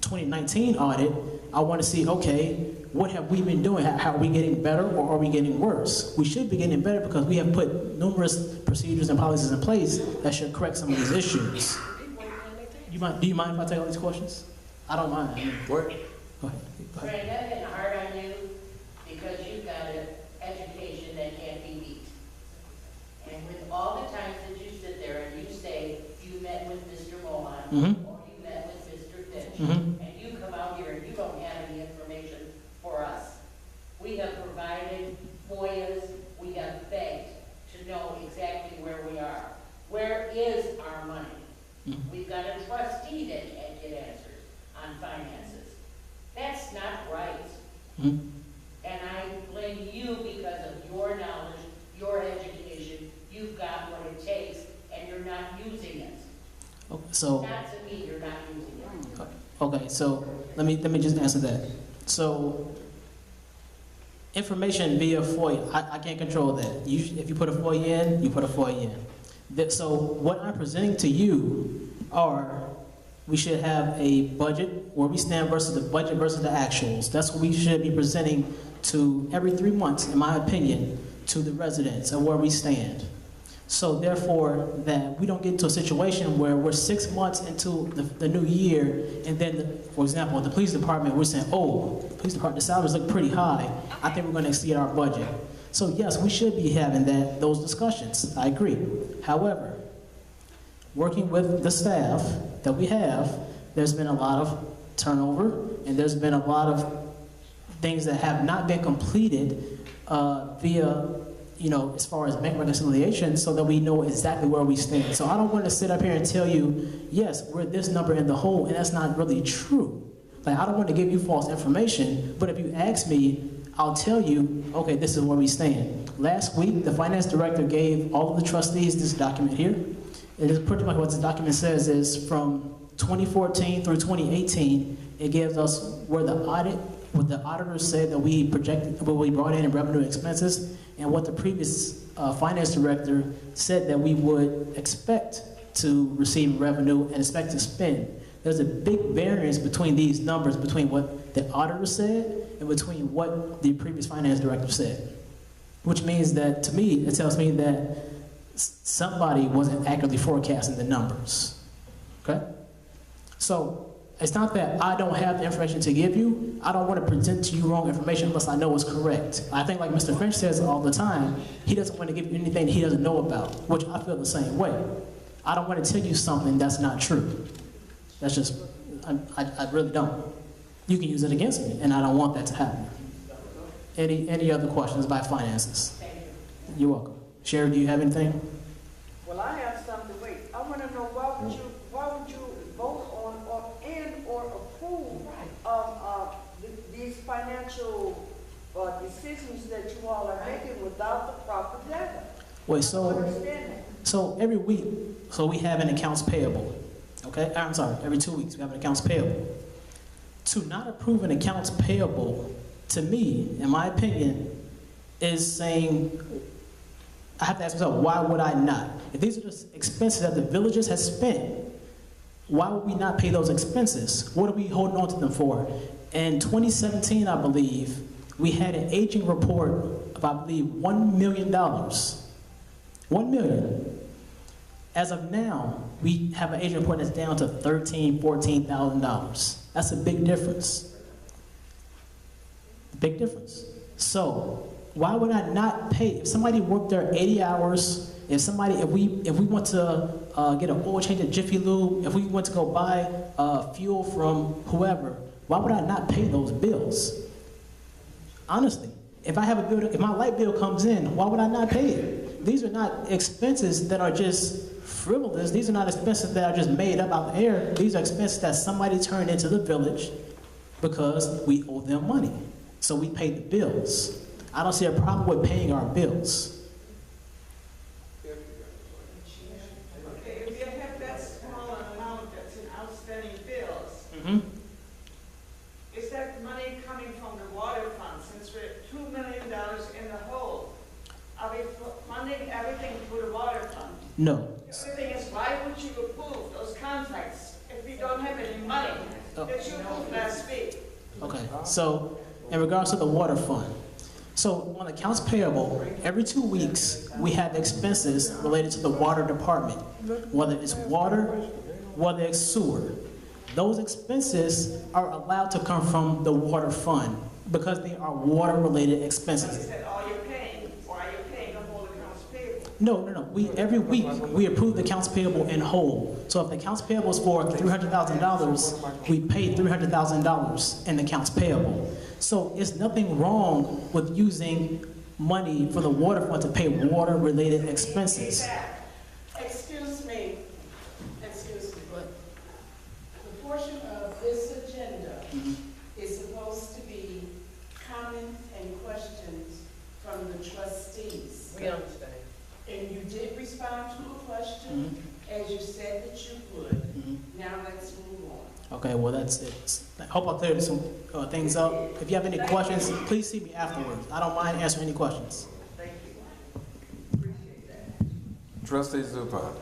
Speaker 8: 2019 audit, I want to see, okay, what have we been doing? How are we getting better, or are we getting worse? We should be getting better because we have put numerous procedures and policies in place that should correct some of these issues. Do you mind if I take all these questions? I don't mind. Go ahead.
Speaker 16: Brenda, I've been hard on you because you've got an education that can't be beat. And with all the times that you sit there and you say you met with Mr. Mohan, or you met with Mr. Finch, and you come out here and you don't have any information for us. We have provided FOIAs, we have begged to know exactly where we are. Where is our money? We've got a trustee that can't get answers on finances. That's not right. And I blame you because of your knowledge, your education. You've got what it takes, and you're not using it.
Speaker 8: So,
Speaker 16: not to me, you're not using it.
Speaker 8: Okay, so let me just answer that. So, information via FOIA, I can't control that. If you put a FOIA in, you put a FOIA in. So what I'm presenting to you are, we should have a budget, where we stand versus the budget versus the actuals. That's what we should be presenting to every 3 months, in my opinion, to the residents of where we stand. So therefore, that we don't get into a situation where we're 6 months into the new year, and then, for example, the police department, we're saying, oh, the police department, the salaries look pretty high. I think we're going to exceed our budget. So yes, we should be having those discussions. I agree. However, working with the staff that we have, there's been a lot of turnover, and there's been a lot of things that have not been completed via, as far as bank reconciliation, so that we know exactly where we stand. So I don't want to sit up here and tell you, yes, we're this number in the hole, and that's not really true. Like, I don't want to give you false information, but if you ask me, I'll tell you, okay, this is where we stand. Last week, the finance director gave all of the trustees this document here. It is pretty much what this document says is from 2014 through 2018, it gives us what the auditors said that we projected, what we brought in revenue expenses, and what the previous finance director said that we would expect to receive revenue and expect to spend. There's a big variance between these numbers, between what the auditor said and between what the previous finance director said. Which means that, to me, it tells me that somebody wasn't accurately forecasting the numbers. Okay? So, it's not that I don't have the information to give you. I don't want to present to you wrong information unless I know it's correct. I think, like Mr. Finch says all the time, he doesn't want to give you anything he doesn't know about, which I feel the same way. I don't want to tell you something that's not true. That's just, I really don't. You can use it against me, and I don't want that to happen. Any other questions about finances? You're welcome. Sherry, do you have anything?
Speaker 5: Well, I have something. Wait, I want to know why would you vote on or approve these financial decisions that you all are making without the proper data?
Speaker 8: Wait, so every week, so we have an accounts payable. Okay, I'm sorry, every 2 weeks we have an accounts payable. To not approve an accounts payable, to me, in my opinion, is saying, I have to ask myself, why would I not? If these are the expenses that the villagers have spent, why would we not pay those expenses? What are we holding on to them for? In 2017, I believe, we had an aging report of, I believe, $1 million. $1 million. As of now, we have an agent report that's down to $13,000, $14,000. That's a big difference. Big difference. So why would I not pay? If somebody worked there 80 hours, if we want to get an oil change at Jiffy Lube, if we went to go buy fuel from whoever, why would I not pay those bills? Honestly, if my light bill comes in, why would I not pay it? These are not expenses that are just frivolous. These are not expenses that are just made up out the air. These are expenses that somebody turned into the village because we owe them money. So we pay the bills. I don't see a problem with paying our bills.
Speaker 5: Okay, if you have that small amount that's in outstanding bills, is that money coming from the water fund? Since we're $2 million in the hole, are we funding everything through the water fund?
Speaker 8: No.
Speaker 5: The thing is, why would you approve those contracts if we don't have any money that you approved last week?
Speaker 8: Okay, so in regards to the water fund, so on accounts payable, every 2 weeks, we have expenses related to the water department, whether it's water, whether it's sewer. Those expenses are allowed to come from the water fund because they are water-related expenses.
Speaker 5: Is that all you're paying, or are you paying the whole accounts payable?
Speaker 8: No. Every week, we approve the accounts payable in whole. So if the accounts payable is for $300,000, we pay $300,000 in accounts payable. So it's nothing wrong with using money for the water fund to pay water-related expenses.
Speaker 2: Excuse me, but the portion of this agenda is supposed to be comments and questions from the trustees.
Speaker 4: We understand.
Speaker 2: And you did respond to a question, as you said that you would. Now let's move on.
Speaker 8: Okay, well, that's it. I hope I cleared some things up. If you have any questions, please see me afterwards. I don't mind answering any questions.
Speaker 5: Thank you. Appreciate that.
Speaker 1: Trustee Zupan.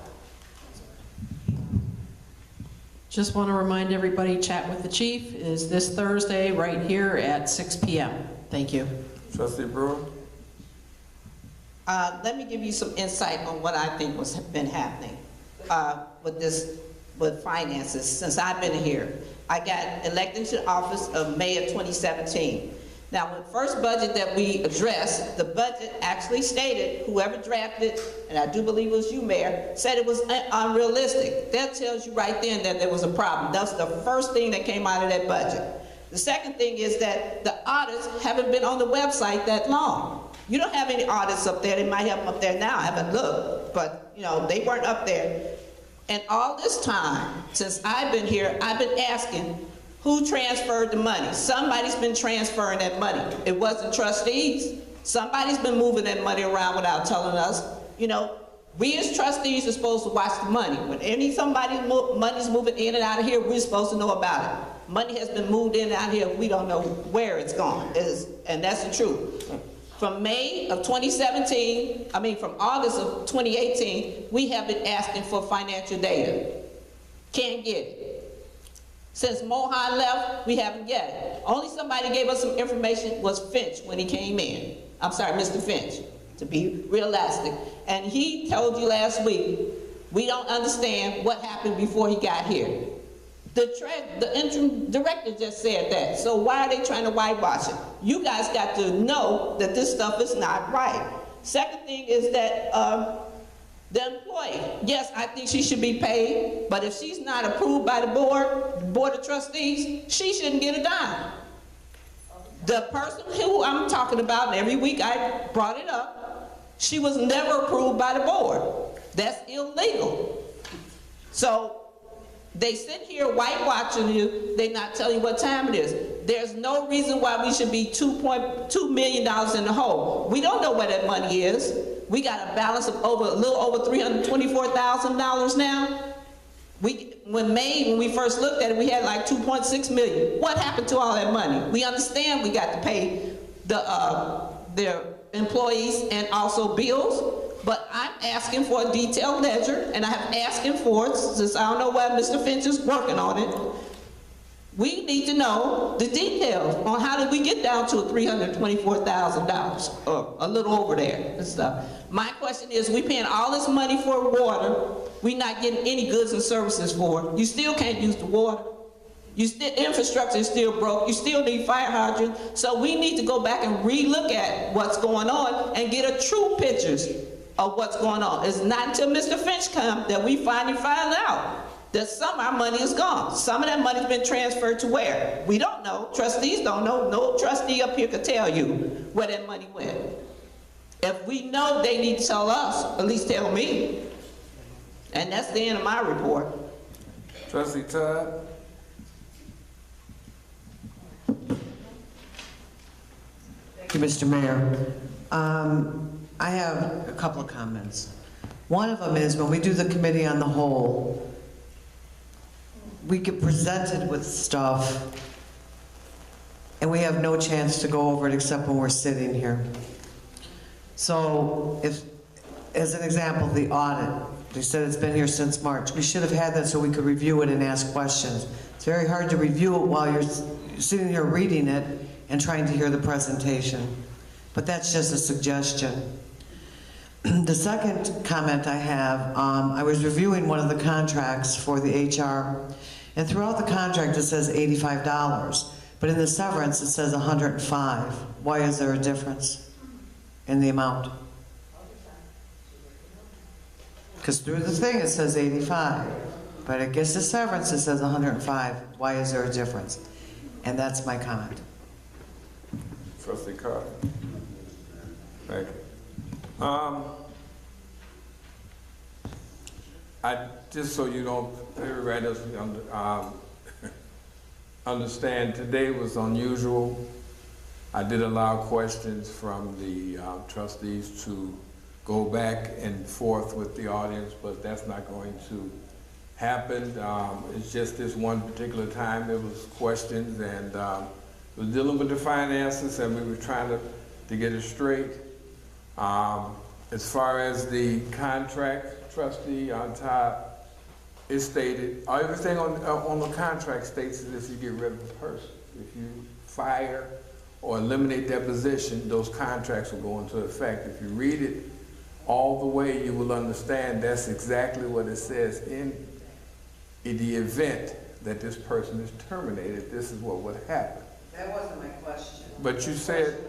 Speaker 6: Just want to remind everybody, Chat with the Chief is this Thursday right here at 6 p.m. Thank you.
Speaker 1: Trustee Brewer.
Speaker 7: Let me give you some insight on what I think has been happening with finances since I've been here. I got elected to office of May of 2017. Now, the first budget that we addressed, the budget actually stated, whoever drafted, and I do believe it was you, Mayor, said it was unrealistic. That tells you right then that there was a problem. That's the first thing that came out of that budget. The second thing is that the audits haven't been on the website that long. You don't have any audits up there. They might have them up there now. I haven't looked, but they weren't up there. And all this time, since I've been here, I've been asking, who transferred the money? Somebody's been transferring that money. It wasn't trustees. Somebody's been moving that money around without telling us. We as trustees are supposed to watch the money. When somebody's money's moving in and out of here, we're supposed to know about it. Money has been moved in and out of here, we don't know where it's gone. And that's the truth. From May of 2017, from August of 2018, we have been asking for financial data. Can't get it. Since Mohan left, we haven't get it. Only somebody gave us some information was Finch when he came in. I'm sorry, Mr. Finch, to be realistic. And he told you last week, we don't understand what happened before he got here. The interim director just said that. So why are they trying to whitewash it? You guys got to know that this stuff is not right. Second thing is that the employee, yes, I think she should be paid, but if she's not approved by the board of trustees, she shouldn't get a dime. The person who I'm talking about, and every week I brought it up, she was never approved by the board. That's illegal. So they sit here whitewashing you, they're not telling you what time it is. There's no reason why we should be $2.2 million in the hole. We don't know where that money is. We got a balance of a little over $324,000 now. When we first looked at it, we had like $2.6 million. What happened to all that money? We understand we got to pay their employees and also bills. But I'm asking for a detailed ledger, and I have asking for it since I don't know whether Mr. Finch is working on it. We need to know the details on how did we get down to $324,000, or a little over there and stuff. My question is, we paying all this money for water, we not getting any goods and services for it. You still can't use the water. Infrastructure is still broke. You still need fire hydrants. So we need to go back and re-look at what's going on and get a true pictures of what's going on. It's not until Mr. Finch comes that we finally find out that some of our money is gone. Some of that money's been transferred to where? We don't know. Trustees don't know. No trustee up here could tell you where that money went. If we know, they need to tell us, at least tell me. And that's the end of my report.
Speaker 1: Trustee Todd?
Speaker 11: Thank you, Mr. Mayor. I have a couple of comments. One of them is when we do the committee on the whole, we get presented with stuff and we have no chance to go over it except when we're sitting here. So if, as an example, the audit, they said it's been here since March. We should have had that so we could review it and ask questions. It's very hard to review it while you're sitting here reading it and trying to hear the presentation. But that's just a suggestion. The second comment I have, I was reviewing one of the contracts for the HR, and throughout the contract it says $85, but in the severance it says $105. Why is there a difference in the amount? Because through the thing it says 85, but I guess the severance it says 105. Why is there a difference? And that's my comment.
Speaker 1: Trustee Carter. Thank you. Just so you don't, everybody doesn't understand, today was unusual. I did allow questions from the trustees to go back and forth with the audience, but that's not going to happen. It's just this one particular time there was questions, and we were dealing with the finances and we were trying to get it straight. As far as the contract, trustee on top, it stated, everything on the contract states that if you get rid of the person, if you fire or eliminate that position, those contracts will go into effect. If you read it all the way, you will understand that's exactly what it says. In the event that this person is terminated, this is what would happen.
Speaker 11: That wasn't my question.
Speaker 1: But you said,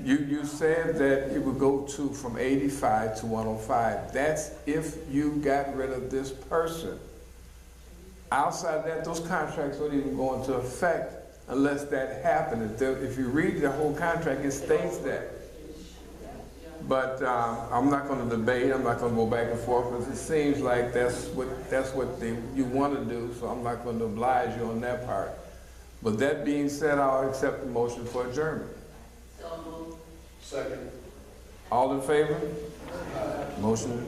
Speaker 1: you said that it would go from 85 to 105. That's if you got rid of this person. Outside that, those contracts don't even go into effect unless that happens. If you read the whole contract, it states that. But I'm not going to debate. I'm not going to go back and forth because it seems like that's what you want to do. So I'm not going to oblige you on that part. But that being said, I'll accept the motion for adjournment.
Speaker 3: Second.
Speaker 1: All in favor? Motion